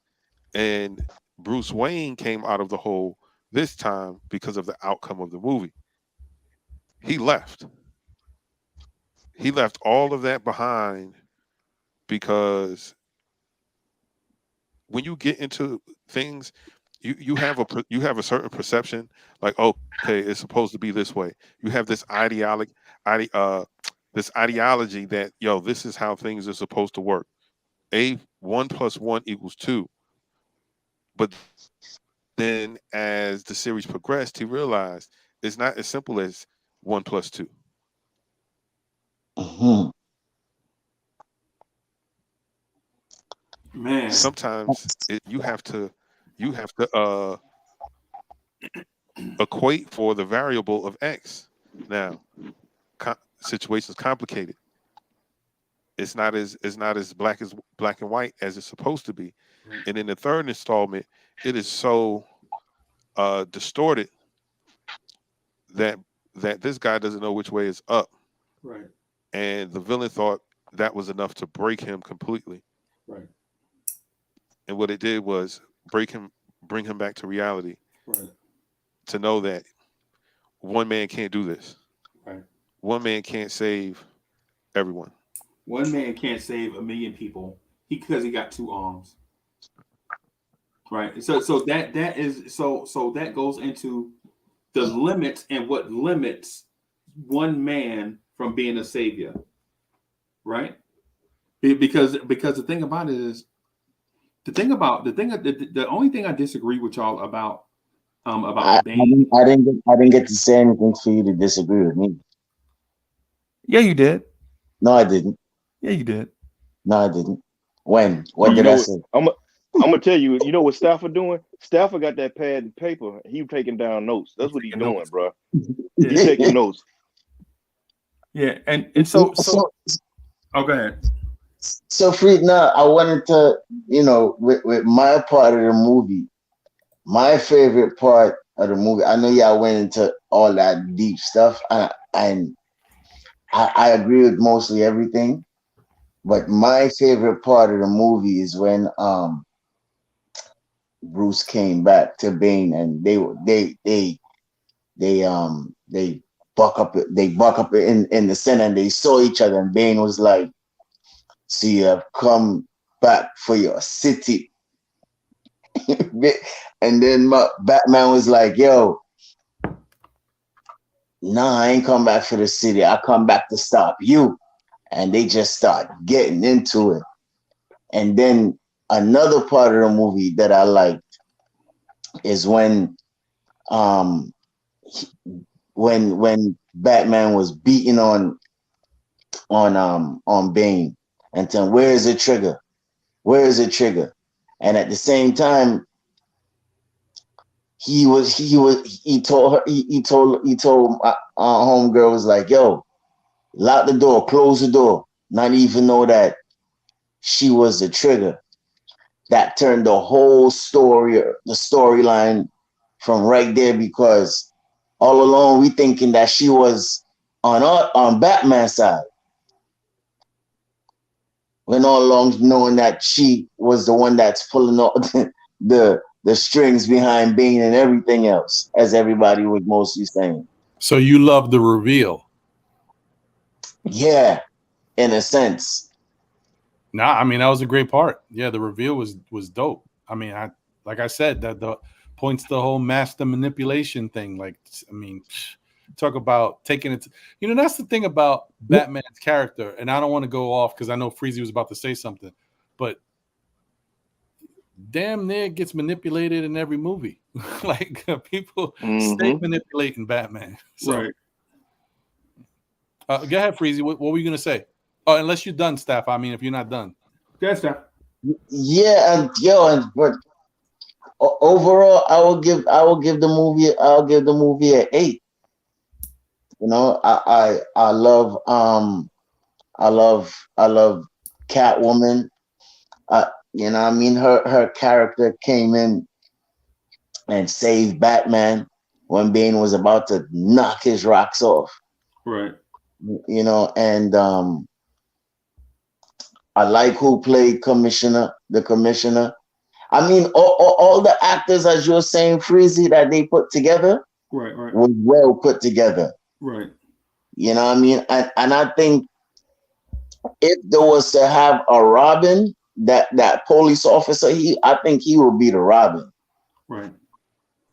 and Bruce Wayne came out of the hole this time because of the outcome of the movie. He left. He left all of that behind because when you get into things, you have a certain perception, like, okay, it's supposed to be this way. You have ide, uh this ideology that, this is how things are supposed to work. A 1 + 1 = 2. But then as the series progressed, he realized it's not as simple as 1 + 2. Mhm. Man. Sometimes you have to equate for the variable of X. Now, situation's complicated. It's not as black and white as it's supposed to be. And in the third installment, it is so distorted that this guy doesn't know which way is up. Right. And the villain thought that was enough to break him completely. Right. And what it did was bring him back to reality, Right. to know that one man can't do this. Right. One man can't save everyone. One man can't save a million people because he got two arms. Right. So that goes into the limits and what limits one man from being a savior. Right. Because the thing about it is the only thing I disagree with y'all about Bane. I didn't get to say anything for you to disagree with me. Yeah, you did. No, I didn't. Yeah, you did. No, I didn't. When? What You did know I what? say? I'm gonna tell you. You know what Stafford doing? Stafford got that pad and paper. He taking down notes. That's what he's Taking doing, notes. bro. Yeah. He's taking notes. Yeah, and so oh, go ahead. So Freed, now I wanted to, with my part of the movie, my favorite part of the movie. I know y'all went into all that deep stuff, and I agree with mostly everything. But my favorite part of the movie is when Bruce came back to Bane, and they buck up in the center, and they saw each other, and Bane was like, "So you have come back for your city." And then Batman was like, "Yo, nah, I ain't come back for the city. I come back to stop you." And they just start getting into it. And then another part of the movie that I liked is when Batman was beating on Bane and telling, "Where is the trigger? Where is the trigger?" And at the same time, he told homegirl was like, "Yo, lock the door, close the door." Not even know that she was the trigger. That turned the whole storyline from right there, because all along we thinking that she was on Batman's side, when all along knowing that she was the one that's pulling all the strings behind Bane and everything else, as everybody was mostly saying. So you love the reveal? Yeah, in a sense. Nah, I mean that was a great part. Yeah, the reveal was dope. I mean, like I said, that the points to the whole master manipulation thing. Like, I mean, talk about taking it. That's the thing about Batman's character, and I don't want to go off because I know Freezie was about to say something, but damn near gets manipulated in every movie. Like people stay manipulating Batman. So, Right. Go ahead, Freezie. What were you gonna say? Oh, unless you're done, Staff. I mean, if you're not done. That's that. Yeah, but overall, I will give the movie an 8. I love Catwoman. I mean, her character came in and saved Batman when Bane was about to knock his rocks off. Right. And I like who played the commissioner. I mean, all the actors, as you're saying, Freezy, that they put together, Right. was well put together. Right. You know what I mean? And I think if there was to have a Robin, that police officer, I think he would be the Robin. Right.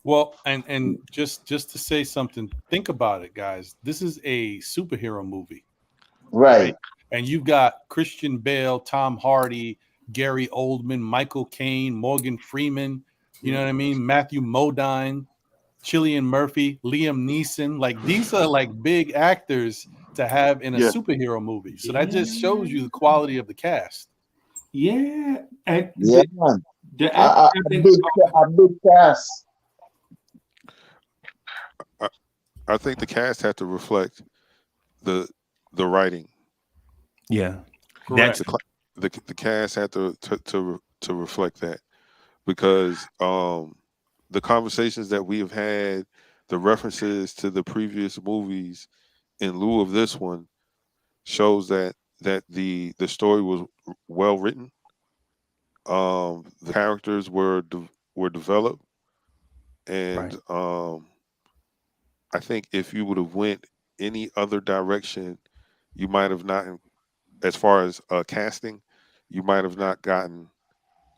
Well, and just to say something, think about it, guys. This is a superhero movie. Right. And you've got Christian Bale, Tom Hardy, Gary Oldman, Michael Caine, Morgan Freeman, you know what I mean? Matthew Modine, Cillian Murphy, Liam Neeson. Like, these are like big actors to have in a superhero movie. So that just shows you the quality of the cast. Yeah. And yeah. A big cast. I think the cast had to reflect the writing. Yeah, correct. The cast had to reflect that, because the conversations that we have had, the references to the previous movies in lieu of this one, shows that the story was well written. The characters were developed, and right. I think if you would have went any other direction, you might have not, as far as casting, you might have not gotten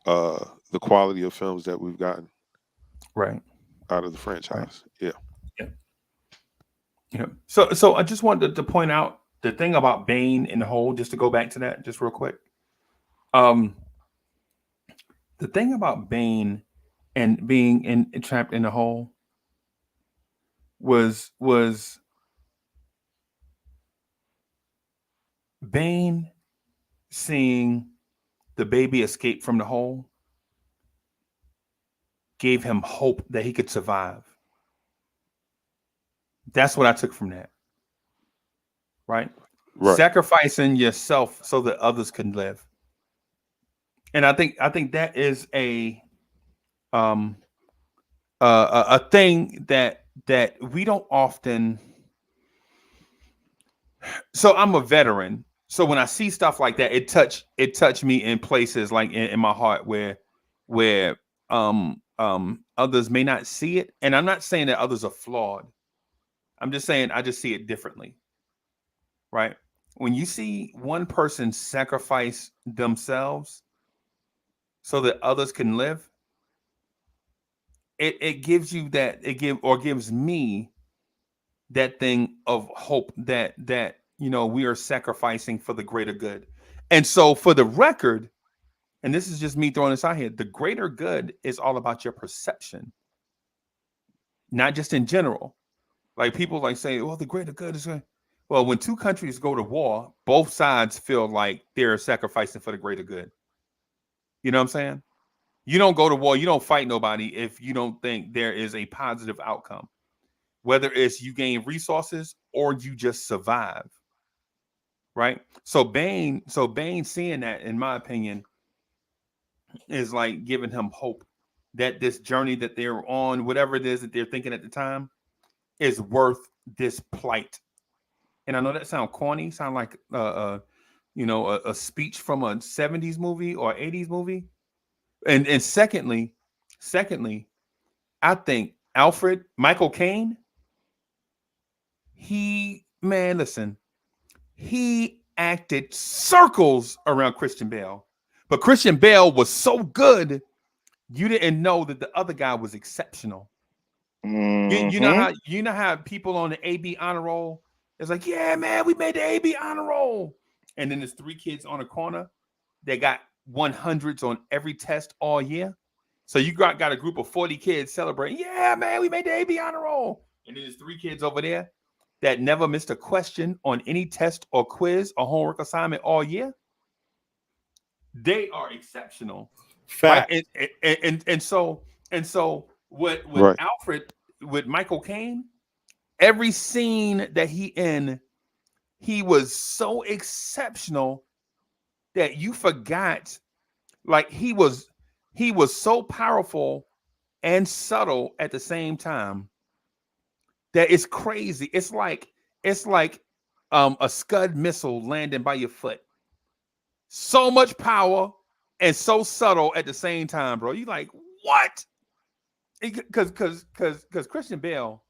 the quality of films that we've gotten Right. out of the franchise. Yeah. Yeah. Yeah. So I just wanted to point out the thing about Bane in the hole, just to go back to that just real quick. The thing about Bane and being trapped in the hole was Bane seeing the baby escape from the hole gave him hope that he could survive. That's what I took from that. Right? Sacrificing yourself so that others can live. And I think that is a thing that we don't often. So I'm a veteran. So when I see stuff like that, it touched me in places like in my heart where others may not see it. And I'm not saying that others are flawed. I'm just saying I just see it differently. Right? When you see one person sacrifice themselves so that others can live, it gives you that, gives me that thing of hope that we are sacrificing for the greater good. And so for the record, and this is just me throwing this out here, the greater good is all about your perception, not just in general. Like people like say, well, the greater good is well, when two countries go to war, both sides feel like they're sacrificing for the greater good. You know what I'm saying? You don't go to war, you don't fight nobody if you don't think there is a positive outcome. Whether it's you gain resources or you just survive. Right? So Bane seeing that, in my opinion, is like giving him hope that this journey that they're on, whatever it is that they're thinking at the time, is worth this plight. And I know that sounds corny, sound like a speech from a 70s movie or 80s movie. And secondly, I think Michael Caine, he acted circles around Christian Bale. But Christian Bale was so good, you didn't know that the other guy was exceptional. Mm-hmm. You know how people on the AB honor roll, it's like, yeah, man, we made the AB honor roll. And then there's 3 kids on a corner. They got 100s on every test all year. So you got a group of 40 kids celebrating. Yeah, man, we made the AB honor roll. And then there's 3 kids over there that never missed a question on any test or quiz or homework assignment all year. They are exceptional. Fact. Right? And so with Alfred, with Michael Caine, every scene that he was so exceptional that you forgot, like he was so powerful and subtle at the same time that it's crazy. It's like a Scud missile landing by your foot. So much power and so subtle at the same time, bro. You like, what? Because Christian Bale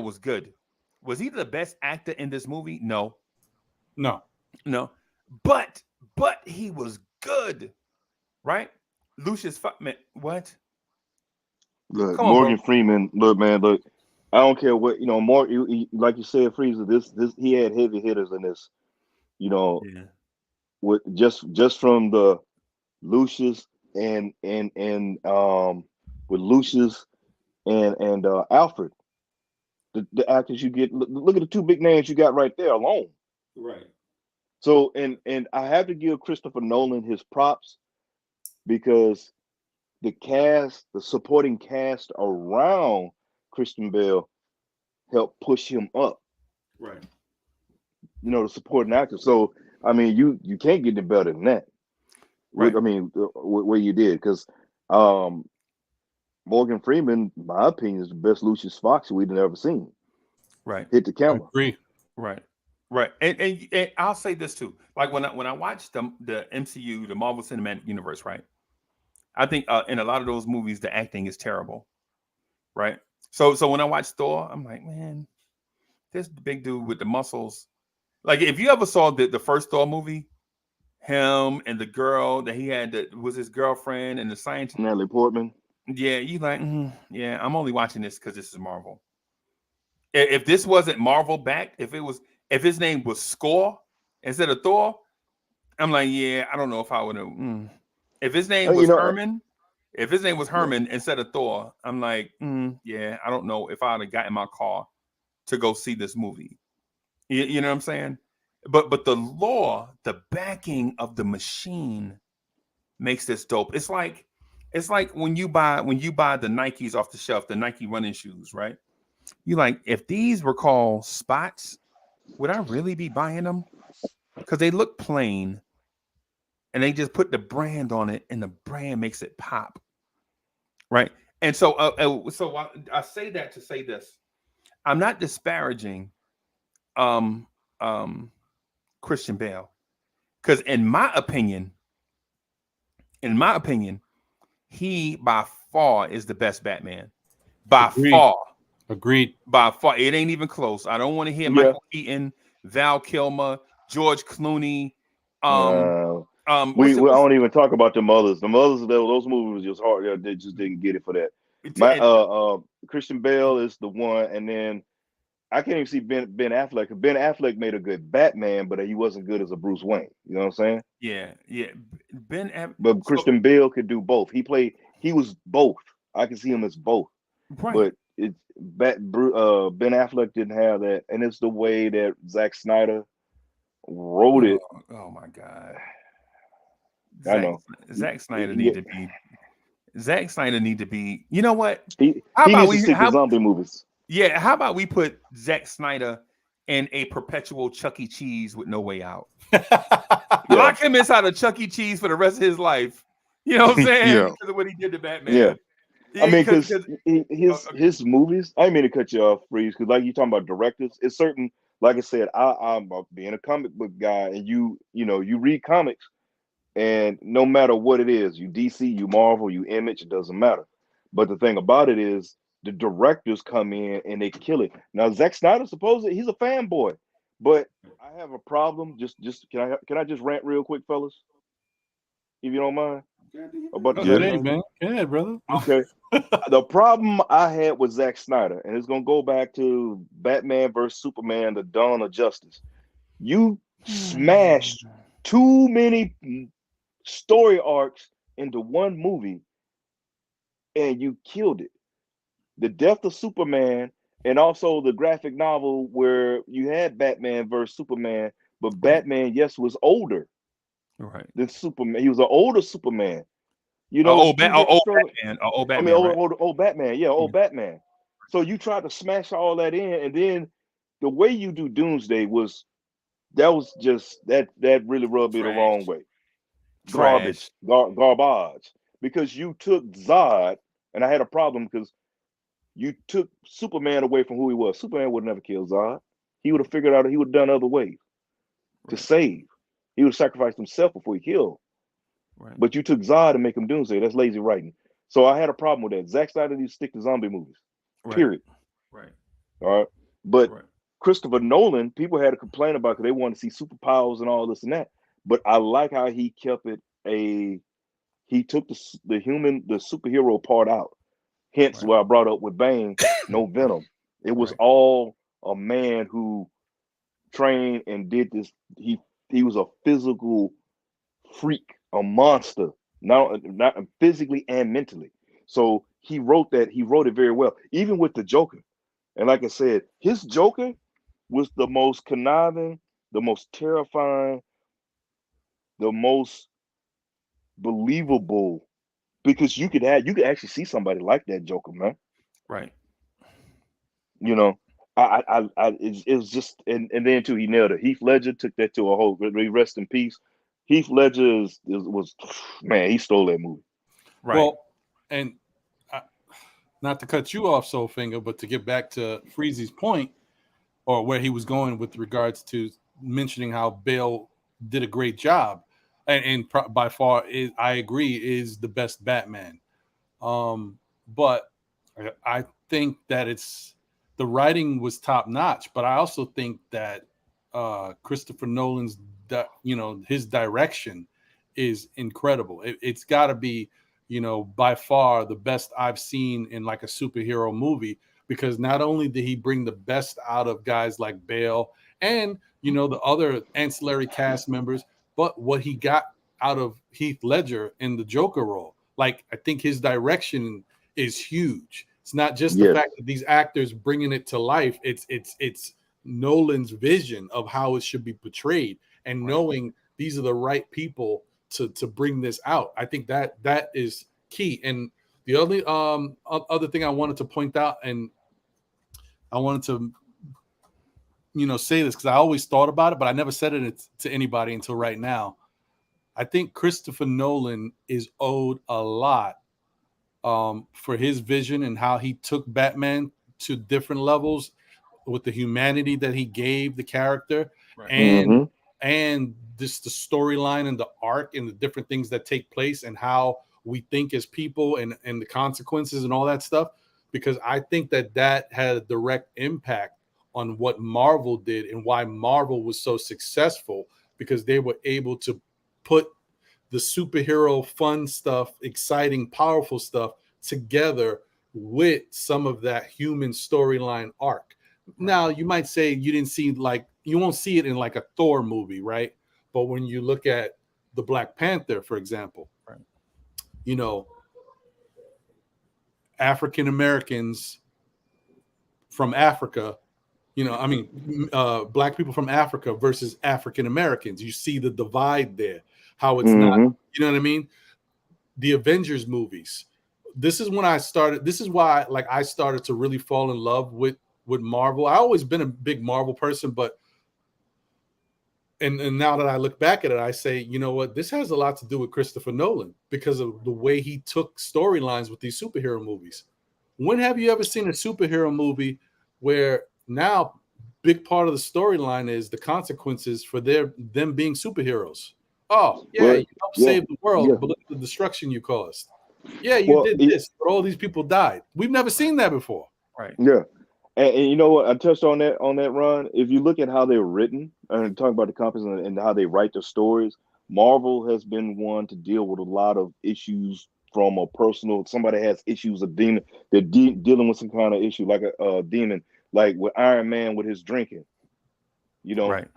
was good. Was he the best actor in this movie? No. But he was good, right? Lucius Fuckman, what? Look, Morgan Freeman. Look, man. Look, I don't care what More like you said, Freezer. This he had heavy hitters in this. With just from the Lucius and with Lucius and Alfred, the actors you get. Look at the 2 big names you got right there alone. Right. So and I have to give Christopher Nolan his props, because the supporting cast around Christian Bale helped push him up. Right. The supporting actors. So I mean, you can't get any better than that. Right. I mean, what you did, because Morgan Freeman, in my opinion, is the best Lucius Fox we've ever seen. Right. Hit the camera. I agree. Right. And I'll say this too. Like when I watched the MCU, the Marvel Cinematic Universe, right? I think in a lot of those movies, the acting is terrible, right? So when I watch Thor, I'm like, man, this big dude with the muscles. Like if you ever saw the first Thor movie, him and the girl that he had that was his girlfriend and the scientist. Natalie Portman. Yeah, you like, yeah, I'm only watching this because this is Marvel. If this wasn't Marvel backed, if his name was Score instead of Thor, I'm like, yeah, I don't know if I would have. If his name was Herman, instead of Thor, I'm like, yeah, I don't know if I'd have got in my car to go see this movie. You know what I'm saying? But the lore, the backing of the machine makes this dope. It's like when you buy the Nikes off the shelf, the Nike running shoes, right? You like, if these were called Spots, would I really be buying them? Because they look plain and they just put the brand on it and the brand makes it pop. Right. And so I say that to say this. I'm not disparaging Christian Bale. Because in my opinion, he by far is the best Batman. By far. Agreed. By far. It ain't even close. I don't want to hear Michael Keaton, Val Kilmer, George Clooney. I don't even talk about the mothers. The mothers, those movies was just hard. They just didn't get it for that. Christian Bale is the one, and then I can't even see Ben Affleck. Ben Affleck made a good Batman, but he wasn't good as a Bruce Wayne. You know what I'm saying? Yeah. But Christian Bale could do both. He was both. I can see him as both. Right. But Ben Affleck didn't have that, and it's the way that Zack Snyder wrote it. Oh my God. I know. Zack Snyder need to be. Zack Snyder need to be. You know what? He needs to stick to zombie movies. Yeah. How about we put Zack Snyder in a perpetual Chuck E. Cheese with no way out? Lock him inside of Chuck E. Cheese for the rest of his life. You know what I'm saying? Because of what he did to Batman. Yeah. I mean, because his movies. I didn't mean to cut you off, Freeze, because like you're talking about directors. It's certain. Like I said, I'm being a comic book guy, and you read comics. And no matter what it is, you DC, you Marvel, you Image, it doesn't matter. But the thing about it is the directors come in and they kill it. Now, Zack Snyder, supposedly he's a fanboy, but I have a problem. Just can I just rant real quick, fellas? If you don't mind. About the man. Go ahead, brother. Okay. The problem I had with Zack Snyder, and it's gonna go back to Batman versus Superman, the Dawn of Justice. You smashed too many story arcs into one movie and you killed it. The death of Superman, and also the graphic novel where you had Batman versus Superman, but Batman, was older than Superman. He was an older Superman. You know, old Batman. Old Batman. Yeah, old Batman. So you tried to smash all that in, and then the way you do Doomsday was just that really rubbed me the wrong way. Garbage, because you took Zod, and I had a problem because you took Superman away from who he was. Superman would never kill Zod. He would have figured out he would have done other ways to save. He would have sacrificed himself before he killed. Right. But you took Zod and make him Doomsday. That's lazy writing. So I had a problem with that. Zack Snyder needs to stick to zombie movies. Period. Right. All right. But Christopher Nolan, people had to complain about because they want to see superpowers and all this and that. But I like how he kept it he took the superhero part out. Hence what I brought up with Bane, no Venom. It was all a man who trained and did this. He was a physical freak, a monster, not physically and mentally. So he wrote it very well, even with the Joker. And like I said, his Joker was the most conniving, the most terrifying, the most believable, because you could actually see somebody like that Joker, man. Right. You know, it was just, and then too, he nailed it. Heath Ledger took that to a whole. Rest in peace. Heath Ledger was man. He stole that movie. Right. Well, and not to cut you off, Soulfinger, but to get back to Freezy's point, or where he was going with regards to mentioning how Bale did a great job, and by far I agree is the best Batman. But I think that the writing was top notch, but I also think that Christopher Nolan's his direction is incredible. It's got to be, by far the best I've seen in like a superhero movie, because not only did he bring the best out of guys like Bale and the other ancillary cast members, but what he got out of Heath Ledger in the Joker role. Like, I think his direction is huge. It's not just the fact that these actors bringing it to life. It's Nolan's vision of how it should be portrayed, and knowing these are the right people to bring this out. I think that is key. And the only other thing I wanted to point out, and I wanted to say this because I always thought about it, but I never said it to anybody until right now. I think Christopher Nolan is owed a lot for his vision and how he took Batman to different levels with the humanity that he gave the character, and this the storyline and the arc and the different things that take place and how we think as people and the consequences and all that stuff. Because I think that had a direct impact on what Marvel did and why Marvel was so successful, because they were able to put the superhero fun stuff, exciting, powerful stuff together with some of that human storyline arc. Now, you might say you didn't see, like, you won't see it in like a Thor movie, right? But when you look at the Black Panther, for example, African Americans from Africa, Black people from Africa versus African Americans. You see the divide there, how it's not, you know what I mean? The Avengers movies. This is when I started. This is why, like, I started to really fall in love with Marvel. I always been a big Marvel person, but and now that I look back at it, I say, you know what? This has a lot to do with Christopher Nolan because of the way he took storylines with these superhero movies. When have you ever seen a superhero movie where now big part of the storyline is the consequences for them being superheroes? Oh, yeah, you helped save the world, but look at the destruction you caused. Yeah, you did this, but all these people died. We've never seen that before. Right. Yeah. And you know what? I touched on that run. If you look at how they're written and talk about the companies and how they write their stories, Marvel has been one to deal with a lot of issues from a personal. Somebody has issues of demon. They're dealing with some kind of issue, like a demon, like with Iron Man with his drinking. He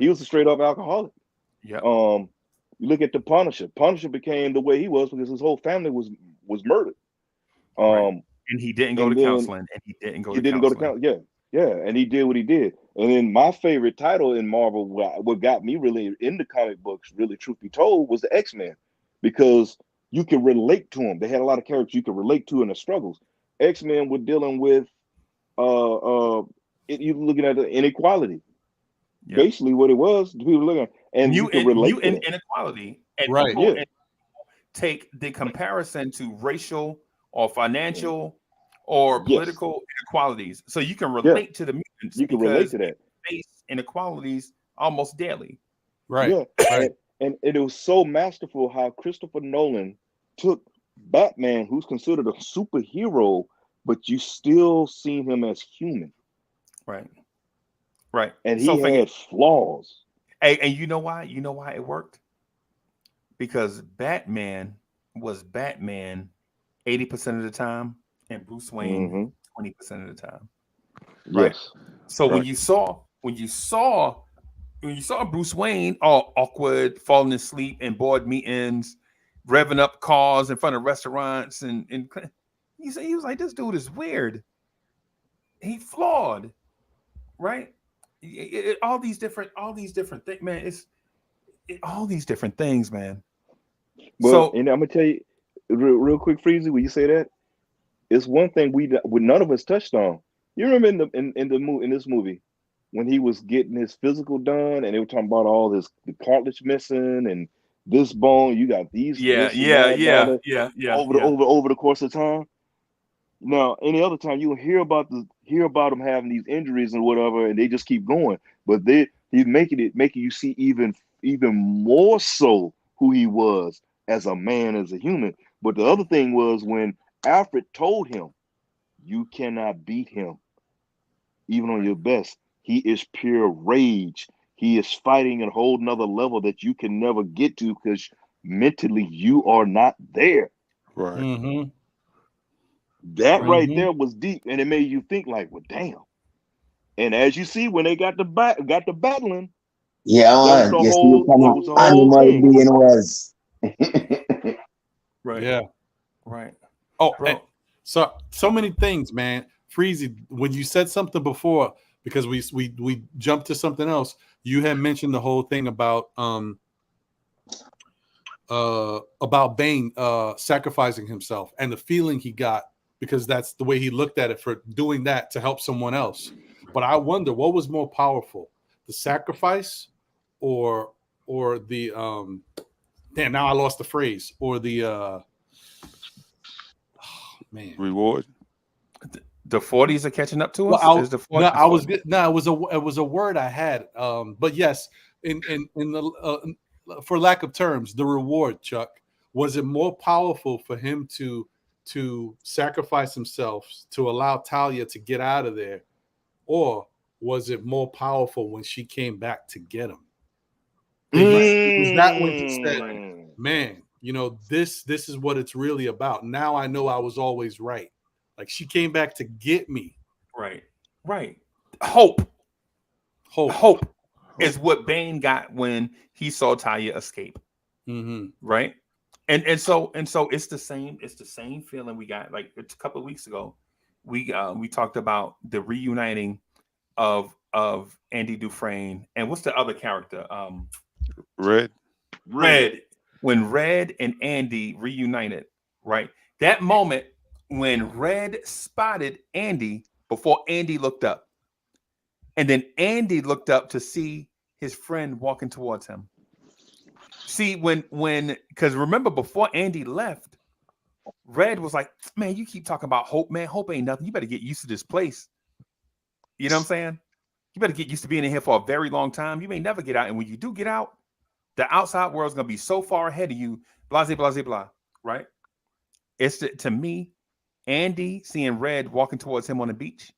was a straight up alcoholic. Yeah. You look at the Punisher. Punisher became the way he was because his whole family was murdered. And he didn't go to counseling. And he didn't go to counseling. Yeah, and he did what he did. And then my favorite title in Marvel, what got me really into comic books, really, truth be told, was the X-Men, because you can relate to them. They had a lot of characters you could relate to in the struggles. X-Men were dealing with, you're looking at the inequality. Yep. Basically, what it was, people looking at, and you can relate to inequality, and take the comparison to racial or financial or political inequalities, so you can relate to the mutants. You can relate to that. Face inequalities almost daily, right? Yeah, right. And it was so masterful how Christopher Nolan took Batman, who's considered a superhero, but you still see him as human, right? And he had flaws. And you know why? You know why it worked? Because Batman was Batman 80% of the time, and Bruce Wayne 20% of the time. Right. Yes. So when you saw Bruce Wayne all awkward, falling asleep in board meetings, revving up cars in front of restaurants, and he was like, this dude is weird. He flawed, right? All these different things, man. All these different things, man. Well, and I'm gonna tell you real quick, Freezie, when you say that, it's one thing we none of us touched on. You remember in this movie when he was getting his physical done, and they were talking about all this, the cartilage missing and this bone. You got these. Over the course of time. Now, any other time you hear about them having these injuries and whatever, and they just keep going. But he's making you see even more so who he was as a man, as a human. But the other thing was when Alfred told him you cannot beat him, even on your best. He is pure rage. He is fighting at a whole nother level that you can never get to because mentally you are not there. Right. Mm-hmm. That right Mhm. there was deep, and it made you think like, well, damn. And as you see, when they got the battling, Yeah, that was man. the You see whole. what kind That of was the whole animal thing. being was. Right. Yeah. Right. Oh, Bro. and so many things, man. Freezy, when you said something before, because we jumped to something else, you had mentioned the whole thing about Bane sacrificing himself and the feeling he got because that's the way he looked at it for doing that to help someone else. But I wonder what was more powerful, the sacrifice or the damn, now I lost the phrase, or the man. Reward. The 40s are catching up to us. Well, Is the 40s? no, I was no, it was a word I had. But yes, in the for lack of terms, the reward, Chuck, was it more powerful for him to sacrifice himself to allow Talia to get out of there, or was it more powerful when she came back to get him? Was that when he said, "Man, you know this is what it's really about." Now I know I was always right. Like she came back to get me. Right. Right. Hope Hope. is what Bane got when he saw Talia escape. Mm-hmm. Right. And so it's the same feeling we got like a couple of weeks ago. We talked about the reuniting of Andy Dufresne and what's the other character? Red. Red. When Red and Andy reunited, right? That moment when Red spotted Andy before Andy looked up. And then Andy looked up to see his friend walking towards him. See, when because remember before Andy left, Red was like, man, you keep talking about hope, man. Hope ain't nothing. You better get used to this place. You know what I'm saying? You better get used to being in here for a very long time. You may never get out. And when you do get out, the outside world's gonna be so far ahead of you, blah, blah, blah, blah, right? It's to me, Andy seeing Red walking towards him on the beach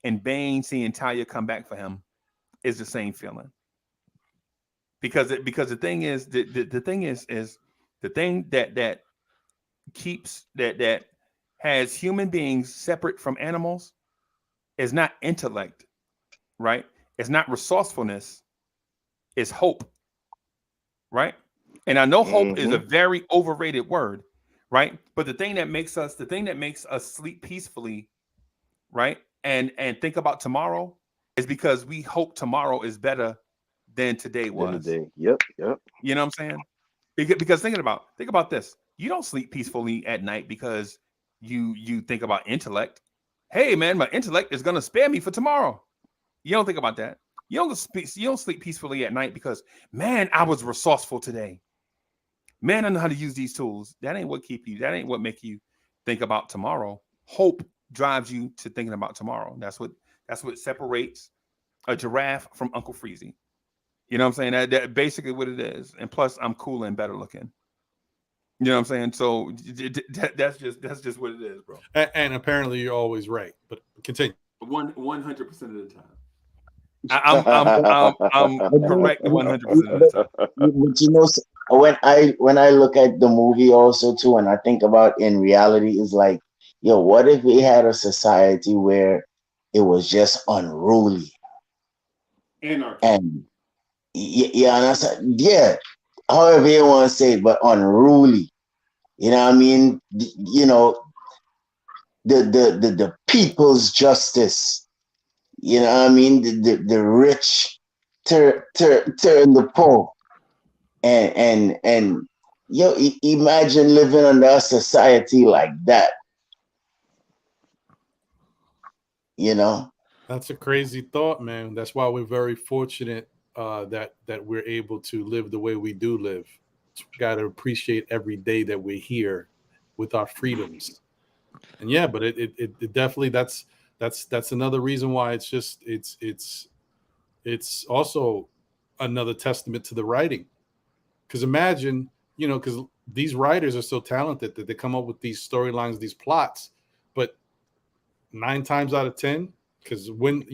and Bane seeing Talia come back for him is the same feeling. Because the thing is the thing is the thing that keeps that has human beings separate from animals is not intellect, right? It's not resourcefulness, it's hope, right? And I know hope is a very overrated word, right? But the thing that makes us sleep peacefully, right? And think about tomorrow is because we hope tomorrow is better than today was. Yep. You know what I'm saying? Because think about this. You don't sleep peacefully at night because you think about intellect. Hey man, my intellect is gonna spare me for tomorrow. You don't think about that. You don't sleep peacefully at night because man, I was resourceful today. Man, I know how to use these tools. That ain't what make you think about tomorrow. Hope drives you to thinking about tomorrow. That's what separates a giraffe from Uncle Freezy. You know what I'm saying? That basically what it is. And plus, I'm cooler and better looking. You know what I'm saying? So that's just what it is, bro. And apparently you're always right. But continue. 100% of the time. I'm correct 100% of the time. But you know, when I look at the movie also too, and I think about in reality, is like, yo, what if we had a society where it was just unruly Anarchy. and yeah, and yeah, however you want to say it, but unruly. You know what I mean? You know, the people's justice. You know what I mean? The rich turn the poor. And yo, imagine living under a society like that. You know? That's a crazy thought, man. That's why we're very fortunate that we're able to live the way we do live. Got to appreciate every day that we're here with our freedoms. And yeah, but it definitely that's another reason why it's also another testament to the writing. Because imagine, you know, because these writers are so talented that they come up with these storylines, these plots, but 9 times out of 10, because when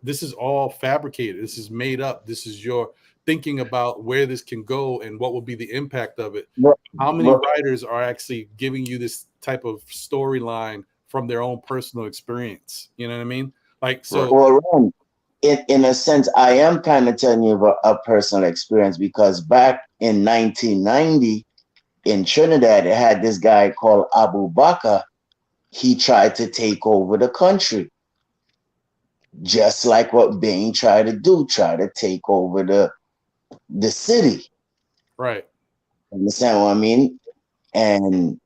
this is all fabricated, this is made up, this is your thinking about where this can go and what will be the impact of it. How many writers are actually giving you this type of storyline from their own personal experience? You know what I mean? Like, so. Well, in a sense, I am kind of telling you about a personal experience, because back in 1990 in Trinidad, it had this guy called Abu Bakr. He tried to take over the country, just like what Bane tried to do, try to take over the city. Right. Understand what I mean? And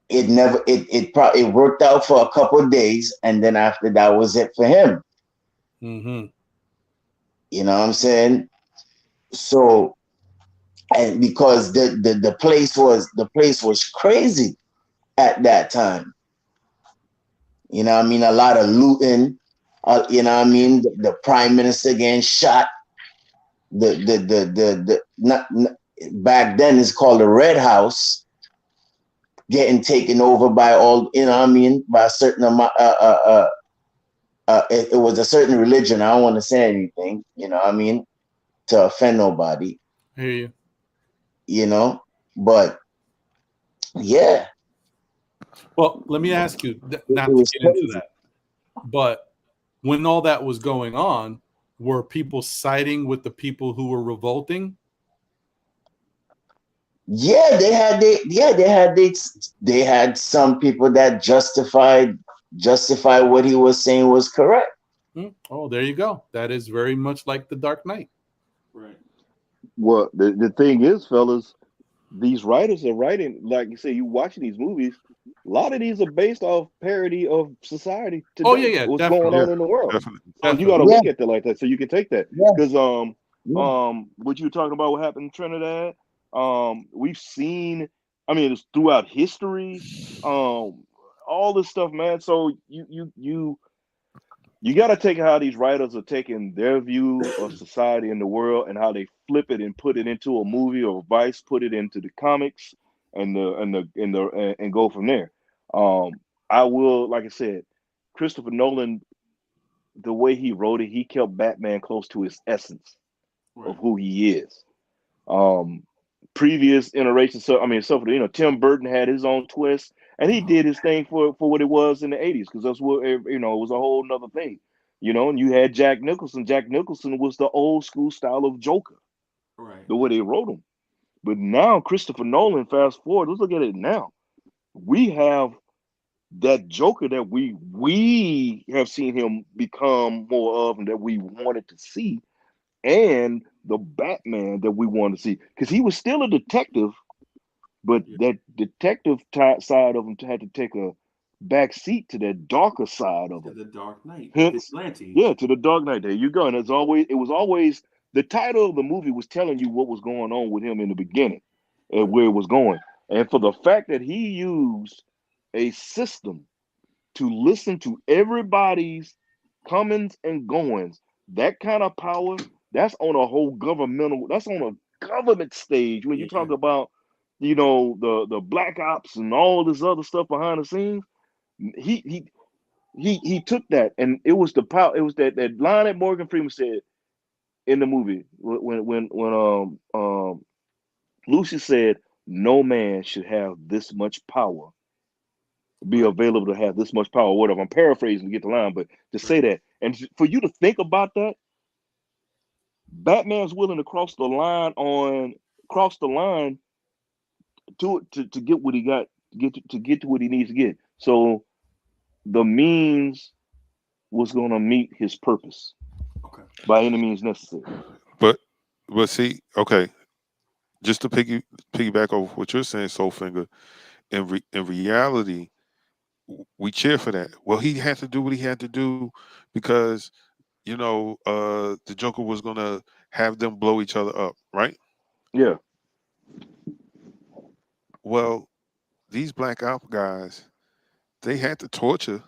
it worked out for a couple of days, and then after that was it for him. Mm-hmm. You know what I'm saying? So, and because the place was crazy at that time. You know what I mean? A lot of looting. You know what I mean? The prime minister getting shot. Back then it's called the Red House, getting taken over by all, you know what I mean, by a certain amount. It was a certain religion. I don't want to say anything, you know what I mean, to offend nobody. I hear you. You know, but yeah. Well, let me ask you, not to get into that, but when all that was going on, were people siding with the people who were revolting? Yeah, they had some people that justified what he was saying was correct. Oh, there you go. That is very much like the Dark Knight. Right. Well, the thing is, fellas, these writers are writing, like you say, you watching these movies. A lot of these are based off parody of society today. Oh yeah, what's definitely. going on in the world. Definitely. So you got to look at it like that, so you can take that. Yeah. Because what you were talking about, what happened in Trinidad, we've seen. I mean, it's throughout history. All this stuff, man. So you got to take how these writers are taking their view of society and the world, and how they flip it and put it into a movie, or vice put it into the comics, and go from there. I will, like I said, Christopher Nolan, the way he wrote it, he kept Batman close to his essence of who he is. Previous iterations, Tim Burton had his own twist, and he did his thing for what it was in the 80s, because that's what, it was a whole nother thing. And you had Jack Nicholson. Jack Nicholson was the old school style of Joker, Right. the way they wrote him. But now Christopher Nolan, fast forward, let's look at it now. We have that Joker that we have seen him become more of, and that we wanted to see, and the Batman that we wanted to see, because he was still a detective, but that detective side of him had to take a back seat to that darker side of him. To the Dark Knight. Hence, Vigilante. yeah, to the Dark Knight. There you go. And it was always the title of the movie was telling you what was going on with him in the beginning and where it was going. And for the fact that he used a system to listen to everybody's comings and goings, that kind of power, that's on a government stage. When you talk about, the black ops and all this other stuff behind the scenes, he took that, and it was the power. It was that line that Morgan Freeman said in the movie when Lucy said, "No man should have this much power, be available to have this much power." Whatever. I'm paraphrasing to get the line, but to say that, and for you to think about that, Batman's willing to cross the line to get what he got, to get to what he needs to get. So the means was going to meet his purpose by any means necessary. But see, okay, just to piggyback over what you're saying, Soulfinger, in reality, we cheer for that. Well, he had to do what he had to do because, the Joker was going to have them blow each other up, right? Yeah. Well, these black op guys, they had to torture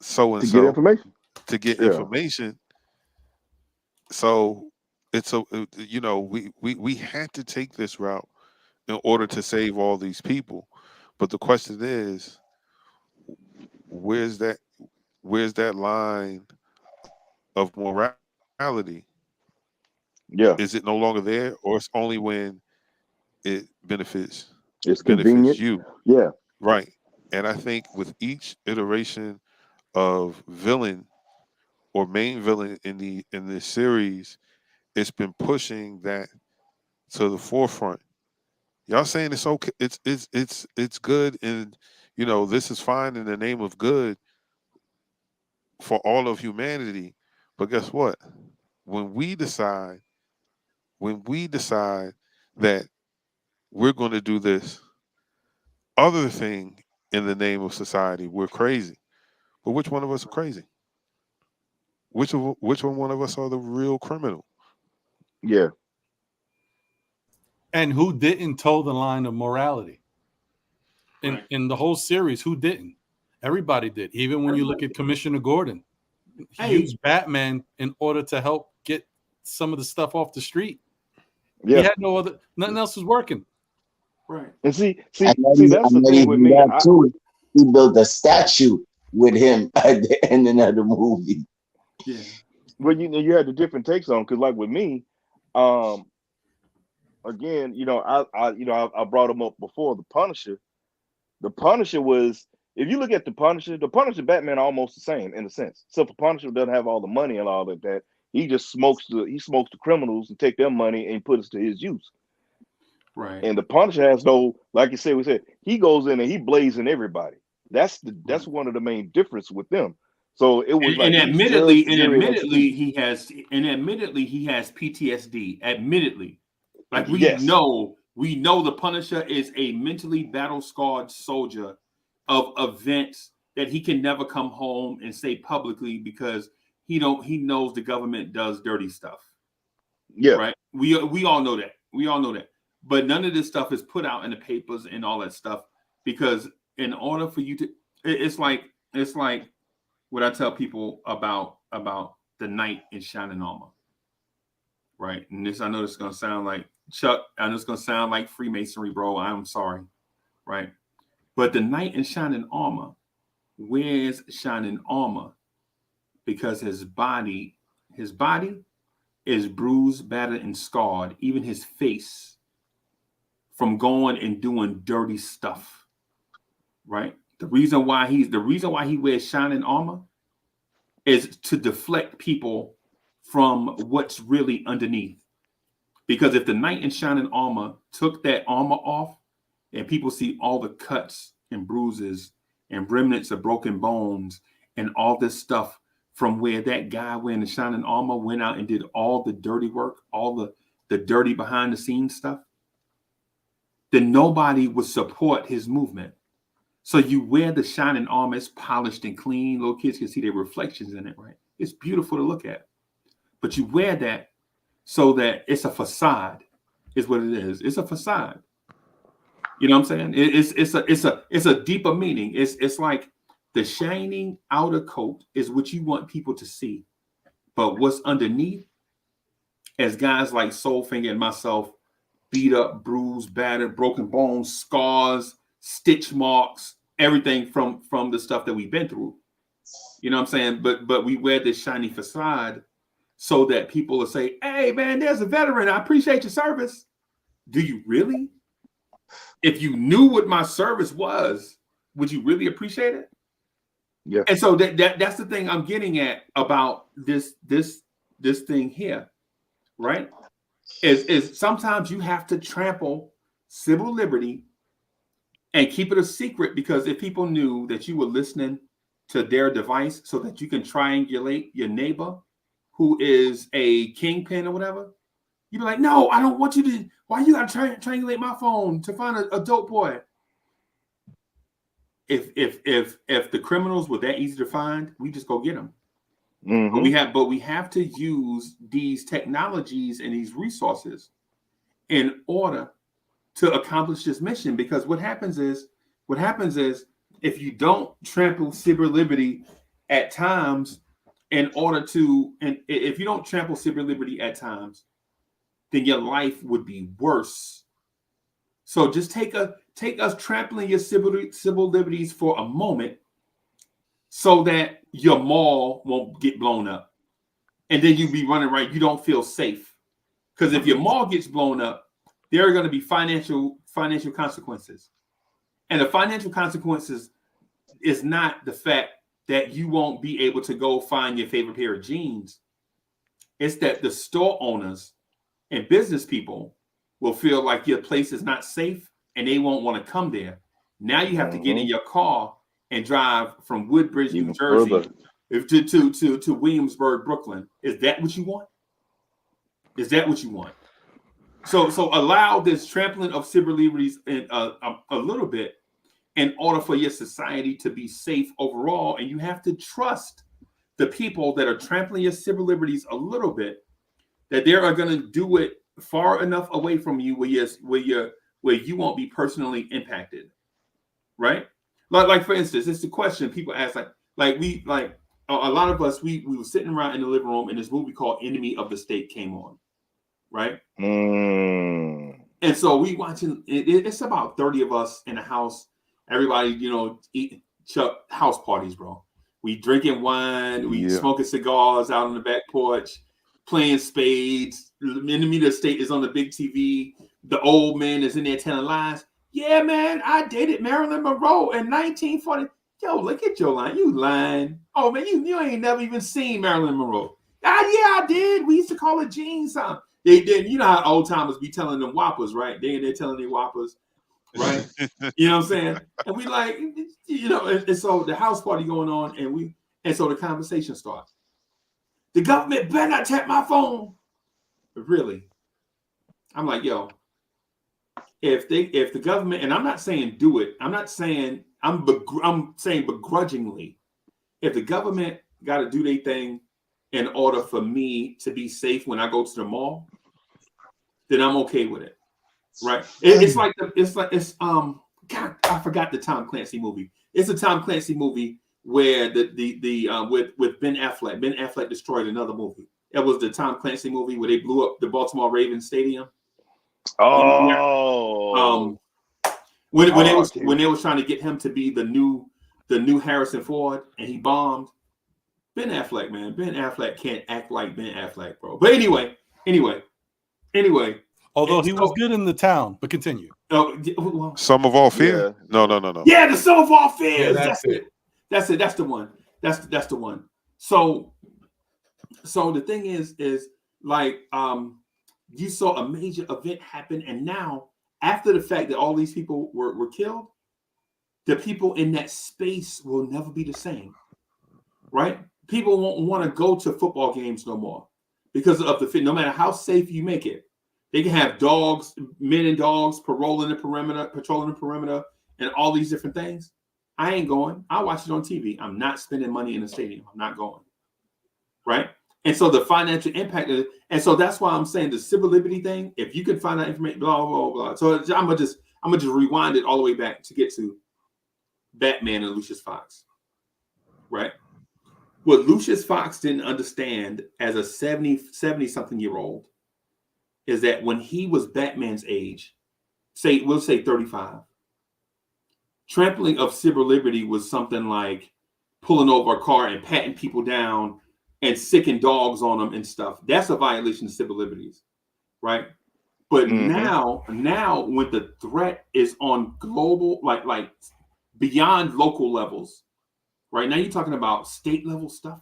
so and To so get information. to get information. So it's we had to take this route in order to save all these people. But the question is, where's that line of morality? Yeah, Is it no longer there, or it's only when it benefits it's convenient. you? Yeah, Right. And I think with each iteration of villain or main villain in this series, it's been pushing that to the forefront. Y'all saying it's okay, it's good, and this is fine in the name of good for all of humanity. But guess what? When we decide that we're going to do this other thing in the name of society, we're crazy. But which one of us are crazy? Which one of us are the real criminal? yeah, And who didn't toe the line of morality Right. in the whole series? Who didn't? Everybody did. Even when you look at Commissioner Gordon, he Hey. used Batman in order to help get some of the stuff off the street. He yeah. had nothing else was working. Right. And see, And that's the thing with me. that too. He built a statue with him at the ending of the movie. Yeah. Well, you had the different takes on because, like with me, again, I brought him up before. The Punisher. The Punisher was, if you look at the Punisher and Batman are almost the same in a sense. Except the Punisher doesn't have all the money and all of that. He just smokes the criminals and take their money and put it to his use. Right. And the Punisher has no, like you said, he goes in and he blazing everything. That's one of the main difference with them. So it was and like admittedly he has PTSD. Admittedly, like we yes. know the Punisher is a mentally battle-scarred soldier of events that he can never come home and say publicly because he knows the government does dirty stuff. Yeah. Right. We all know that. We all know that. But none of this stuff is put out in the papers and all that stuff because in order for you to, it's like what I tell people about the knight in shining armor, right? And I know this is gonna sound like Chuck. I know it's gonna sound like Freemasonry, bro. I'm sorry, right? But the knight in shining armor wears shining armor because his body is bruised, battered, and scarred. Even his face from going and doing dirty stuff, right? The reason why he wears shining armor is to deflect people from what's really underneath. Because if the knight in shining armor took that armor off and people see all the cuts and bruises and remnants of broken bones and all this stuff from where that guy wearing the shining armor went out and did all the dirty work, all the dirty behind the scenes stuff, then nobody would support his movement. So you wear the shining armor, it's polished and clean. Little kids can see their reflections in it, right? It's beautiful to look at. But you wear that so that it's a facade, is what it is. It's a facade. You know what I'm saying? It's a deeper meaning. It's like the shining outer coat is what you want people to see. But what's underneath, as guys like Soulfinger and myself, beat up, bruised, battered, broken bones, scars, stitch marks, everything from the stuff that we've been through. You know what I'm saying? But we wear this shiny facade so that people will say, hey man, there's a veteran. I appreciate your service. Do you really? If you knew what my service was, would you really appreciate it? Yeah. And so that's the thing I'm getting at about this thing here, right? Is sometimes you have to trample civil liberty and keep it a secret, because if people knew that you were listening to their device so that you can triangulate your neighbor who is a kingpin or whatever, you'd be like, no, I don't want you to. Why you gotta triangulate my phone to find a dope boy? If the criminals were that easy to find, we just go get them. Mm-hmm. But we have to use these technologies and these resources in order to accomplish this mission. Because what happens is if you don't trample civil liberty at times, then your life would be worse. So just take us trampling your civil liberties for a moment so that your mall won't get blown up. And then you be running right, you don't feel safe. Because if your mall gets blown up, there are going to be financial consequences. And the financial consequences is not the fact that you won't be able to go find your favorite pair of jeans. It's that the store owners and business people will feel like your place is not safe and they won't want to come there. Now you have to get in your car and drive from Woodbridge, New Jersey, to Williamsburg, Brooklyn. Is that what you want? Is that what you want? So allow this trampling of civil liberties in, a little bit in order for your society to be safe overall. And you have to trust the people that are trampling your civil liberties a little bit, that they are going to do it far enough away from you where you won't be personally impacted, right? Like for instance, it's the question people ask, like a lot of us, we were sitting around in the living room and this movie called Enemy of the State came on, right? And so we watching it's about 30 of us in the house. Everybody, eating house parties, bro. We drinking wine, we smoking cigars out on the back porch, playing spades. Enemy of the State is on the big TV. The old man is in there telling lies. Yeah, man, I dated Marilyn Monroe in 1940. Yo, look at your line. You lying. Oh, man, you ain't never even seen Marilyn Monroe. Ah, yeah, I did. We used to call it Jean son. They did. You know how old timers be telling them whoppers, right? They're telling their whoppers, right? You know what I'm saying? And we like, and so the house party going on, and so the conversation starts. The government better not tap my phone. Really? I'm like, yo, if the government, and I'm not saying do it, I'm not saying, I'm saying begrudgingly, if the government got to do their thing in order for me to be safe when I go to the mall, then I'm okay with it, right? God, I forgot the Tom Clancy movie. It's a Tom Clancy movie where with Ben Affleck. Ben Affleck destroyed another movie. It was the Tom Clancy movie where they blew up the Baltimore Ravens stadium. Oh, when they was trying to get him to be the new Harrison Ford, and he bombed. Ben Affleck, man. Ben Affleck can't act like Ben Affleck, bro. But anyway. Although he was good in The Town, but continue. Well, Sum of All Fear? No. Yeah, the Sum of All Fear. Yeah, that's it. That's the one. That's the one. So the thing is like you saw a major event happen, and now after the fact that all these people were killed, the people in that space will never be the same, right? People won't want to go to football games no more because of no matter how safe you make it. They can have dogs, men and dogs patrolling the perimeter, and all these different things. I ain't going. I watch it on TV. I'm not spending money in the stadium. I'm not going. Right? And so the financial impact of it, and so that's why I'm saying the civil liberty thing, if you can find that information, blah, blah, blah. So I'm gonna just rewind it all the way back to get to Batman and Lucius Fox. Right? What Lucius Fox didn't understand as a 70-something year old is that when he was Batman's age, we'll say 35, trampling of civil liberty was something like pulling over a car and patting people down and sicking dogs on them and stuff. That's a violation of civil liberties, right? But now when the threat is on global, like beyond local levels, right? Now you're talking about state level stuff,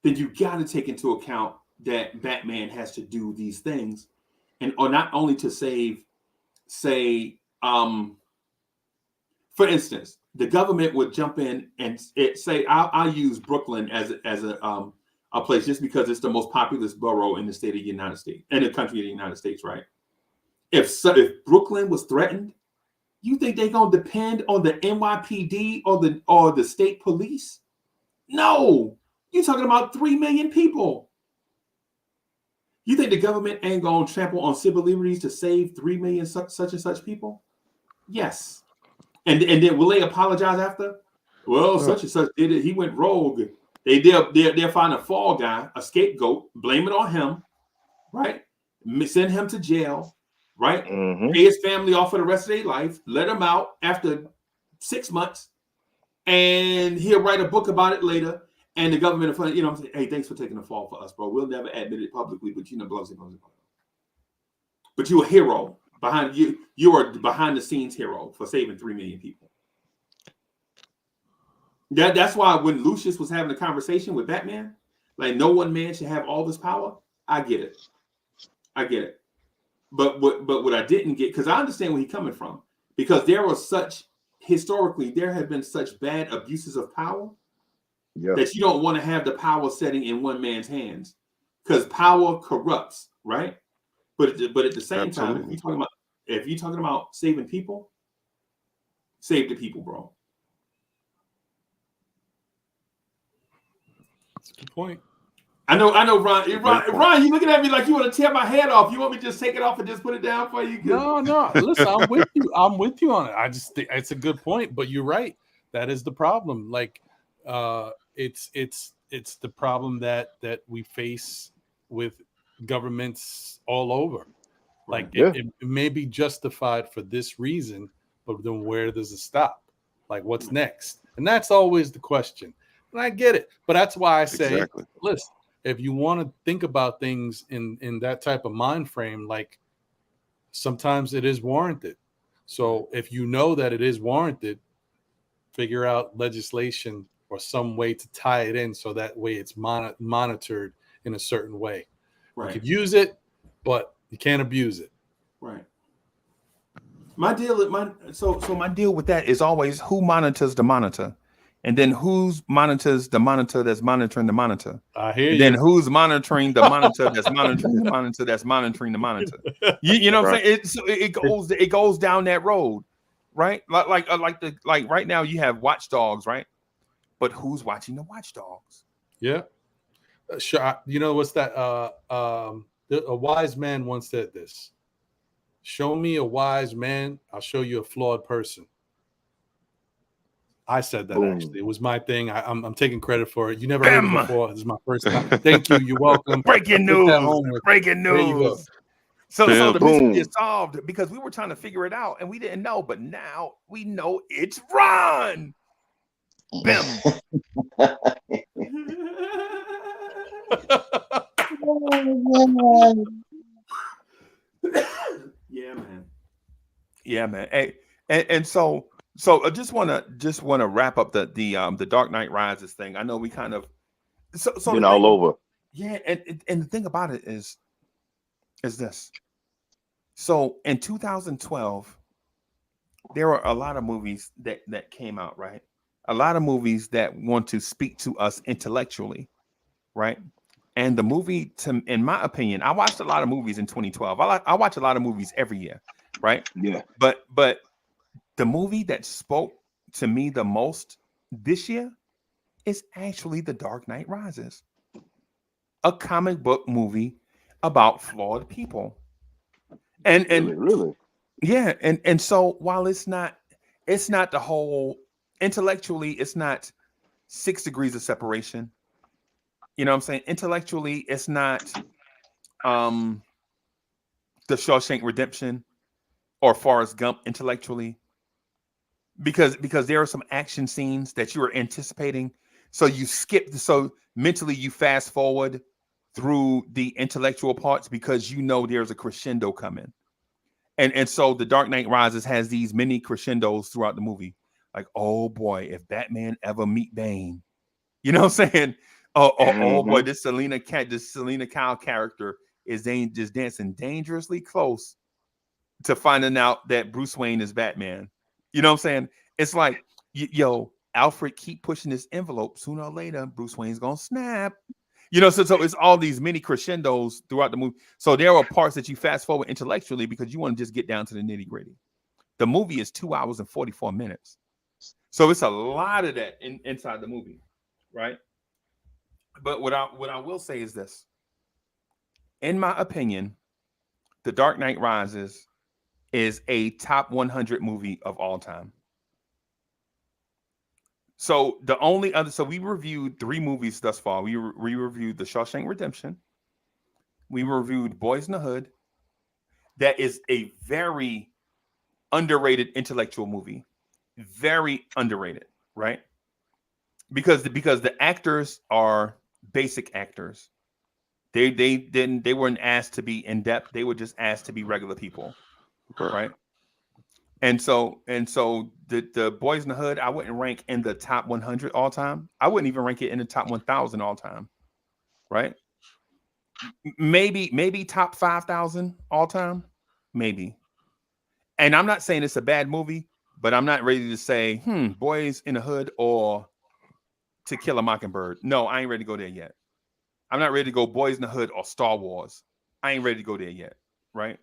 then you got to take into account that Batman has to do these things, or not only to save, for instance, the government would jump in and say, I'll use Brooklyn as a place just because it's the most populous borough in the state of the United States, in the country of the United States, right? If Brooklyn was threatened, you think they're gonna depend on the NYPD or the state police? No, you're talking about 3 million people. You think the government ain't gonna trample on civil liberties to save 3 million such and such people? Yes. And then will they apologize after? Well, such and such did it. He went rogue. They'll find a fall guy, a scapegoat, blame it on him, right? Send him to jail, right? Pay his family off for the rest of their life. Let him out after 6 months, and he'll write a book about it later. And the government, you know, say, hey, thanks for taking the fall for us, bro. We'll never admit it publicly, but you know, blah. But you're a hero behind you. You are behind the scenes hero for saving 3 million people. That's why when Lucius was having a conversation with Batman, like no one man should have all this power. I get it. But what I didn't get, because I understand where he's coming from, because there have been such bad abuses of power that you don't want to have the power setting in one man's hands, because power corrupts, right? But at the same time, if you're talking about saving people, save the people, bro. That's a good point. I know, Ron. Ron, you looking at me like you want to tear my head off. You want me to just take it off and just put it down for you? No. Listen, I'm with you. I'm with you on it. I just think it's a good point, but you're right. That is the problem. Like, it's the problem that we face with governments all over. Like, it may be justified for this reason, but then where does it stop? Like, what's next? And that's always the question. And I get it, but that's why I say, listen, if you want to think about things in that type of mind frame, like sometimes it is warranted. So if you know that it is warranted, figure out legislation or some way to tie it in so that way it's monitored in a certain way. Right. You could use it, but you can't abuse it. Right. My deal with that is always who monitors the monitor. And then who's monitors the monitor that's monitoring the monitor? I hear you. Then who's monitoring the monitor that's monitoring the monitor that's monitoring the monitor? You know what I'm saying? It goes down that road, right? Like right now you have watchdogs, right? But who's watching the watchdogs? Yeah, sure. You know what's that? A wise man once said this: "Show me a wise man, I'll show you a flawed person." I said that actually. It was my thing. I'm taking credit for it. You never heard it before. This is my first time. Thank you. You're welcome. Breaking news. Breaking news. So the mystery is solved because we were trying to figure it out and we didn't know, but now we know it's Ron. Bim. Yeah, man. Hey, and so I just want to wrap up the Dark Knight Rises thing. I know we kind of been all over. Yeah, and the thing about it is this. So in 2012, there were a lot of movies that came out, right? A lot of movies that want to speak to us intellectually, right? And the movie, in my opinion, I watched a lot of movies in 2012. I watch a lot of movies every year, right? Yeah. But the movie that spoke to me the most this year is actually The Dark Knight Rises, a comic book movie about flawed people. And really? Yeah, and so while it's not the whole intellectually, it's not 6 degrees of separation. You know what I'm saying? Intellectually, it's not the Shawshank Redemption or Forrest Gump intellectually. Because there are some action scenes that you are anticipating. So you mentally you fast forward through the intellectual parts because you know there's a crescendo coming. And so The Dark Knight Rises has these mini crescendos throughout the movie. Like, oh boy, if Batman ever meet Bane, you know what I'm saying? Oh boy, this Selena Kyle character is just dancing dangerously close to finding out that Bruce Wayne is Batman. You know what I'm saying? It's like, Alfred, keep pushing this envelope. Sooner or later, Bruce Wayne's gonna snap. You know, so it's all these mini crescendos throughout the movie. So there are parts that you fast forward intellectually because you want to just get down to the nitty gritty. The movie is 2 hours and 44 minutes. So it's a lot of that inside the movie, right? But what I will say is this. In my opinion, The Dark Knight Rises is a top 100 movie of all time. So we reviewed 3 movies thus far. We reviewed The Shawshank Redemption. We reviewed Boys in the Hood. That is a very underrated intellectual movie. Very underrated, right? because the actors are basic actors. They weren't asked to be in depth. They were just asked to be regular people, right? And so the Boys in the Hood, I wouldn't rank in the top 100 all time. I wouldn't even rank it in the top 1,000 all time, right? Maybe top 5,000 all time, maybe. And I'm not saying it's a bad movie, but I'm not ready to say, Boys in the Hood or To Kill a Mockingbird. No, I ain't ready to go there yet. I'm not ready to go Boys in the Hood or Star Wars. I ain't ready to go there yet, right?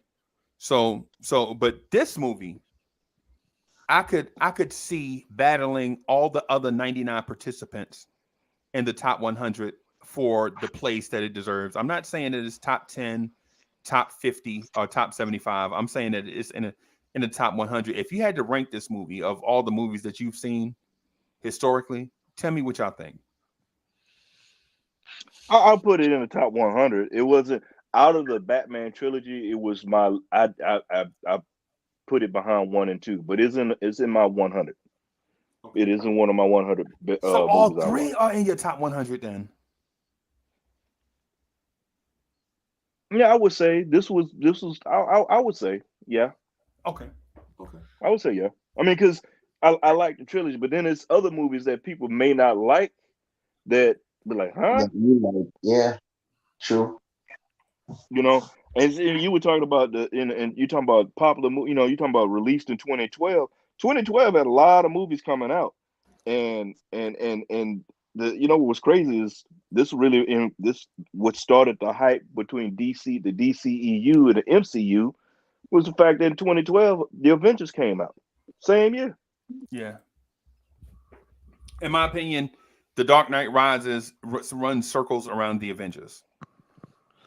So, but this movie, I could see battling all the other 99 participants in the top 100 for the place that it deserves. I'm not saying that it's top 10, top 50, or top 75. I'm saying that it's in the top 100. If you had to rank this movie of all the movies that you've seen historically, tell me what y'all think. I'll put it in the top 100. It wasn't out of the Batman trilogy. It was my I put it behind 1 and 2, but it's in my 100. It isn't one of my 100. So all three are in your top 100 then. Yeah, I would say this was. I would say yeah. Okay. I would say yeah. I mean, because I like the trilogy, but then there's other movies that people may not like that be like, huh? Yeah, true. You know, and you were talking about and you talking about popular movie. You know, you talking about released in 2012. 2012 had a lot of movies coming out, and the what was crazy is this what started the hype between the DCEU and the MCU was the fact that in 2012 the Avengers came out same year. Yeah. In my opinion, The Dark Knight Rises runs circles around the Avengers.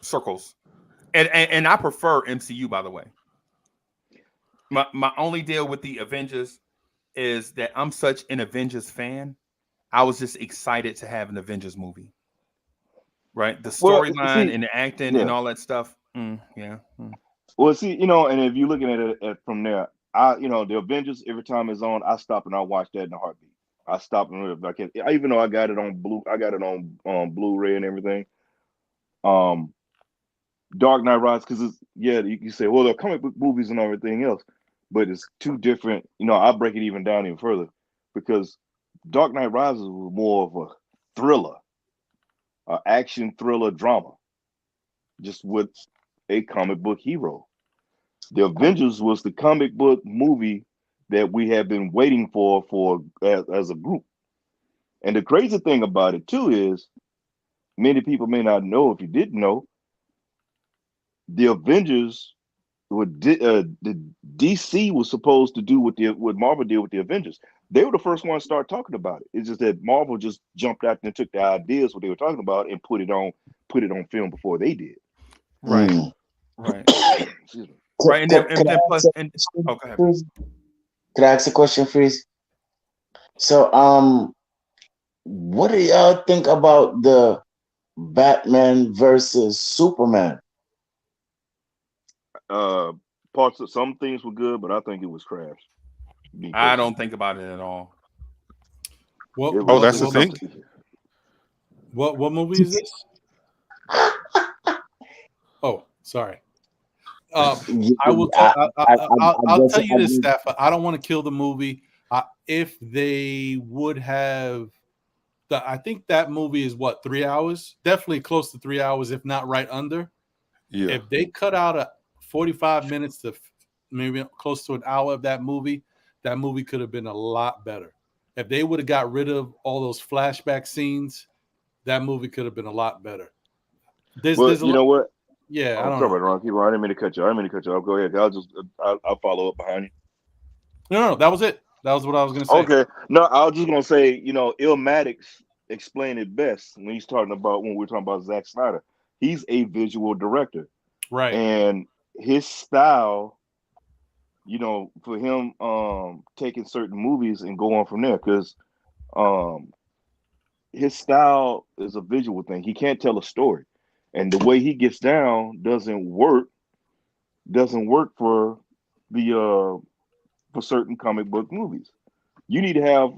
Circles. And I prefer MCU, by the way. My only deal with the Avengers is that I'm such an Avengers fan. I was just excited to have an Avengers movie. Right? The storyline and the acting and all that stuff. Yeah. Well, see, and if you're looking at it from there, the Avengers, every time it's on, I stop and I watch that in a heartbeat. I stop and if I can, even though I got it on Blu-ray and everything. Dark Knight Rises, because you say, well, they're comic book movies and everything else, but it's two different. I'll break it even down even further because Dark Knight Rises was more of a thriller, an action thriller drama, just with a comic book hero. The Avengers was the comic book movie that we have been waiting for as a group. And the crazy thing about it too is many people may not know, if you didn't know, the Avengers the DC was supposed to do what Marvel did with the Avengers. They were the first ones to start talking about it. It's just that Marvel just jumped out and took the ideas what they were talking about and put it on film before they did. Right. Right. Excuse me. Right. Could I ask a question, Freeze? So, what do y'all think about the Batman versus Superman? Parts of some things were good, but I think it was trash. I don't think about it at all. That's the thing. What movie is this? Oh, sorry. I will. I'll tell you this, Stafford. I don't want to kill the movie. If they would have, I think that movie is 3 hours? Definitely close to 3 hours, if not right under. Yeah. If they cut out 45 minutes to maybe close to an hour of that movie could have been a lot better. If they would have got rid of all those flashback scenes, that movie could have been a lot better. Know what? Yeah, I don't know. Ron. Keep on. I didn't mean to cut you. I'll go ahead. I'll follow up behind you. No, that was it. That was what I was going to say. Okay. No, I was just going to say, Illmatic explained it best when we're talking about Zack Snyder. He's a visual director. Right. And his style, for him taking certain movies and going from there, because his style is a visual thing. He can't tell a story. And the way he gets down doesn't work for the for certain comic book movies. You need to have,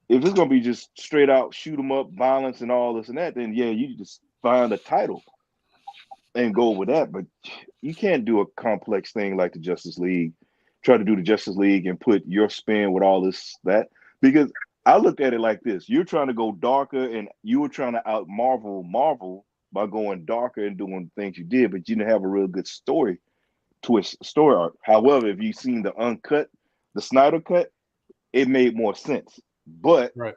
if it's gonna be just straight out shoot 'em up, violence and all this and that, then yeah, you just find a title and go with that. But you can't do a complex thing like the Justice League. Try to do the Justice League and put your spin with all this that because I looked at it like this: you're trying to go darker, and you were trying to out Marvel by going darker and doing the things you did, but you didn't have a real good story story arc. However, if you've seen the uncut, the Snyder cut, it made more sense. But Right.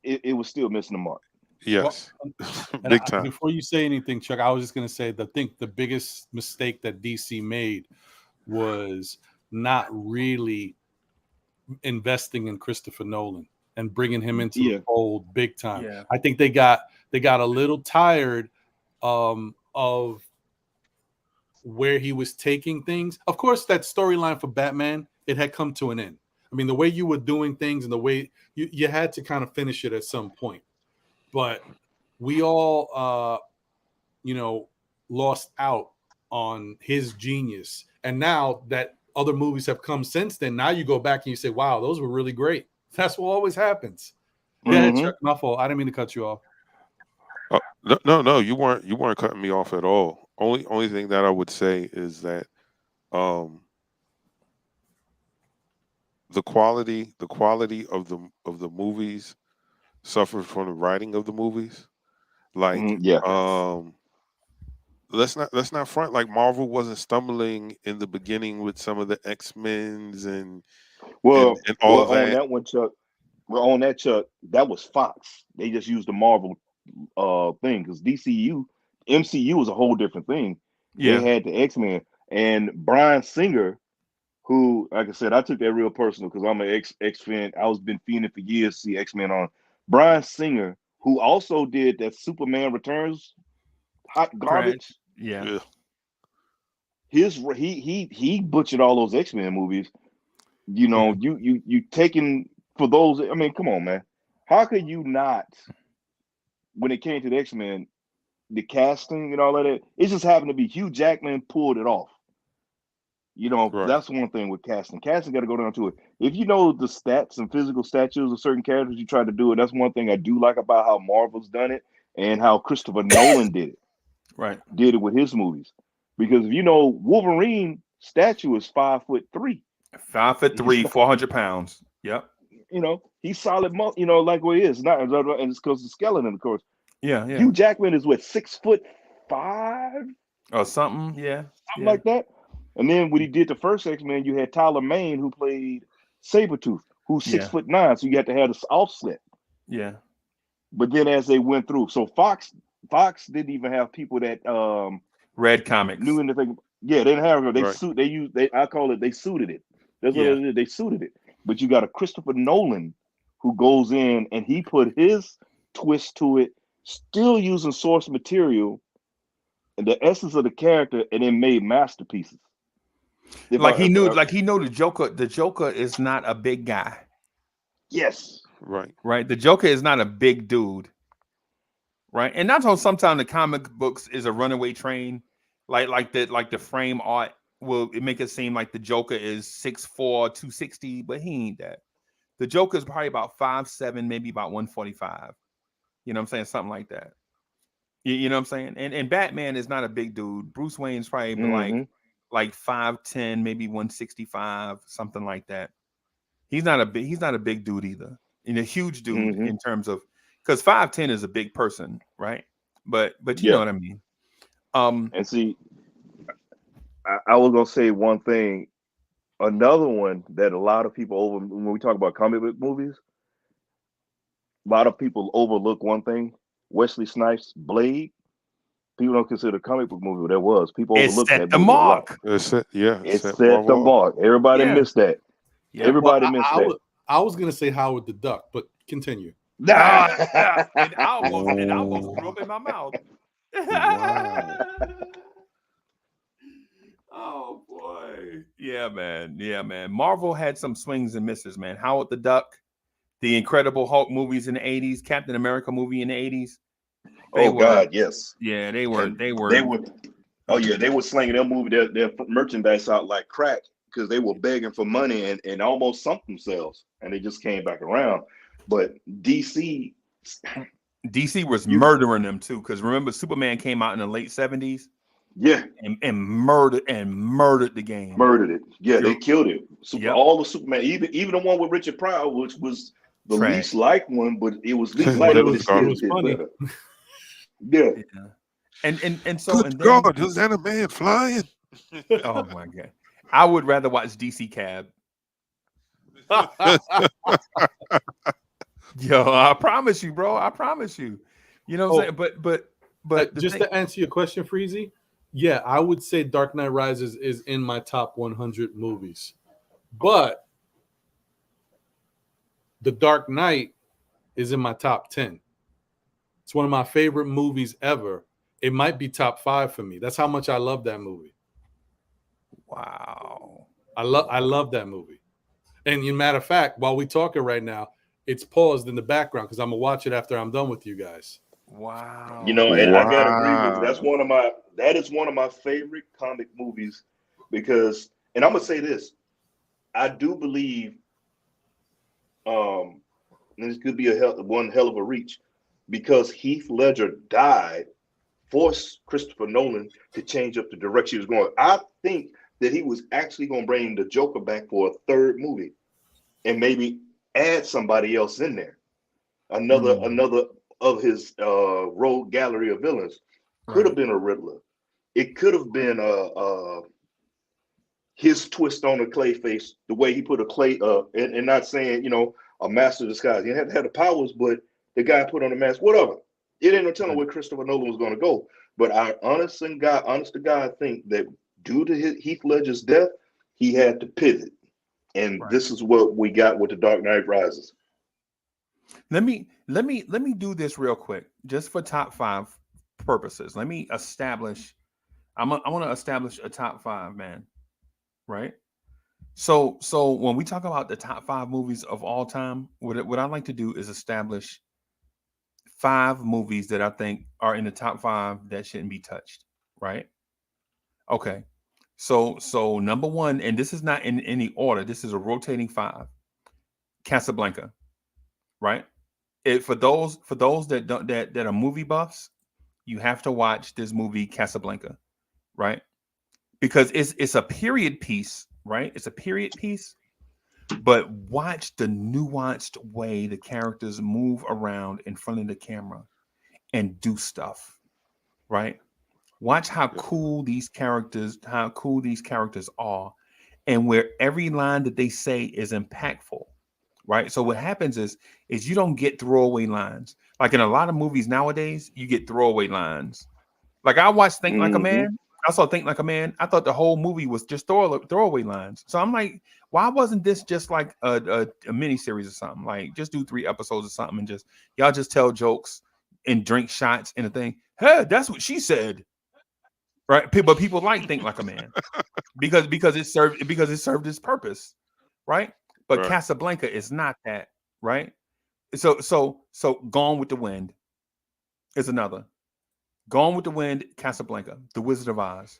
it was still missing the mark. Yes, And big time. before you say anything, Chuck, I was just going to say that I think the biggest mistake that DC made was not really investing in Christopher Nolan and bringing him into the fold big time. Yeah. I think they got a little tired of where he was taking things. Of course, that storyline for Batman, it had come to an end. I mean, the way you were doing things and the way you had to kind of finish it at some point. But we all, lost out on his genius. And now that other movies have come since then, now you go back and you say, wow, those were really great. That's what always happens. Yeah, Chuck, my fault. I didn't mean to cut you off. No, you weren't cutting me off at all. Only thing that I would say is that the quality of the movies suffered from the writing of the movies. Like let's not front like Marvel wasn't stumbling in the beginning with some of the X-Men's and all of that. On that one, Chuck. Well, on that, Chuck, that was Fox. They just used the Marvel thing because MCU was a whole different thing. Yeah. They had the X-Men and Bryan Singer, who, like I said, I took that real personal because I'm an X fan. I was been fiending for years to see X-Men on. Bryan Singer, who also did that Superman Returns hot garbage. Yeah. He butchered all those X-Men movies. You know, you taking for those. I mean, come on, man. How could you not? When it came to the X-Men, the casting and all of that, it just happened to be Hugh Jackman pulled it off. You know, that's one thing with casting. Casting got to go down to it. If you know the stats and physical statues of certain characters, you try to do it. That's one thing I do like about how Marvel's done it and how Christopher Nolan did it. Right. Did it with his movies. Because if you know, Wolverine statue is 5'3". 5'3", 400 pounds. Yep. You know, he's solid, like what he is. Not, and it's because the skeleton, of course. Yeah. Hugh Jackman is what, 6'5" or something. Yeah. Something like that. And then when he did the first X-Men, you had Tyler Mane who played Sabretooth, who's 6'9", so you had to have the offset. Yeah. But then as they went through, so Fox didn't even have people that read comics knew anything. Yeah, they didn't have it. I call it they suited it. That's what it is. They suited it. But you got a Christopher Nolan who goes in and he put his twist to it, still using source material and the essence of the character, and then made masterpieces. He knew the Joker. The Joker is not a big guy. Yes. Right. The Joker is not a big dude. Right. And that's how sometimes the comic books is a runaway train. Like the frame art will make it seem like the Joker is 6'4", 260, but he ain't that. The Joker is probably about 5'7", maybe about 145. You know what I'm saying? Something like that. You know what I'm saying? And Batman is not a big dude. Bruce Wayne's probably like 5'10", maybe 165, something like that. He's not a big dude either. And a huge dude in terms of, because 5'10" is a big person, right? But you know what I mean. And see, I was gonna say one thing. Another one that a lot of people when we talk about comic book movies, a lot of people overlook one thing. Wesley Snipes' Blade. People don't consider a comic book movie what that was. People overlook that movie a lot. It set the mark. Everybody missed that. Yeah. Everybody missed that. I was gonna say Howard the Duck, but continue. And I almost threw up in my mouth. Wow. Oh boy. Yeah, man. Marvel had some swings and misses, man. Howard the Duck, the Incredible Hulk movies in the 80s, Captain America movie in the 80s. Yes. Yeah, they were. Oh yeah, they were slinging their movie, their merchandise out like crack because they were begging for money and almost sunk themselves, and they just came back around. But DC was murdering them too, because remember Superman came out in the late 70s. Yeah, and murdered the game. Murdered it. Yeah, they killed it. All the Superman, even the one with Richard Pryor, which was the least liked one, but it was least liked, but it still did better. Yeah. And so Good God, is that a man flying? Oh my God. I would rather watch DC Cab. Yo, I promise you, bro. I promise you. You know what I'm saying? But just to answer your question, Freezie, yeah, I would say Dark Knight Rises is in my top 100 movies. But The Dark Knight is in my top 10. It's one of my favorite movies ever. It might be top 5 for me. That's how much I love that movie. Wow. I love that movie. And as a matter of fact, while we're talking right now, it's paused in the background because I'm gonna watch it after I'm done with you guys. Wow. You know, and I gotta agree with you. That is one of my favorite comic movies because, and I'm gonna say this, I do believe, and this could be one hell of a reach, because Heath Ledger died, forced Christopher Nolan to change up the direction he was going. I think that he was actually going to bring the Joker back for a third movie and maybe add somebody else in there. Another of his rogue gallery of villains. Could have been a Riddler. It could have been his twist on the Clayface, the way he put a clay and not saying, a master of disguise. He didn't have to have the powers, but the guy put on the mask, whatever. It ain't no telling where Christopher Nolan was going to go. But I honest to God think that due to Heath Ledger's death, he had to pivot. And this is what we got with The Dark Knight Rises. Let me do this real quick, just for top 5 purposes. Let me establish. I want to establish a top 5, man. Right. So when we talk about the top 5 movies of all time, what I like to do is establish 5 movies that I think are in the top 5 that shouldn't be touched. Right. Okay. So number 1, and this is not in any order. This is a rotating 5. Casablanca. Right. For those that don't that are movie buffs, you have to watch this movie Casablanca. Right. Because it's a period piece. Right. It's a period piece. But watch the nuanced way the characters move around in front of the camera and do stuff. Right. Watch how cool these characters are, and where every line that they say is impactful. Right. So what happens is you don't get throwaway lines. Like in a lot of movies nowadays, you get throwaway lines. Like I watched Think Like a Man. I saw Think Like a Man. I thought the whole movie was just throwaway lines. So I'm like, why wasn't this just like a mini series or something? Like just do 3 episodes or something and just y'all just tell jokes and drink shots and a thing. Hey, that's what she said. Right. But people like Think Like a Man because it served its purpose. Right. But Casablanca is not that. Right. So Gone with the Wind is another. Gone with the Wind, Casablanca, The Wizard of Oz.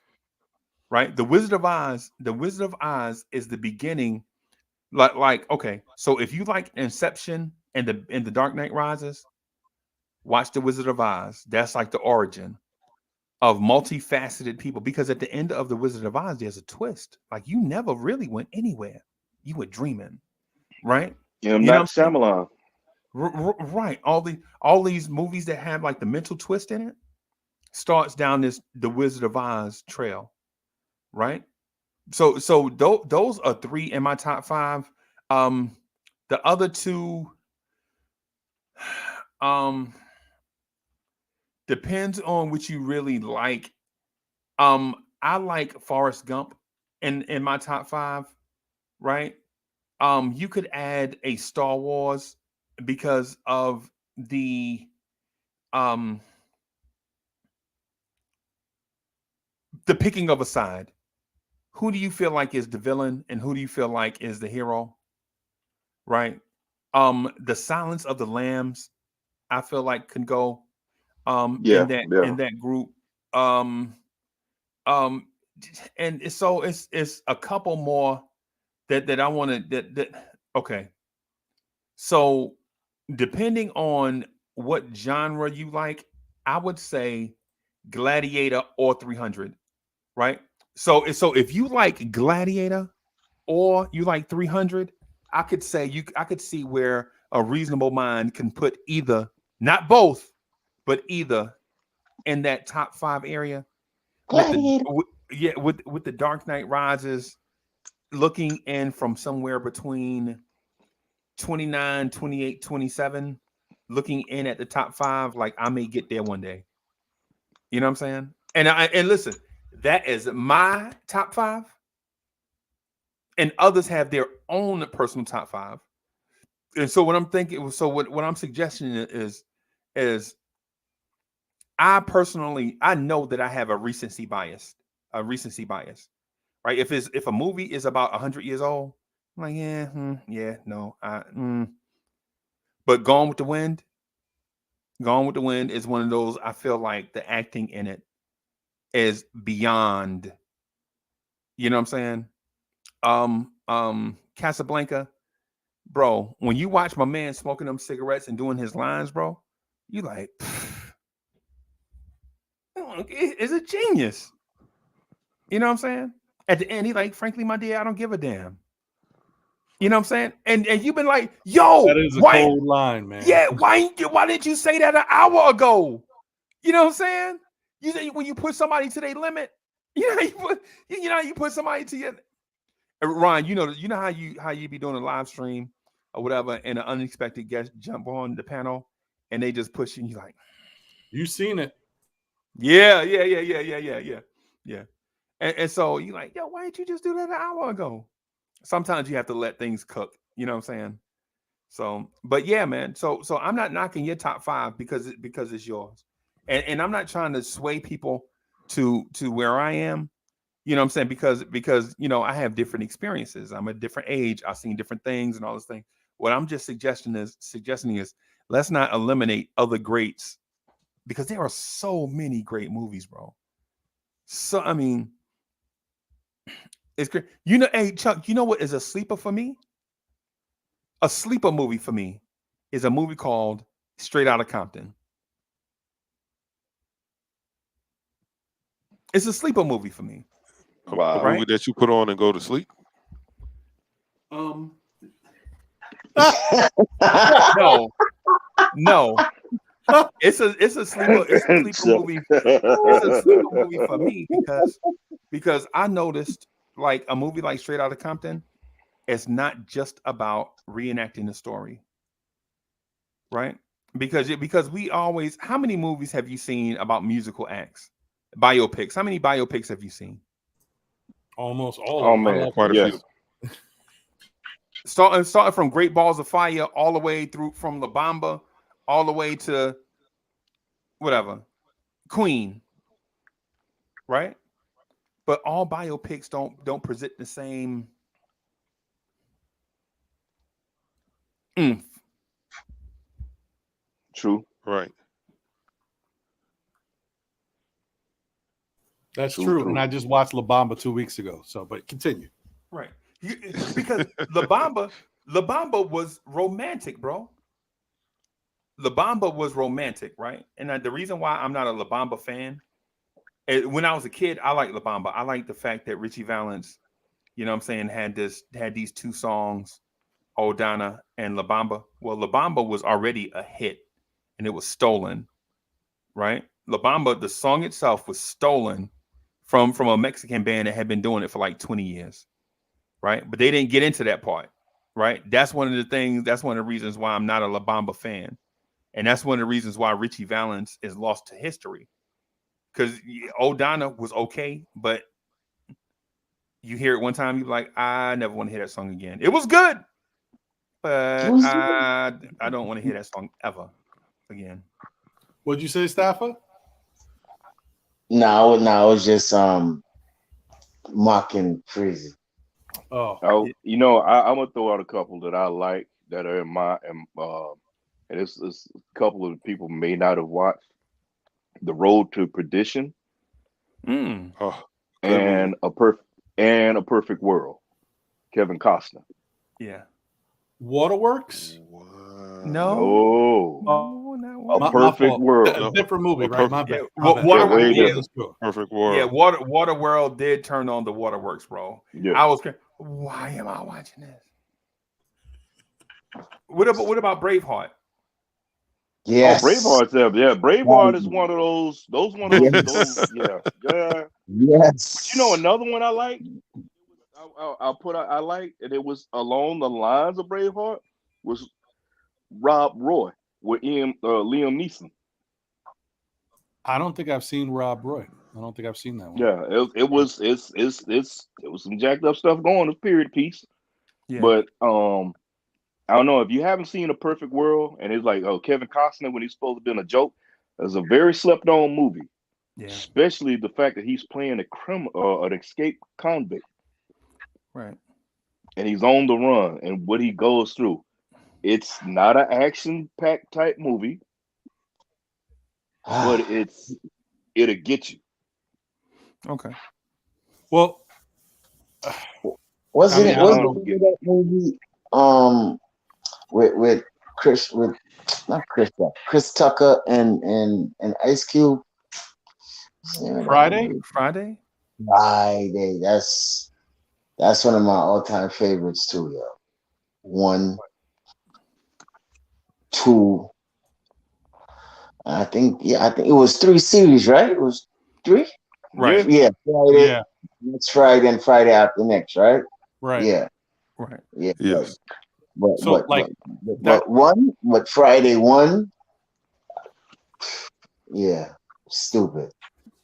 Right? The Wizard of Oz is the beginning. Like okay, so if you like Inception and the Dark Knight Rises, watch The Wizard of Oz. That's like the origin of multifaceted people, because at the end of The Wizard of Oz, there's a twist. Like you never really went anywhere. You were dreaming. Right? Yeah, not Shyamalan. Right. All these movies that have like the mental twist in it starts down the Wizard of Oz trail, right? So those are 3 in my top 5. The other 2, depends on what you really like. I like Forrest Gump in my top 5, right? You could add a Star Wars because of the picking of a side. Who do you feel like is the villain and who do you feel like is the hero? Right? The Silence of the Lambs, I feel like can go in that group. and so it's a couple more that I want to that okay. So depending on what genre you like, I would say Gladiator or 300, right? So if you like Gladiator or you like 300, I could see where a reasonable mind can put either, not both, but either in that top 5 area with Gladiator. with the Dark Knight Rises looking in from somewhere between 29, 28, 27, looking in at the top 5, like I may get there one day. You know what I'm saying? And listen, that is my top 5, and others have their own personal top 5. And so what I'm thinking, so what I'm suggesting is I know that I have a recency bias, right? If a movie is about 100 years old, I'm like, yeah, no, but Gone with the Wind is one of those. I feel like the acting in it is beyond. You know what I'm saying? Casablanca, bro. When you watch my man smoking them cigarettes and doing his lines, bro, you like, is a genius. You know what I'm saying? At the end, he like, frankly, my dear, I don't give a damn. You know what I'm saying? And you've been like, yo, That is a why? cold line, man. Yeah, why didn't you say that an hour ago? You know what I'm saying? You say when you put somebody to their limit, you put somebody to your Ryan, you know how you be doing a live stream or whatever, and an unexpected guest jump on the panel and they just push you, and you like, You seen it. yeah. And so you like, yo, why didn't you just do that an hour ago? Sometimes you have to let things cook, you know what I'm saying? So, but yeah, man. So I'm not knocking your top 5 because it's yours. And I'm not trying to sway people to where I am. You know what I'm saying? Because I have different experiences. I'm a different age. I've seen different things and all this thing. What I'm just suggesting is let's not eliminate other greats because there are so many great movies, bro. So I mean, it's great. Hey Chuck, you know what is a sleeper for me? A sleeper movie for me is a movie called Straight Outta Compton. It's a sleeper movie for me. A movie that you put on and go to sleep. No. It's a sleeper movie. It's a sleeper movie for me because I noticed like a movie like Straight Outta Compton, it's not just about reenacting the story. Right? Because we always, how many movies have you seen about musical acts? Biopics. How many biopics have you seen? Almost all Oh of them. I man, love Quite a yes. few. Starting from Great Balls of Fire all the way through from La Bamba all the way to whatever Queen, right? But all biopics don't present the same oomph. True. Right. That's True, true. true. And I just watched La Bamba 2 weeks ago. So, but continue. Right. Because La Bamba was romantic, bro. La Bamba was romantic, right? And the reason why I'm not a La Bamba fan, when I was a kid, I liked La Bamba. I liked the fact that Richie Valens, you know what I'm saying, had these 2 songs, Old Donna and La Bamba. Well, La Bamba was already a hit and it was stolen, right? La Bamba, the song itself was stolen from a Mexican band that had been doing it for like 20 years, right? But they didn't get into that part, right? That's one of the reasons why I'm not a La Bamba fan. And that's one of the reasons why Richie Valens is lost to history. Because Old Donna was okay, but you hear it one time, you're like, I never want to hear that song again. It was good, but I don't want to hear that song ever again. What'd you say, Staffer? No, it was just mocking Freezie. Oh, I'm gonna throw out a couple that I like that are in my and it's a couple of people may not have watched The Road to Perdition. Mm. Oh, and a perfect world. Kevin Costner. Yeah. Waterworks. No. No. No, A Perfect fault. World. A different movie, A right? My perfect- bad. My bad. Water- way Yeah, different. let's go. Perfect world. Yeah, Waterworld did turn on the waterworks, bro. Yeah. I was why am I watching this? What about Braveheart? Yes. Oh, Braveheart's there. Yeah, Braveheart is one of those. Yes. Yeah. Yes. You know another one I like. I like, and it was along the lines of Braveheart. Was Rob Roy with Liam Neeson. I don't think I've seen Rob Roy. I don't think I've seen that one. Yeah, it was some jacked up stuff going. It's period piece, Yeah. but I don't know if you haven't seen A Perfect World, and it's like Kevin Costner when he's supposed to be in a joke. It's a very slept on movie, Yeah. especially the fact that he's playing an escaped convict, Right. and he's on the run, and what he goes through. It's not an action-packed type movie, but it'll get you. Okay. Well, Wasn't I mean, it? I Wasn't don't it that movie? With Chris Tucker and Ice Cube. Friday? Friday. Friday. That's one of my all-time favorites too, yo. 1, 2. I think it was 3 series, right? It was 3. Right. Yeah. Friday. Yeah. Next Friday and Friday after next, right? Right. Yeah. Right. Yeah. Yes. But So, but Friday 1. Yeah. Stupid.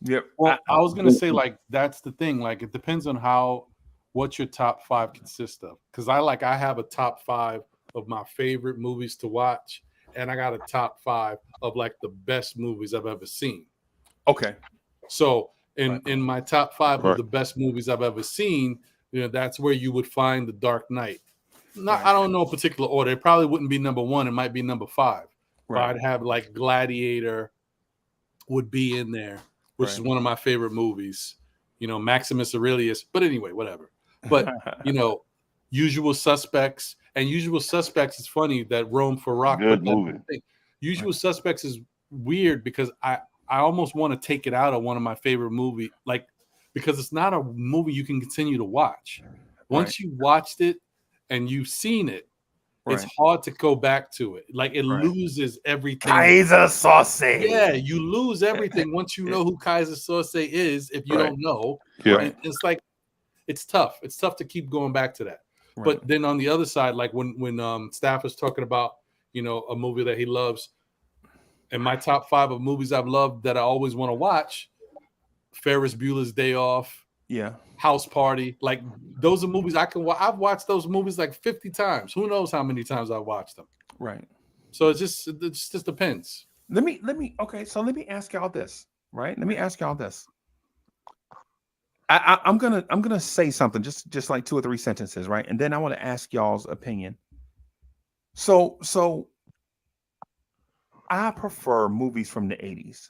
Yep. Well, I was gonna say, like, that's the thing. Like, it depends on what your top 5 consists of. Because I have a top 5 of my favorite movies to watch, and I got a top 5 of like the best movies I've ever seen. Okay. So in my top 5 Right. of the best movies I've ever seen, that's where you would find The Dark Knight. Right. I don't know a particular order. It probably wouldn't be number 1. It might be number 5. Right. But I'd have like Gladiator would be in there, which is one of my favorite movies. Maximus Aurelius. But anyway, whatever. But Usual Suspects. And Usual Suspects is funny that Rome for Rock. Good movie. Usual Suspects is weird because I almost want to take it out of one of my favorite movies, because it's not a movie you can continue to watch. Once you watched it and you've seen it, it's hard to go back to it. Like it loses everything. Kaiser Sauce. Yeah, you lose everything once you know who Kaiser Sauce is. If you don't know, it's like it's tough. It's tough to keep going back to that. Right. But then on the other side, like when Staff is talking about a movie that he loves. And my top 5 of movies I've loved that I always want to watch, Ferris Bueller's Day Off, House Party. Like those are movies I've watched those movies like 50 times. Who knows how many times I've watched them. Right. So it just depends. Let me ask y'all this, right? Let me ask y'all this. I'm gonna say something, just like 2 or 3 sentences, right? And then I want to ask y'all's opinion. So I prefer movies from the 80s,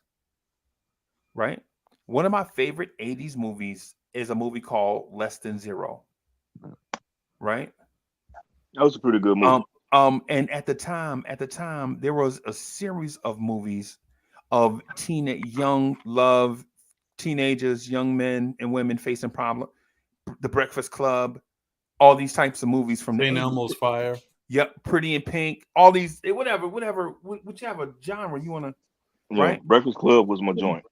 right? One of my favorite 80s movies is a movie called Less Than Zero, right? That was a pretty good movie. And at the time, there was a series of movies of young love, teenagers, young men and women facing problems. The Breakfast Club, all these types of movies from St. the 80s. Elmo's Fire. Yep, Pretty in Pink, all these, whichever genre you want to, right? Breakfast Club was my joint.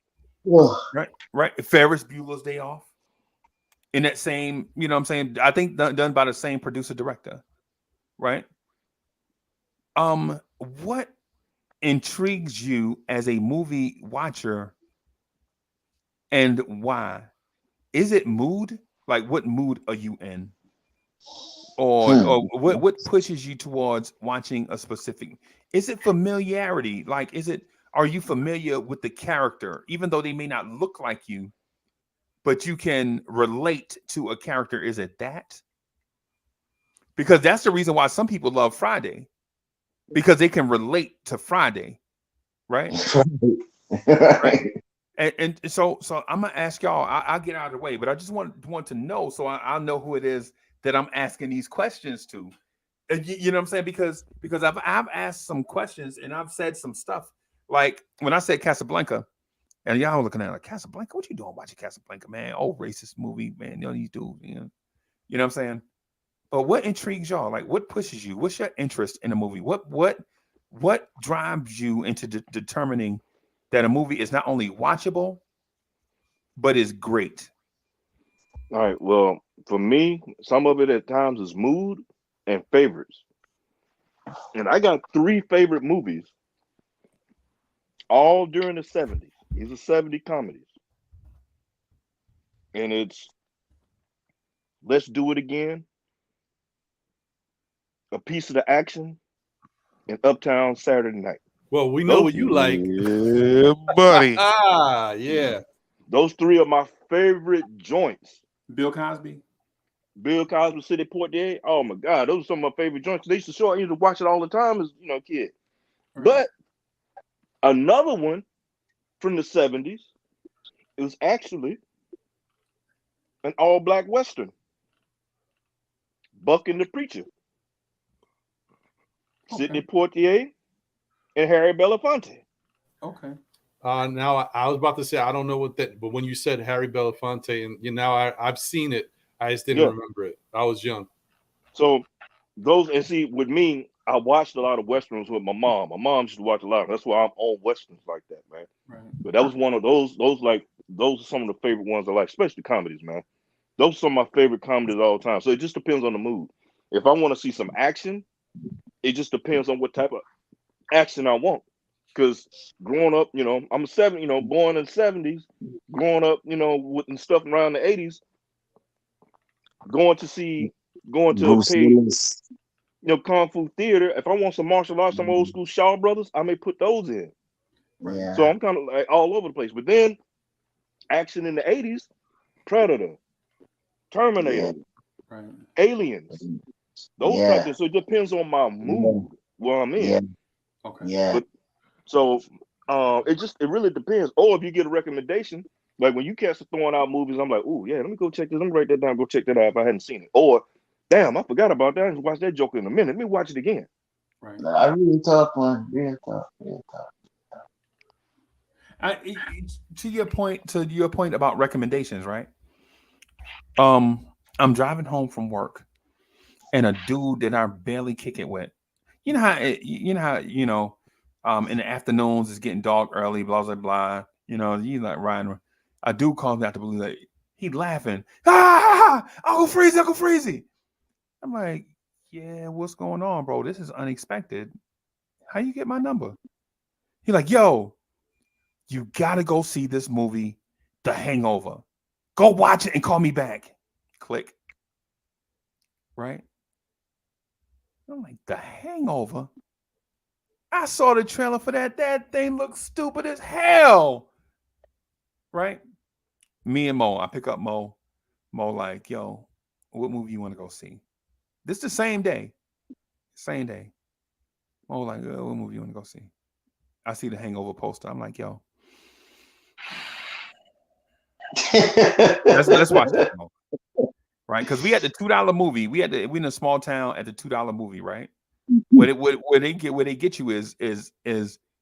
Right. Ferris Bueller's Day Off. In that same, what I'm saying? I think done by the same producer director, right? What intrigues you as a movie watcher, and why? Is it mood? Like, what mood are you in? Or what pushes you towards watching a specific? Is it familiarity? Like, are you familiar with the character, even though they may not look like you, but you can relate to a character? Is it that? Because that's the reason why some people love Friday, because they can relate to Friday, right? Right. And so I'm gonna ask y'all. I'll get out of the way, but I just want to know so I'll know who it is that I'm asking these questions to. And you know what I'm saying? Because I've asked some questions and I've said some stuff. Like when I said Casablanca, and y'all were looking at it like Casablanca, what you doing watching Casablanca, man? Old racist movie, man. You know these dudes, you know what I'm saying? But what intrigues y'all? Like what pushes you? What's your interest in a movie? What drives you into determining that a movie is not only watchable, but is great? All right. Well, for me, some of it at times is mood and favorites. And I got 3 favorite movies, all during the 70s. These are 70 comedies. And it's Let's Do It Again, A Piece of the Action, and Uptown Saturday Night. Well, we know what you like. Yeah, buddy. Yeah. Those 3 are my favorite joints. Bill Cosby. Bill Cosby, City Portier. Oh my God, those are some of my favorite joints. They used to show. I used to watch it all the time as a kid. Right. But another one from the 70s, it was actually an all-black Western, Buck and the Preacher. Okay. Sidney Poitier and Harry Belafonte. Okay. Now I was about to say I don't know what that, but when you said Harry Belafonte, and I've seen it, I just didn't remember it. I was young. So those, and see, with me, I watched a lot of Westerns with my mom. My mom used to watch a lot. That's why I'm on Westerns like that, man. Right. But that was one of those are some of the favorite ones I like, especially comedies, man. Those are some of my favorite comedies all the time. So it just depends on the mood. If I want to see some action, it just depends on what type of action I want. Because growing up, I'm born in the 70s, growing up, with and stuff around the 80s, going to Bruce pay, Willis. kung fu theater. If I want some martial arts, some old school Shaw Brothers, I may put those in. Yeah. So I'm kind of like all over the place. But then action in the 80s, Predator, Terminator, Right. Aliens, those type of things. So it depends on my mood where I'm in. Yeah. Okay. Yeah. But so it really depends. Or if you get a recommendation, like when you catch throwing out movies, I'm like, oh yeah, let me go check this. Let me write that down. Go check that out if I hadn't seen it. Or damn, I forgot about that. I just watched that Joker in a minute. Let me watch it again. Right. I really tough one. Real tough. Real tough. To your point about recommendations, right? I'm driving home from work, and a dude that I barely kick it with. In the afternoons it's getting dark early, blah blah blah. You like riding. A dude calls me out the blue, like he laughing. Uncle Freezie. I'm like, yeah, what's going on, bro? This is unexpected. How you get my number? He's like, yo, you gotta go see this movie, The Hangover. Go watch it and call me back. Click. Right? I'm like, The Hangover? I saw the trailer for that. That thing looks stupid as hell. Right? Me and Mo, I pick up Mo. Mo like, yo, what movie you want to go see? This the same day. Same day. Mo like, what movie you want to go see? I see the Hangover poster. I'm like, yo. Let's watch that. Right? Because we had the $2 movie. We in a small town at the $2 movie, right? Where they get you is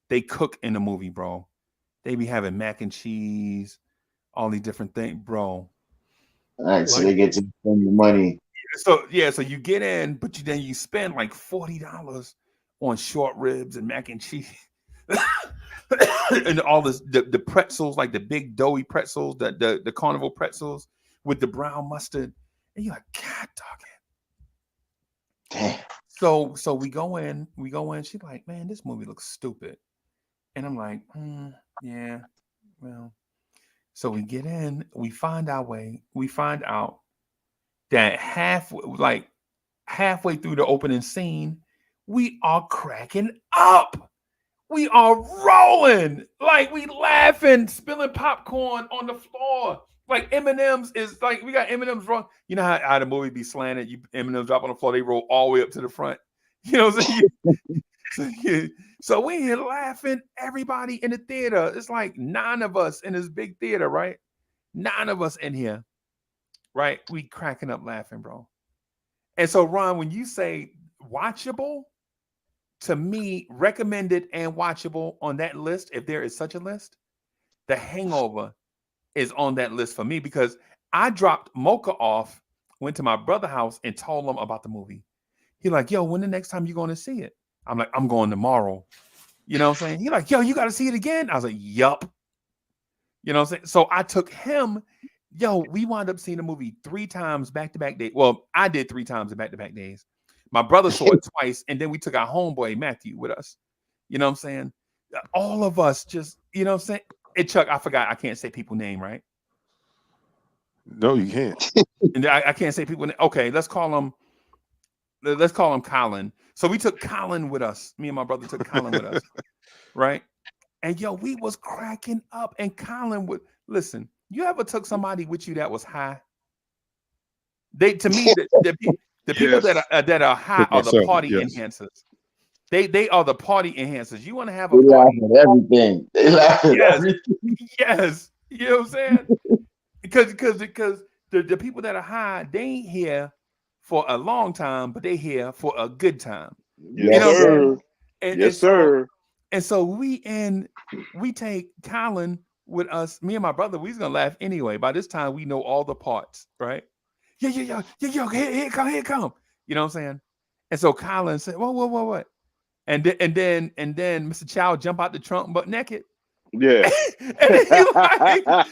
they cook in the movie, bro. They be having mac and cheese, all these different things, bro. All right, so they get to spend the money. So you get in, but then you spend like $40 on short ribs and mac and cheese. And all this the pretzels, like the big doughy pretzels, the carnival pretzels with the brown mustard. And you're like, God dog it. Damn. So we go in. She's like, man, this movie looks stupid. And I'm like, yeah, well. So we get in, we find our way. We find out that halfway through the opening scene, we are cracking up. We are rolling, like we laughing, spilling popcorn on the floor. Like M&M's is like, we got M&M's wrong. You know how the movie be slanted, M&M's drop on the floor, they roll all the way up to the front. You know what I'm saying? So we here laughing, everybody in the theater. It's like 9 of us in this big theater, right? 9 of us in here, right? We cracking up laughing, bro. And so, Ron, when you say watchable, to me, recommended and watchable on that list, if there is such a list, The Hangover is on that list for me because I dropped Mocha off, went to my brother's house and told him about the movie. He like, yo, when the next time you going to see it? I'm like, I'm going tomorrow. You know what I'm saying? He like, yo, you got to see it again. I was like, yup. You know what I'm saying? So I took him. Yo, we wound up seeing the movie 3 times back-to-back days. Well, I did 3 times in back-to-back days. My brother saw it twice, and then we took our homeboy Matthew with us. You know what I'm saying? All of us just, you know what I'm saying? And Chuck, I forgot I can't say people's name, right? No, you can't. And I can't say people. Okay, let's call him Colin. So we took Colin with us. Me and my brother took Colin with us, right? And yo, we was cracking up. And Colin would listen. You ever took somebody with you that was high? To me, the people that are high are the Myself, party yes. enhancers. They are the party enhancers. You want to have They a laugh party? at everything. They laugh at Yes, everything. yes. You know what I'm saying? Because the people that are high, they ain't here for a long time, but they here for a good time. Yes, You know what I'm sir. saying? And Yes, so sir. and so we take Colin with us. Me and my brother, we was gonna laugh anyway. By this time, we know all the parts, right? Yeah. Here come. You know what I'm saying? And so Colin said, what? And then Mr. Chow jump out the trunk butt naked. Yeah. And then he like, you know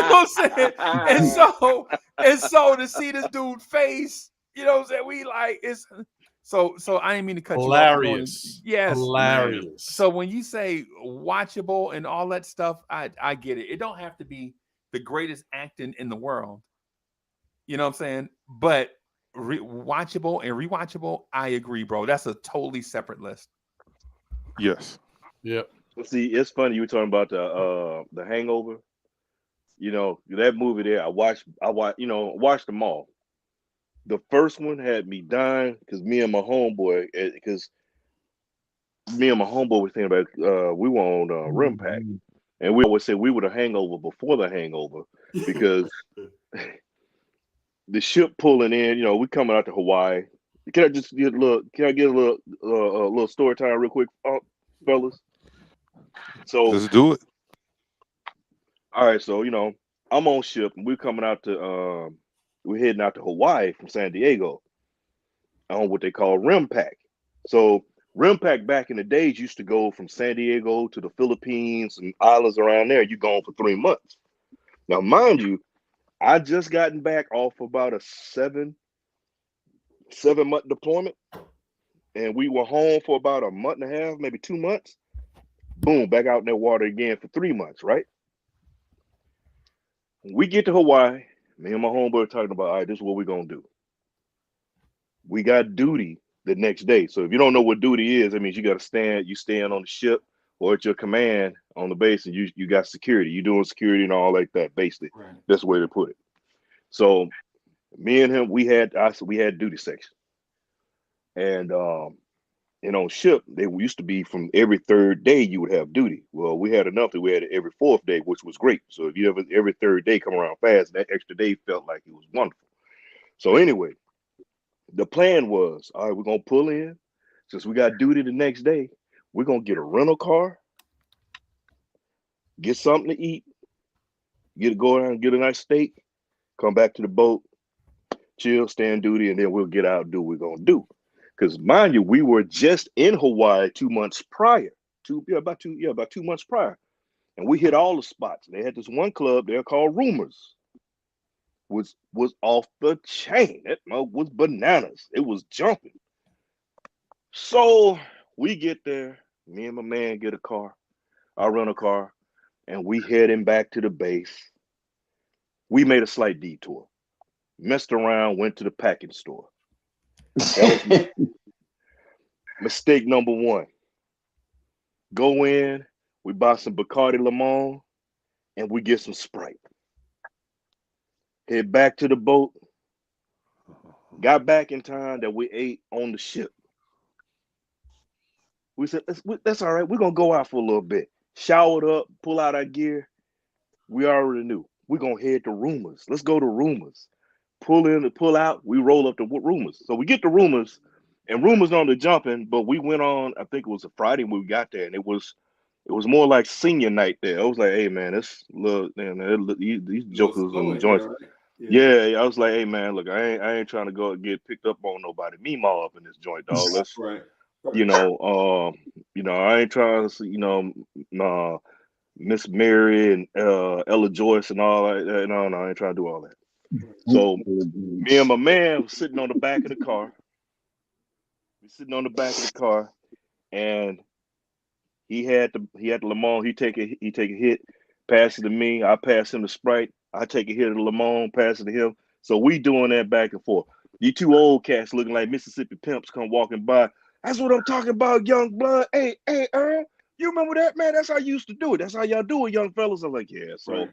what I'm saying? And so to see this dude face, you know what I'm saying? We like it's so I didn't mean to cut you off. Hilarious. Yes. Hilarious. So when you say watchable and all that stuff, I get it. It don't have to be the greatest acting in the world. You know what I'm saying? But watchable and rewatchable, I agree, bro. That's a totally separate list. Yes. Yep. See, it's funny you were talking about the Hangover. You know, that movie there, I watched, watched them all. The first one had me dying because me and my homeboy were thinking about we were on Rim Pack, and we always said we were the hangover before the hangover because the ship pulling in, we coming out to Hawaii. Can I just get a little? Can I get a little story time real quick, fellas? So Let's do it. all right, so I'm on ship and we're coming out to we're heading out to Hawaii from San Diego on what they call Rim Pack. So Rim Pack back in the days used to go from San Diego to the Philippines and islands around there. You gone for 3 months. Now, mind you, I just gotten back off about a 7-month deployment, and we were home for about a month and a half, maybe 2 months. Boom, back out in that water again for 3 months, right? When we get to Hawaii, me and my homeboy are talking about, all right, this is what we're gonna do. We got duty the next day. So if you don't know what duty is, that means you got to stand on the ship or at your command on the base, and you got security. You doing security and all like that, basically. Right. That's the way to put it. So me and him, we had duty section. And on ship, they used to be from every 3rd day you would have duty. Well, we had enough that we had it every 4th day, which was great. So if you ever every 3rd day come around fast, that extra day felt like it was wonderful. So anyway, the plan was, all right, we're gonna pull in. Since we got duty the next day, we're gonna get a rental car, get something to eat, go around and get a nice steak, come back to the boat, chill, stay on duty, and then we'll get out and do what we're gonna do. Because mind you, we were just in Hawaii 2 months prior. About 2 months prior. And we hit all the spots. They had this one club there called Rumors. Was off the chain. That was bananas. It was jumping. So we get there. Me and my man get a car. I rent a car, and we heading back to the base. We made a slight detour. Messed around, went to the packing store. That was mistake number 1. Go in, we buy some Bacardi Limon, and we get some Sprite. Head back to the boat. Got back in time that we ate on the ship. We said, that's all right. We're gonna go out for a little bit. Showered up, pull out our gear. We already knew. We're gonna head to Rumors. Let's go to Rumors. Pull in and pull out. We roll up to Rumors. So we get to Rumors, and Rumors on the jumping, but we went on, I think it was a Friday when we got there, and it was more like senior night there. I was like, hey man, this look, man, these jokers and the joints. Right? Yeah, I was like, hey man, look, I ain't trying to go get picked up on nobody. Meemaw up in this joint, dog. Let's Right. I ain't trying to see, Miss Mary and Ella Joyce and all that. No, I ain't trying to do all that. So me and my man was sitting on the back of the car. We're sitting on the back of the car, and he had the Lemon. He take a hit, pass it to me. I pass him the Sprite. I take a hit of the Lemon, pass it to him. So we doing that back and forth. These two old cats looking like Mississippi pimps come walking by. That's what I'm talking about, young blood. Hey, Earl, you remember that, man? That's how you used to do it. That's how y'all do it, young fellas. I'm like, yeah. So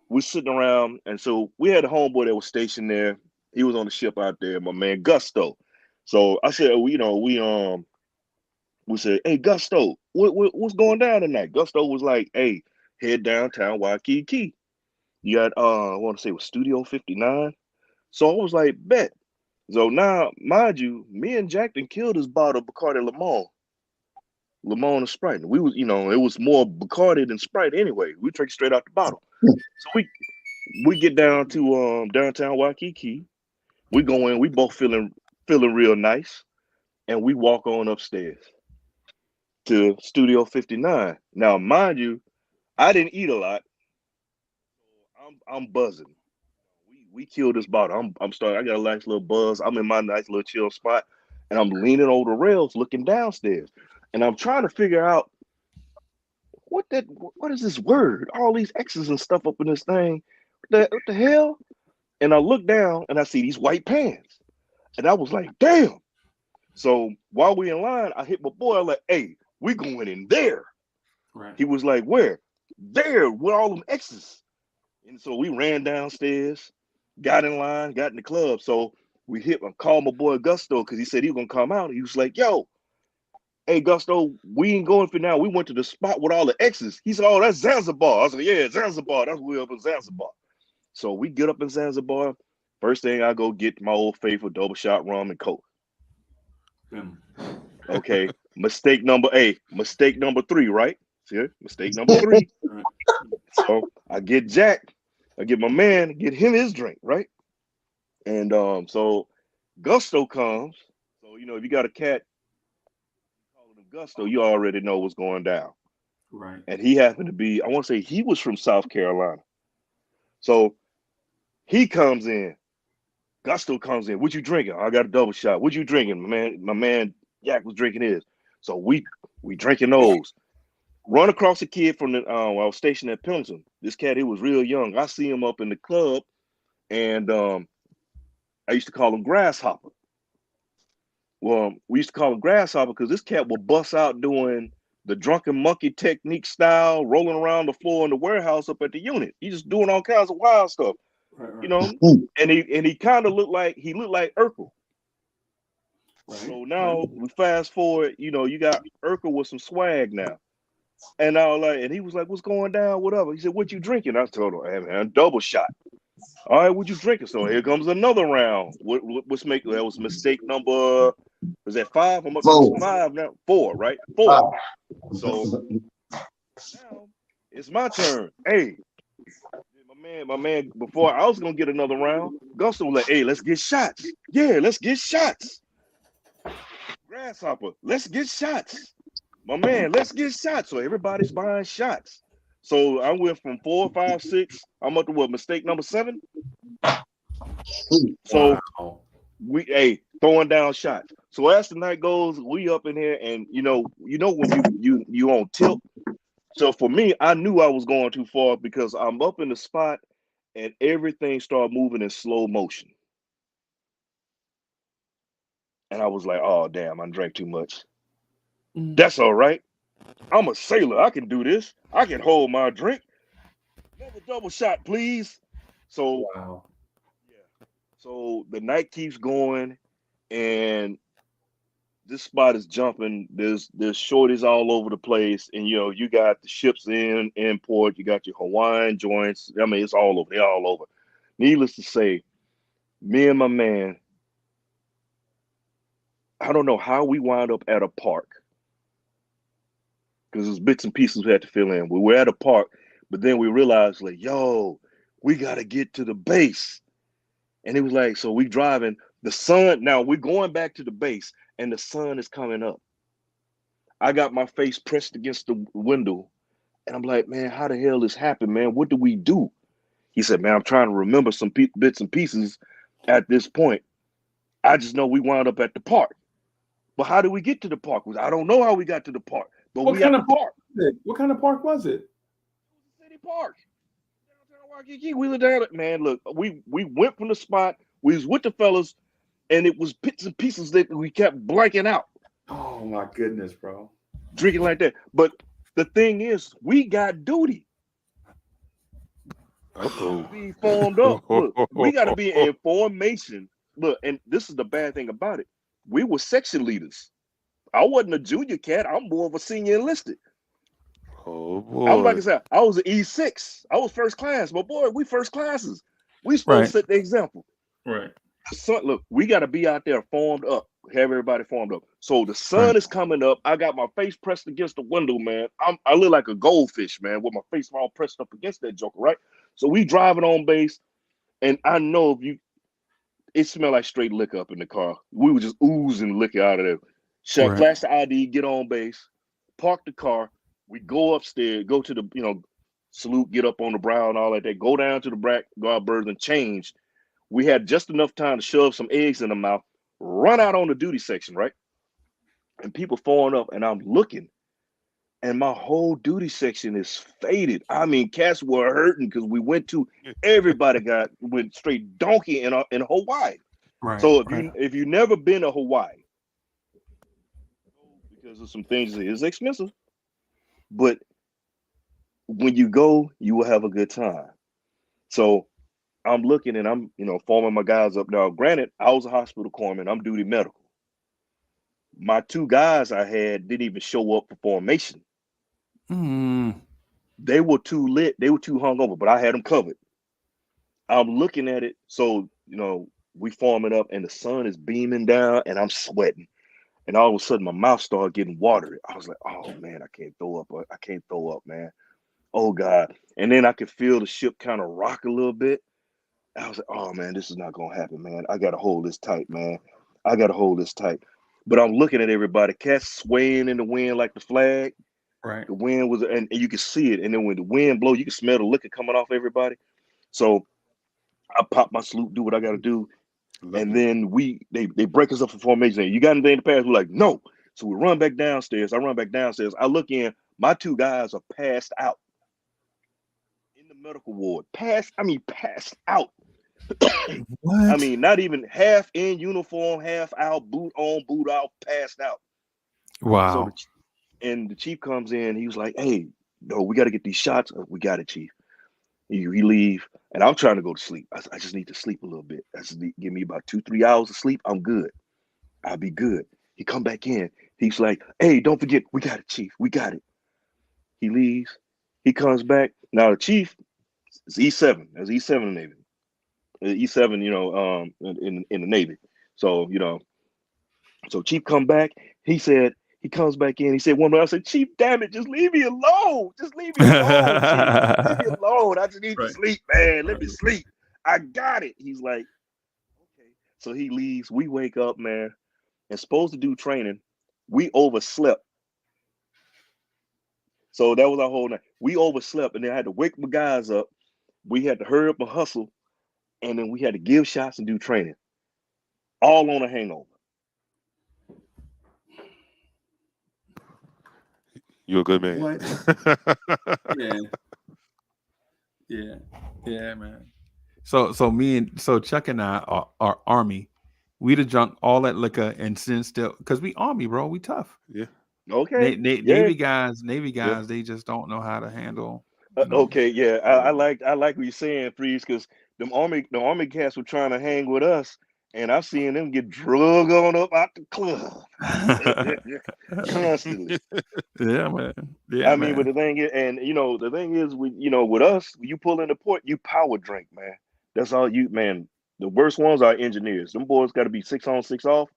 we're sitting around, and so we had a homeboy that was stationed there. He was on the ship out there, my man Gusto. So I said, we said, hey, Gusto, what's going down tonight? Gusto was like, hey, head downtown Waikiki. You got, I want to say it was Studio 59. So I was like, bet. So now, mind you, me and Jack done killed his bottle of Bacardi Lemon and Sprite. We was, it was more Bacardi than Sprite anyway. We drank straight out the bottle. So we get down to downtown Waikiki. We go in, we both feeling real nice, and we walk on upstairs to Studio 59. Now, mind you, I didn't eat a lot. I'm buzzing. We killed this bottle. I'm starting. I got a nice little buzz. I'm in my nice little chill spot, and I'm leaning over the rails, looking downstairs, and I'm trying to figure out what is this word? All these X's and stuff up in this thing. What the hell? And I look down and I see these white pants, and I was like, damn. So while we in line, I hit my boy. I'm like, hey, we going in there. Right. He was like, where? There, where all them X's. And so we ran downstairs, got in line, got in the club. So we called my boy Gusto because he said he was gonna come out. He was like, yo, hey Gusto, we ain't going for now. We went to the spot with all the X's. He said, oh, that's Zanzibar. I was like, yeah, Zanzibar. That's way up in Zanzibar. So we get up in Zanzibar. First thing I go get my old faithful double shot rum and Coke. Okay, mistake number 3, right? See, mistake number 3. So I get Jack, I get my man, get him his drink, right? And so Gusto comes. So if you got a cat calling him Gusto, you already know what's going down. Right. And he happened to be, I want to say he was from South Carolina. So he comes in. Gusto comes in. What you drinking? I got a double shot. What you drinking? My man Jack was drinking his. So we drinking those. Run across a kid from the I was stationed at Pendleton. This cat, he was real young. I see him up in the club, and I used to call him Grasshopper. Well, we used to call him Grasshopper because this cat would bust out doing the drunken monkey technique style, rolling around the floor in the warehouse up at the unit. He just doing all kinds of wild stuff. Right. And he kind of looked like Urkel. Right. So now we fast forward, you got Urkel with some swag now. And and he was like, what's going down? Whatever. He said, what you drinking? I told him, hey man, double shot. All right, what you drinking? So here comes another round. That was mistake number, was that 5? I'm up to 5 now. 4, right? 4. So now it's my turn. Hey, my man, before I was gonna get another round, Gusto was like, hey, let's get shots. Yeah, let's get shots. Grasshopper, let's get shots. My man, let's get shots. So everybody's buying shots. So I went from 4, 5, 6. I'm up to mistake number 7. So we throwing down shots. So as the night goes, we up in here, and when you on tilt. So for me, I knew I was going too far because I'm up in the spot and everything started moving in slow motion. And I was like, oh damn, I drank too much. That's all right. I'm a sailor. I can do this. I can hold my drink. Another double shot, please. So, So the night keeps going, and this spot is jumping. There's shorties all over the place, and you know you got the ships in port. You got your Hawaiian joints. I mean, it's all over. They're all over. Needless to say, me and my man, I don't know how we wound up at a park because there's bits and pieces we had to fill in. We were at a park, but then we realized like, yo, we got to get to the base, and it was like, so we driving. The sun. Now we're going back to the base, and the sun is coming up. I got my face pressed against the window, and I'm like, man, how the hell this happened, man? What do we do? He said, man, I'm trying to remember some bits and pieces at this point. I just know we wound up at the park. But how did we get to the park? I don't know how we got to the park, but What we kind at of the park. What kind of park was it? City Park. Downtown Waikiki. We were down. Man, look, we went from the spot. We was with the fellas, and it was bits and pieces that we kept blanking out. Oh my goodness, bro. Drinking like that. But the thing is, we got duty. Be formed up. Look, we got to be in formation. Look, and this is the bad thing about it. We were section leaders. I wasn't a junior cat. I'm more of a senior enlisted. Oh boy! I'm like I said, I was an E6. I was first class. But boy, we first classes. We supposed to set the example. Right. So, look, we got to be out there formed up. Have everybody formed up. So the sun is coming up. I got my face pressed against the window, man. I look like a goldfish, man, with my face all pressed up against that joker, right? So we driving on base, and I know if you, it smelled like straight liquor up in the car. We were just oozing liquor out of there. Flash the ID, get on base, park the car. We go upstairs, go to the, salute, get up on the brow and all that. They go down to the guard berth and change. We had just enough time to shove some eggs in the mouth, run out on the duty section, right? And people falling up, and I'm looking, and my whole duty section is faded. I mean, cats were hurting because we everybody went straight donkey in Hawaii. Right. So if you never been to Hawaii, because of some things, it's expensive, but when you go, you will have a good time. So I'm looking, and I'm, forming my guys up. Now, granted, I was a hospital corpsman. I'm duty medical. My two guys I had didn't even show up for formation. They were too lit. They were too hungover, but I had them covered. I'm looking at it. So, we forming up, and the sun is beaming down, and I'm sweating. And all of a sudden, my mouth started getting watery. I was like, oh, man, I can't throw up. I can't throw up, man. Oh, God. And then I could feel the ship kind of rock a little bit. I was like, oh, man, this is not going to happen, man. I got to hold this tight, man. I got to hold this tight. But I'm looking at everybody, cats swaying in the wind like the flag. Right. The wind was, and you can see it. And then when the wind blows, you can smell the liquor coming off everybody. So I pop my salute, do what I got to do. And then they break us up for formation. You got anything to pass? We're like, no. So we run back downstairs. I run back downstairs. I look in. My two guys are passed out in the medical ward. Passed out. What? I mean, not even half in uniform, half out, boot on, boot out, passed out. Wow. So the chief comes in. He was like, hey, no, we got to get these shots. We got it, chief. He leave, and I'm trying to go to sleep. I just need to sleep a little bit. I just give me about 2-3 hours of sleep. I'm good. I'll be good. He come back in. He's like, hey, don't forget, we got it, chief. We got it. He leaves. He comes back. Now the chief is E7. That's E7 in the Navy. E7, in the Navy. So, so chief come back. He said, he comes back in. He said, one more. I said, chief, damn it, just leave me alone. Just leave me alone, chief. Leave me alone. I just need to sleep, man. Let me sleep. I got it. He's like, okay. So he leaves. We wake up, man, and supposed to do training. We overslept. So that was our whole night. We overslept, and then I had to wake my guys up. We had to hurry up and hustle, and then we had to give shots and do training. All on a hangover. You're a good man. What? Yeah, man. So Chuck and I are Army. We'd have drunk all that liquor and still, because we Army, bro. We tough. Yeah. Okay. Navy guys, they just don't know how to handle. Okay, yeah. I like what you're saying, Freeze, because the army cats were trying to hang with us, and I've seen them get drug on up out the club constantly. Yeah, man. Yeah, I mean, but man. the thing is, and the thing is, with us, when you pull in the port, you power drink, man. That's all you, man. The worst ones are engineers. Them boys got to be 6 on, 6 off.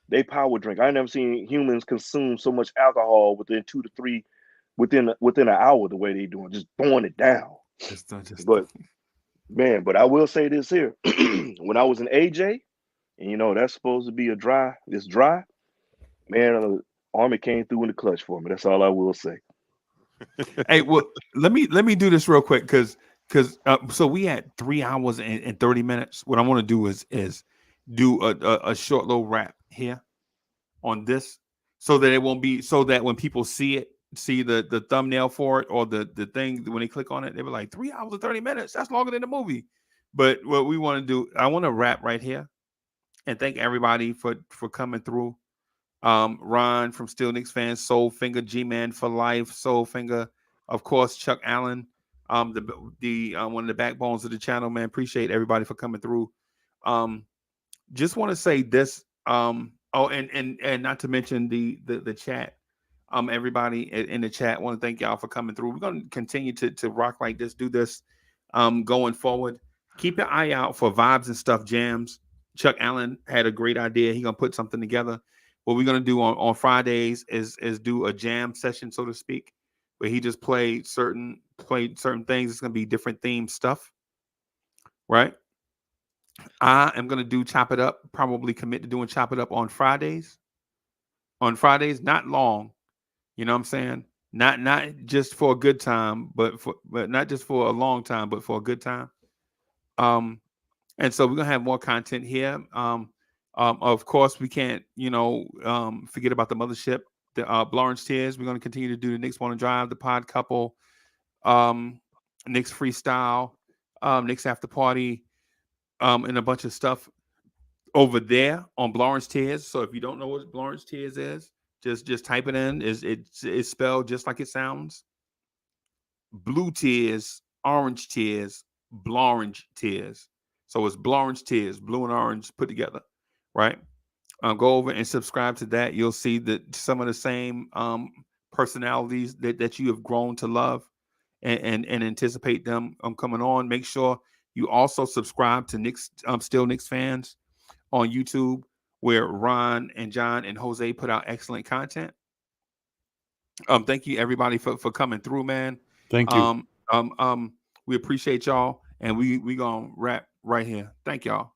They power drink. I never seen humans consume so much alcohol within 2 to 3, within an hour. The way they doing, just throwing it down. But man, but I will say this here: when I was in AJ, and that's supposed to be it's dry. Man, Army came through in the clutch for me. That's all I will say. Hey, well, let me do this real quick because so we had 3 hours and 30 minutes. What I want to do is do a short little wrap here on this, so that it won't be, so that when people see the thumbnail for it, or the thing, when they click on it, they were like 3 hours and 30 minutes. That's longer than the movie. But what we want to do, I want to wrap right here and thank everybody for coming through. Ron from Still Knicks fans, Soul Finger, G-Man for life, Soul Finger, of course, Chuck Allen, the one of the backbones of the channel, man. Appreciate everybody for coming through. Just want to say this, and not to mention the chat. Everybody in the chat, want to thank y'all for coming through. We're going to continue to rock like this, do this going forward. Keep your eye out for Vibes and Stuff jams. Chuck Allen had a great idea. He's going to put something together. What we're going to do on Fridays is do a jam session, so to speak, where he just played certain things. It's going to be different themed stuff, right? I am going to do Chop It Up, probably commit to doing Chop It Up on Fridays. On Fridays, not long. You know what I'm saying? Not just for a good time, but not just for a long time, but for a good time. And so we're gonna have more content here. Of course, we can't, forget about the mothership, the Blawrence Tears. We're gonna continue to do the Knicks Wanna Drive, the Pod Couple, Knicks Freestyle, Knicks After Party, and a bunch of stuff over there on Blawrence Tears. So if you don't know what Blawrence Tears is, just type it in. It's spelled just like it sounds. Blue Tears, Orange Tears, Blawrence Tears. So it's Blawrence Tears, blue and orange put together, right? Go over and subscribe to that. You'll see that some of the same personalities that you have grown to love and anticipate them coming on. Make sure you also subscribe to Knicks, Still Knicks fans on YouTube, where Ron and John and Jose put out excellent content. Thank you everybody for coming through, man. Thank you. We appreciate y'all, and we gonna wrap right here. Thank y'all.